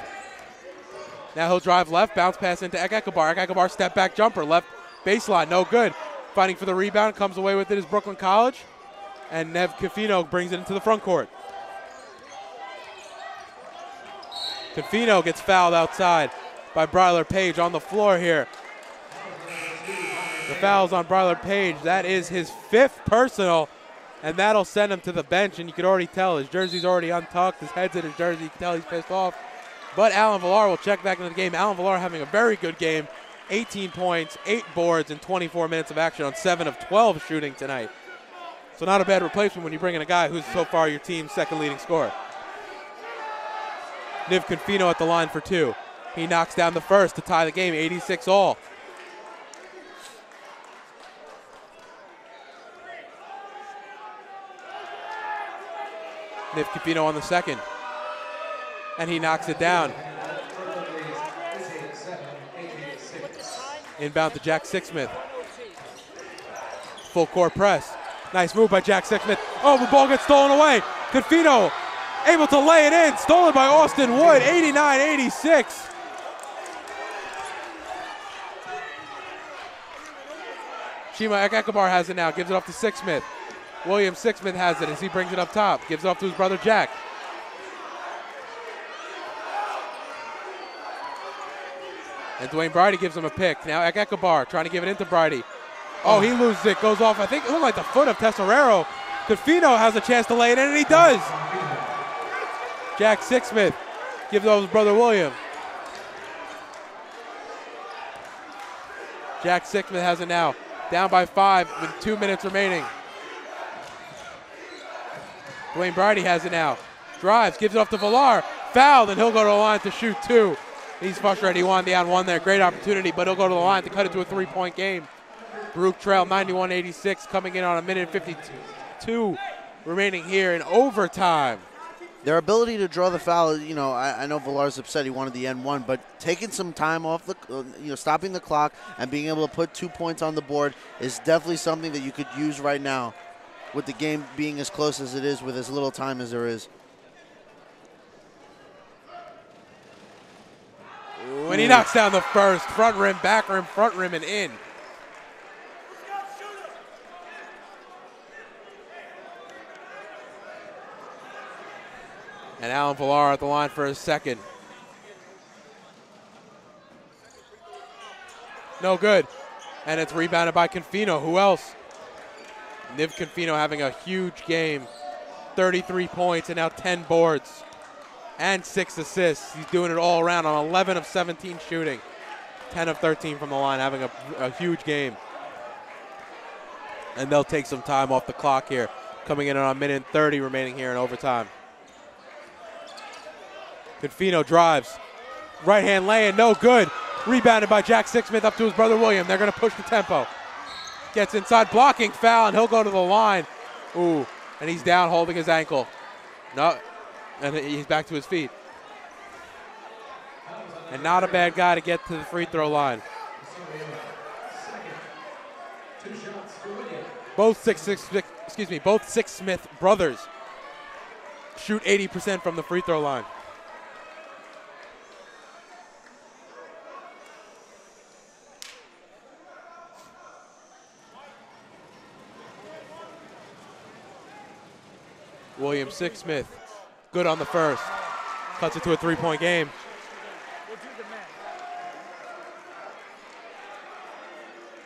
S1: Now he'll drive left, bounce pass into Ekabar. Ekabar step back jumper, left baseline, no good. Fighting for the rebound, comes away with it is Brooklyn College. And Niv Confino brings it into the front court. Confino gets fouled outside by Bryler Page on the floor here. The foul's on Bryler Page. That is his 5th personal, and that'll send him to the bench, and you can already tell his jersey's already untucked. His head's in his jersey. You can tell he's pissed off. But Alan Villar will check back into the game. Alan Villar having a very good game. 18 points, 8 boards, and 24 minutes of action on 7 of 12 shooting tonight. So not a bad replacement when you bring in a guy who's so far your team's second leading scorer. Niv Confino at the line for 2. He knocks down the first to tie the game, 86 all. Niv Confino on the second. And he knocks it down. Inbound to Jack Sixsmith. Full court press. Nice move by Jack Sixsmith. Oh, the ball gets stolen away. Confino able to lay it in. Stolen by Austin Wood, 89-86. Chimak Ekabar has it now. Gives it off to Sixsmith. William Sixsmith has it as he brings it up top. Gives it off to his brother Jack. And Dwayne Brady gives him a pick. Now Ekabar trying to give it into Brady. Oh, he loses it. Goes off, I think, it looked like the foot of Tesorero. Confino has a chance to lay it in, and he does. Jack Sixsmith gives it over to his brother William. Jack Sixsmith has it now. Down by 5 with 2 minutes remaining. Dwayne Brady has it now. Drives, gives it off to Villar. Fouled, and he'll go to the line to shoot 2. He's frustrated. He wanted the and one there. Great opportunity, but he'll go to the line to cut it to a 3-point game. Baruch trail 91-86, coming in on a minute 52 remaining here in overtime.
S2: Their ability to draw the foul, you know, I know Villar's upset he wanted the N1, but taking some time off the, stopping the clock and being able to put 2 points on the board is definitely something that you could use right now with the game being as close as it is with as little time as there is.
S1: When he knocks down the first, front rim, back rim, front rim, and in. And Alan Villar at the line for his second. No good. And it's rebounded by Confino. Who else? Niv Confino having a huge game. 33 points and now 10 boards. And 6 assists. He's doing it all around on 11 of 17 shooting. 10 of 13 from the line, having a huge game. And they'll take some time off the clock here. Coming in on a minute and 30 remaining here in overtime. Confino drives. Right hand lay-in, no good. Rebounded by Jack Sixsmith up to his brother William. They're going to push the tempo. Gets inside, blocking foul, and he'll go to the line. Ooh, and he's down holding his ankle. No, and he's back to his feet. And not a bad guy to get to the free throw line. Both Sixsmith brothers shoot 80% from the free throw line. William Sixsmith, good on the first. Cuts it to a 3-point game.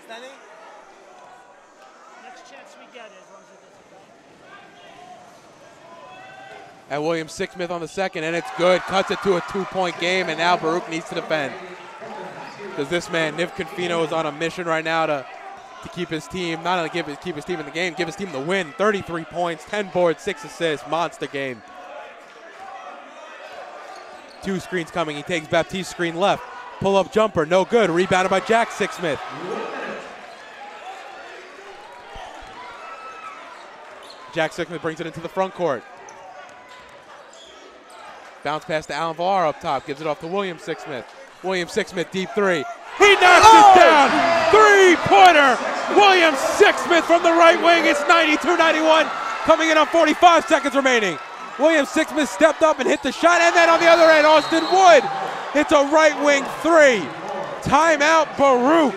S5: Standing?
S7: Next chance we get as long as it doesn't go.
S1: And William Sixsmith on the second, and it's good. Cuts it to a 2-point game, and now Baruch needs to defend. Because this man, Niv Confino, is on a mission right now to keep his team, not only keep his team in the game, give his team the win. 33 points, 10 boards, 6 assists, monster game. 2 screens coming, he takes Baptiste's screen left. Pull-up jumper, no good, rebounded by Jack Sixsmith. Jack Sixsmith brings it into the front court. Bounce pass to Alan Villar up top, gives it off to William Sixsmith. William Sixsmith, deep three. He knocks it down. 3-pointer. William Sixsmith from the right wing. It's 92-91. Coming in on 45 seconds remaining. William Sixsmith stepped up and hit the shot. And then on the other end, Austin Wood hits a right wing 3. Timeout, Baruch.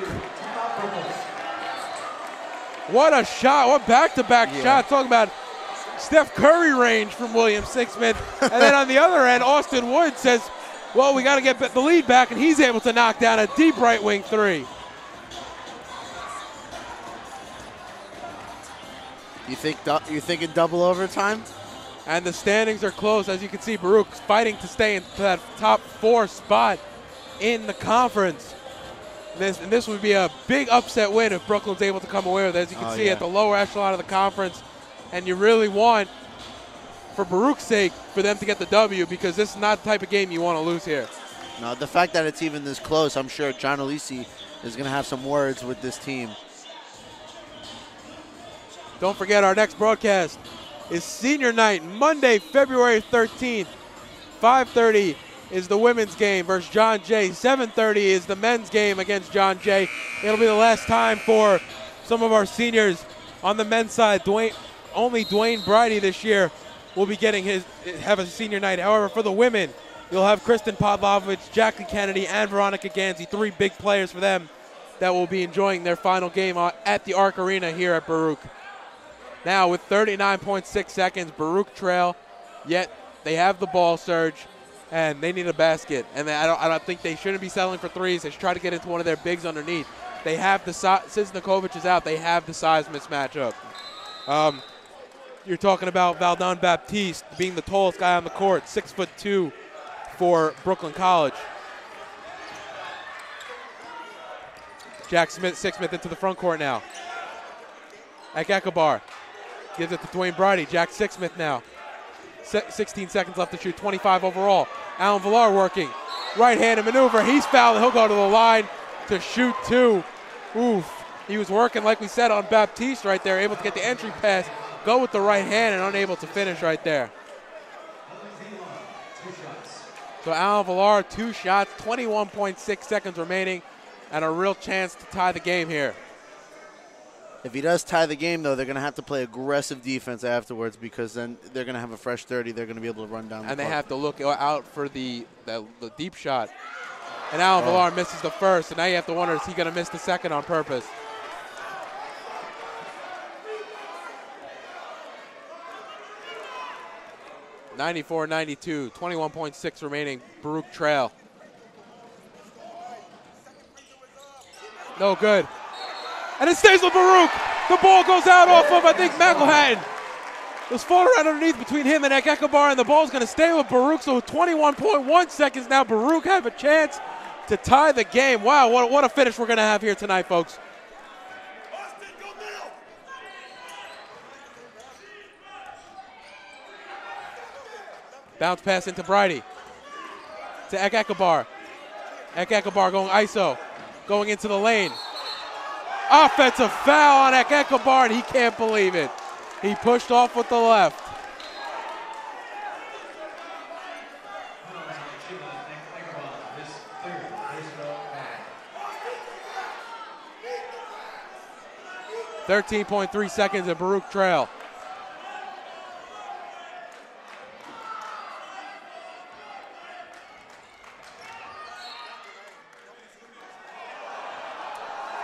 S1: What a shot. What back-to-back shot. Talking about Steph Curry range from William Sixsmith. And then on the other end, Austin Wood says, well, we got to get the lead back, and he's able to knock down a deep right wing 3.
S2: You're thinking double overtime?
S1: And the standings are close. As you can see, Baruch's fighting to stay in that top 4 spot in the conference. And this would be a big upset win if Brooklyn's able to come away with it. As you can see, at the lower echelon of the conference. And you really want, for Baruch's sake, for them to get the W, because this is not the type of game you want to lose here.
S2: No, the fact that it's even this close, I'm sure John Alisi is going to have some words with this team.
S1: Don't forget, our next broadcast is Senior Night, Monday, February 13th. 5:30 is the women's game versus John Jay. 7:30 is the men's game against John Jay. It'll be the last time for some of our seniors on the men's side. Only Dwayne Bridie this year will be have a senior night. However, for the women, you'll have Kristen Podlovich, Jackie Kennedy, and Veronica Ganzi, 3 big players for them that will be enjoying their final game at the Arc Arena here at Baruch. Now, with 39.6 seconds, Baruch trail, yet they have the ball, Serge, and they need a basket. And I don't think they shouldn't be settling for threes. They should try to get into one of their bigs underneath. They have the size. Since Nikovic is out, they have the size mismatch up. You're talking about Valdon Baptiste being the tallest guy on the court, 6'2" for Brooklyn College. Jack Sixsmith into the front court now. Ekekabar gives it to Dwayne Bridie. Jack Sixsmith now. 16 seconds left to shoot, 25 overall. Alan Villar working. Right-handed maneuver. He's fouled. He'll go to the line to shoot 2. Oof. He was working, like we said, on Baptiste right there, able to get the entry pass, go with the right hand, and unable to finish right there. So Alan Villar, 2 shots, 21.6 seconds remaining, and a real chance to tie the game here.
S2: If he does tie the game, though, they're going to have to play aggressive defense afterwards because then they're going to have a fresh 30. They're going to be able to run down the
S1: And they
S2: clock.
S1: have to look out for the deep shot. And Alan Villar misses the first, and now you have to wonder, is he going to miss the second on purpose? (94-92), 21.6 remaining. Baruch trail. No good. And it stays with Baruch. The ball goes out off of, I think, McElhatton. It was falling right underneath between him and Ekabar, and the ball's going to stay with Baruch. So 21.1 seconds now. Baruch have a chance to tie the game. Wow, what a finish we're going to have here tonight, folks. Bounce pass into Bridie. To Ekabar. Ekabar going ISO. Going into the lane. Offensive foul on Ekabar, and he can't believe it. He pushed off with the left. .3 seconds and Baruch trail.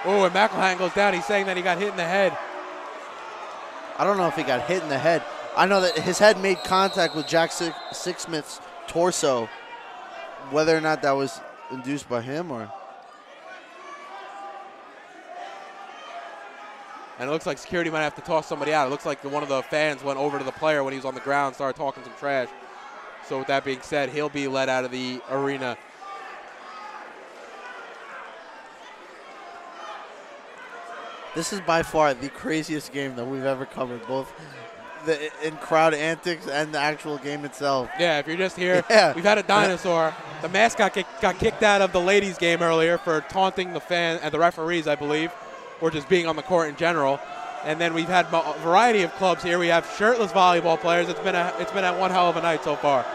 S1: Oh, and McElhatton goes down. He's saying that he got hit in the head.
S2: I don't know if he got hit in the head. I know that his head made contact with Jack Sixsmith's torso. Whether or not that was induced by him or...
S1: And it looks like security might have to toss somebody out. It looks like one of the fans went over to the player when he was on the ground, started talking some trash. So with that being said, he'll be let out of the arena.
S2: This is by far the craziest game that we've ever covered, both in crowd antics and the actual game itself.
S1: Yeah, if you're just here,
S2: Yeah.
S1: we've had a dinosaur. The mascot got kicked out of the ladies' game earlier for taunting the fan and the referees, I believe, or just being on the court in general. And then we've had a variety of clubs here. We have shirtless volleyball players. It's been a one hell of a night so far.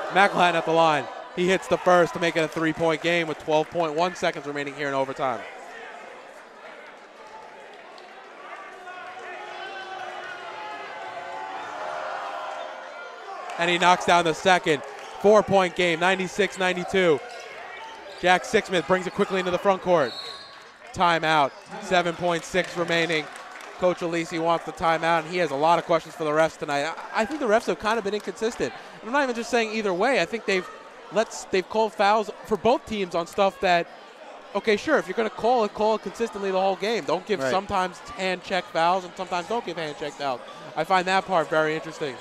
S1: McElhatton at the line. He hits the first to make it a 3-point game with 12.1 seconds remaining here in overtime. And he knocks down the second. 4-point game, 96-92. Jack Sixsmith brings it quickly into the front court. Timeout, 7.6 remaining. Coach Alisi wants the timeout, and he has a lot of questions for the refs tonight. I think the refs have kind of been inconsistent. I'm not even just saying either way. I think they've called fouls for both teams on stuff that, okay, sure, if you're going to call it consistently the whole game. Don't give sometimes hand-check fouls and sometimes don't give hand-check fouls. I find that part very interesting.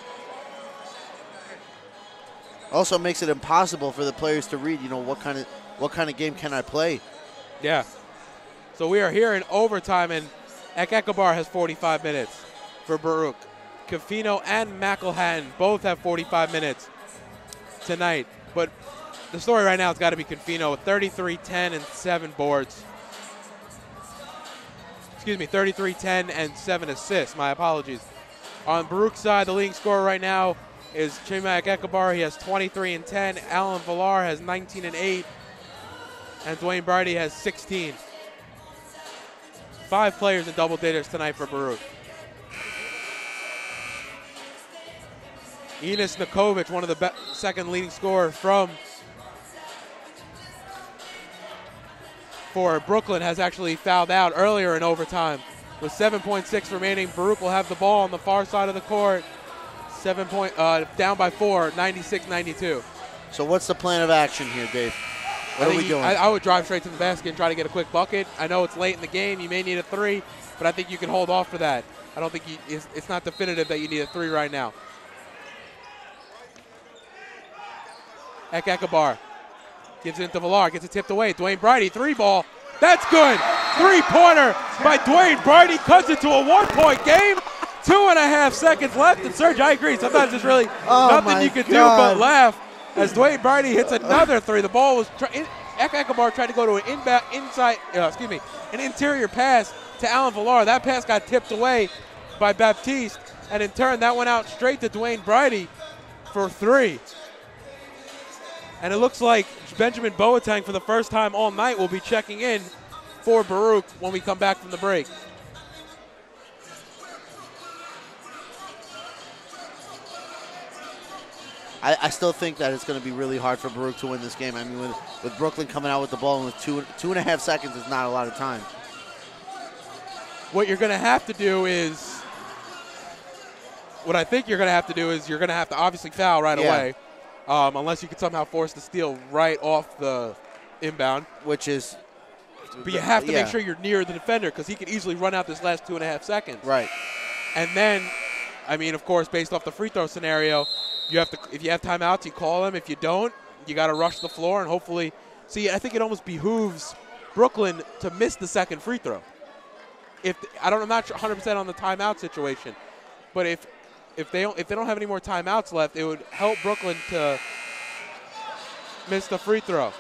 S2: Also makes it impossible for the players to read, what kind of game can I play?
S1: Yeah. So we are here in overtime, and Ekabar has 45 minutes for Baruch. Cofino and McElhatton both have 45 minutes tonight. But the story right now has got to be Cofino with 33, 10, and 7 boards. Excuse me, 33, 10, and 7 assists. My apologies. On Baruch's side, the leading scorer right now is Chimak Ekabar. He has 23 and 10. Alan Villar has 19 and 8. And Dwayne Bridie has 16. 5 players in double digits tonight for Baruch. Enos Nikovic, one of the second leading scorers for Brooklyn, has actually fouled out earlier in overtime. With 7.6 remaining, Baruch will have the ball on the far side of the court. Down by 4, 96-92.
S2: So what's the plan of action here, Dave? What are we doing?
S1: I would drive straight to the basket and try to get a quick bucket. I know it's late in the game. You may need a 3, but I think you can hold off for that. I don't think it's not definitive that you need a 3 right now. Ekabar gives it into Villar, gets it tipped away. Dwayne Bridie, 3-ball. That's good. 3-pointer by Dwayne Bridie cuts it to a 1-point game. 2.5 seconds left, and Serge, I agree. Sometimes there's really nothing you can do but laugh as Dwayne Bridie hits another 3. The ball was Ekabar tried to go to an interior pass to Alan Villar. That pass got tipped away by Baptiste, and in turn that went out straight to Dwayne Bridie for 3. And it looks like Benjamin Boateng, for the first time all night, will be checking in for Baruch when we come back from the break.
S2: I still think that it's going to be really hard for Baruch to win this game. I mean, with Brooklyn coming out with the ball and with 2.5 seconds is not a lot of time.
S1: What you're going to have to do is, what I think you're going to have to do is you're going to have to obviously foul right away, unless you can somehow force the steal right off the inbound.
S2: Which is...
S1: But you have to make sure you're near the defender because he could easily run out this last 2.5 seconds.
S2: Right.
S1: And then, I mean, of course, based off the free throw scenario, you have to, if you have timeouts, you call them. If you don't, you got to rush the floor and hopefully. See, I think it almost behooves Brooklyn to miss the second free throw. I'm not 100% on the timeout situation, but if they don't have any more timeouts left, it would help Brooklyn to miss the free throw.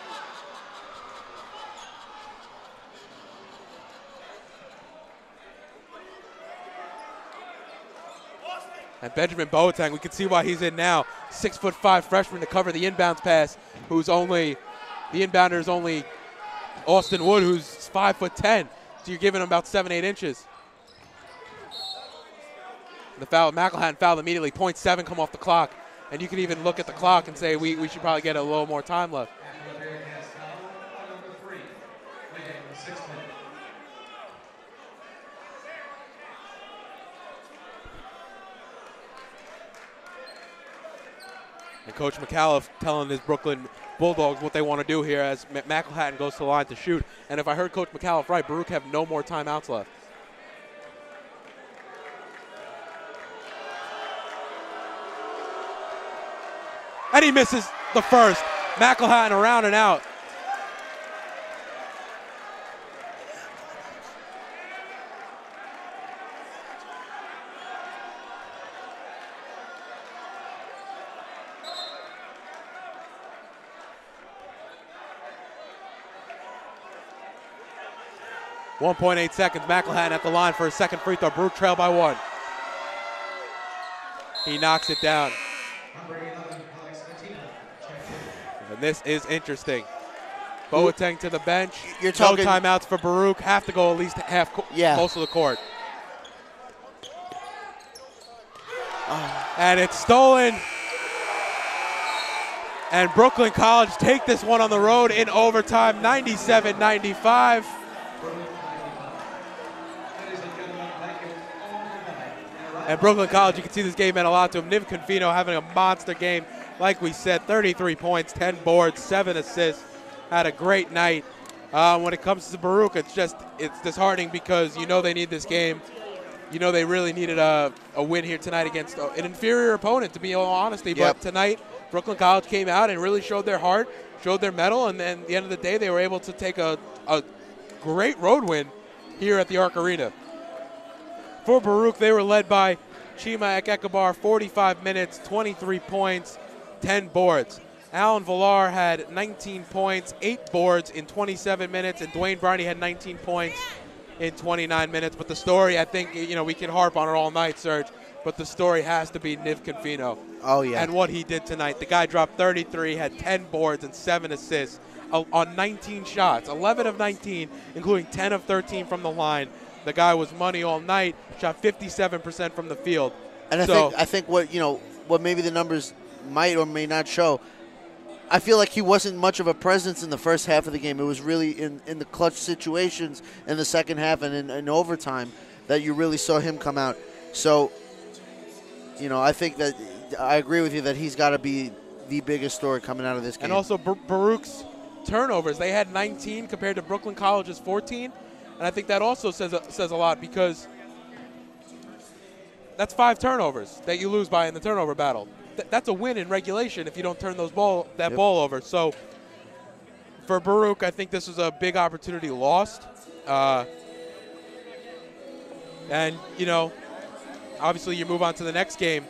S1: And Benjamin Boateng, we can see why he's in now. 6'5" freshman to cover the inbounds pass, the inbounder is only Austin Wood, who's 5'10". So you're giving him about 7-8 inches. The foul, McElhatton fouled immediately. 0.7 come off the clock. And you can even look at the clock and say we should probably get a little more time left. And Coach McAuliffe telling his Brooklyn Bulldogs what they want to do here as McElhatton goes to the line to shoot. And if I heard Coach McAuliffe right, Baruch have no more timeouts left. And he misses the first. McElhatton around and out. .8 seconds. McElhatton at the line for his second free throw. Baruch trail by 1. He knocks it down. And this is interesting. Boateng to the bench.
S2: You're talking
S1: no timeouts for Baruch. Have to go at least half close to the court. And it's stolen. And Brooklyn College take this one on the road in overtime, 97-95. And Brooklyn College, you can see this game meant a lot to him. Niv Confino having a monster game. Like we said, 33 points, 10 boards, 7 assists. Had a great night. When it comes to Baruch, it's disheartening because you know they need this game. You know they really needed a win here tonight against an inferior opponent, to be all honesty.
S2: Yep.
S1: But tonight, Brooklyn College came out and really showed their heart, showed their mettle, and then at the end of the day, they were able to take a great road win here at the Arc Arena. For Baruch, they were led by Chima Ekekabar, 45 minutes, 23 points, 10 boards. Alan Villar had 19 points, 8 boards in 27 minutes, and Dwayne Briney had 19 points in 29 minutes. But the story, I think, we can harp on it all night, Serge, but the story has to be Niv Confino.
S2: Oh, yeah.
S1: And what he did tonight. The guy dropped 33, had 10 boards and 7 assists on 19 shots, 11 of 19, including 10 of 13 from the line. The guy was money all night, shot 57% from the field.
S2: And I think what maybe the numbers might or may not show, I feel like he wasn't much of a presence in the first half of the game. It was really in the clutch situations in the second half and in overtime that you really saw him come out. So, I think that I agree with you that he's got to be the biggest story coming out of this game.
S1: And also Baruch's turnovers. They had 19 compared to Brooklyn College's 14. And I think that also says a lot because that's 5 turnovers that you lose by in the turnover battle. That's a win in regulation if you don't turn ball over. So for Baruch, I think this was a big opportunity lost. And, obviously you move on to the next game.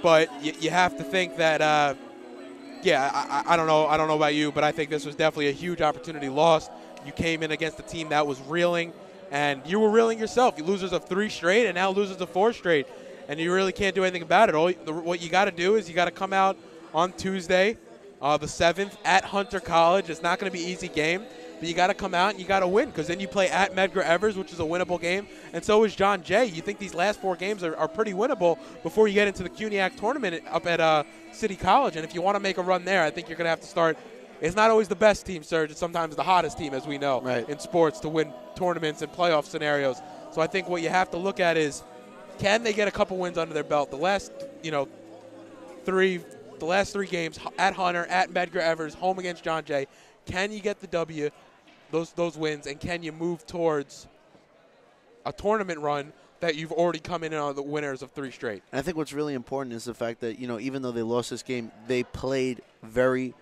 S1: But you have to think that, I don't know about you, but I think this was definitely a huge opportunity lost. You came in against a team that was reeling, and you were reeling yourself. You losers of 3 straight and now losers of 4 straight, and you really can't do anything about it. What you got to do is you got to come out on Tuesday the 7th at Hunter College. It's not going to be an easy game, but you got to come out and you got to win, because then you play at Medgar Evers, which is a winnable game, and so is John Jay. You think these last 4 games are pretty winnable before you get into the CUNYAC tournament up at City College. And if you want to make a run there, I think you're going to have to start. It's not always the best team, Serge. It's sometimes the hottest team, as we know, in sports, to win tournaments and playoff scenarios. So I think what you have to look at is, can they get a couple wins under their belt? The last, three games at Hunter, at Medgar Evers, home against John Jay. Can you get the W, those wins, and can you move towards a tournament run that you've already come in on the winners of 3 straight?
S2: And I think what's really important is the fact that, even though they lost this game, they played very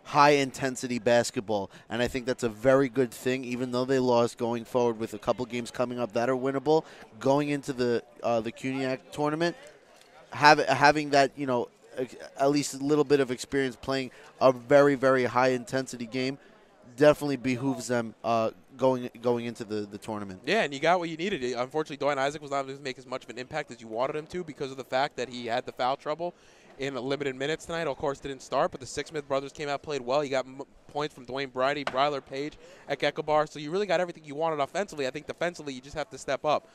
S2: high-intensity basketball, and I think that's a very good thing, even though they lost going forward with a couple games coming up that are winnable. Going into the CUNYAC tournament, having that, at least a little bit of experience playing a very, very high-intensity game definitely behooves them going into the tournament.
S1: Yeah, and you got what you needed. Unfortunately, Dwayne Isaac was not able to make as much of an impact as you wanted him to because of the fact that he had the foul trouble in limited minutes tonight. Of course, didn't start, but the Sixsmith brothers came out, played well. You got points from Dwayne Bridey, Bryler Page, Ekabar. So you really got everything you wanted offensively. I think defensively, you just have to step up.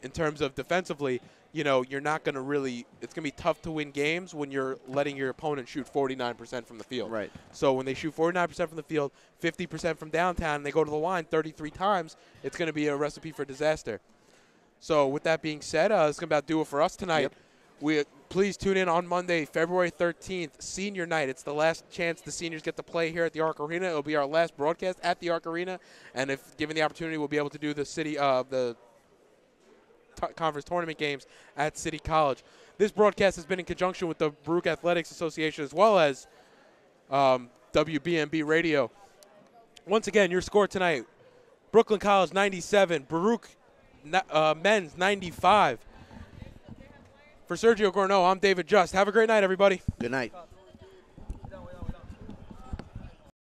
S1: In terms of defensively, you're not going to really – it's going to be tough to win games when you're letting your opponent shoot 49% from the field.
S2: Right.
S1: So when they shoot 49% from the field, 50% from downtown, and they go to the line 33 times, it's going to be a recipe for disaster. So with that being said, it's going to about do it for us tonight. Yep. Please tune in on Monday, February 13th, Senior Night. It's the last chance the seniors get to play here at the Arc Arena. It'll be our last broadcast at the Arc Arena, and if given the opportunity, we'll be able to do the conference tournament games at City College. This broadcast has been in conjunction with the Baruch Athletics Association as well as WBMB Radio. Once again, your score tonight, Brooklyn College 97, Baruch men's 95. For Sergio Gorno, I'm David Just. Have a great night, everybody.
S2: Good night.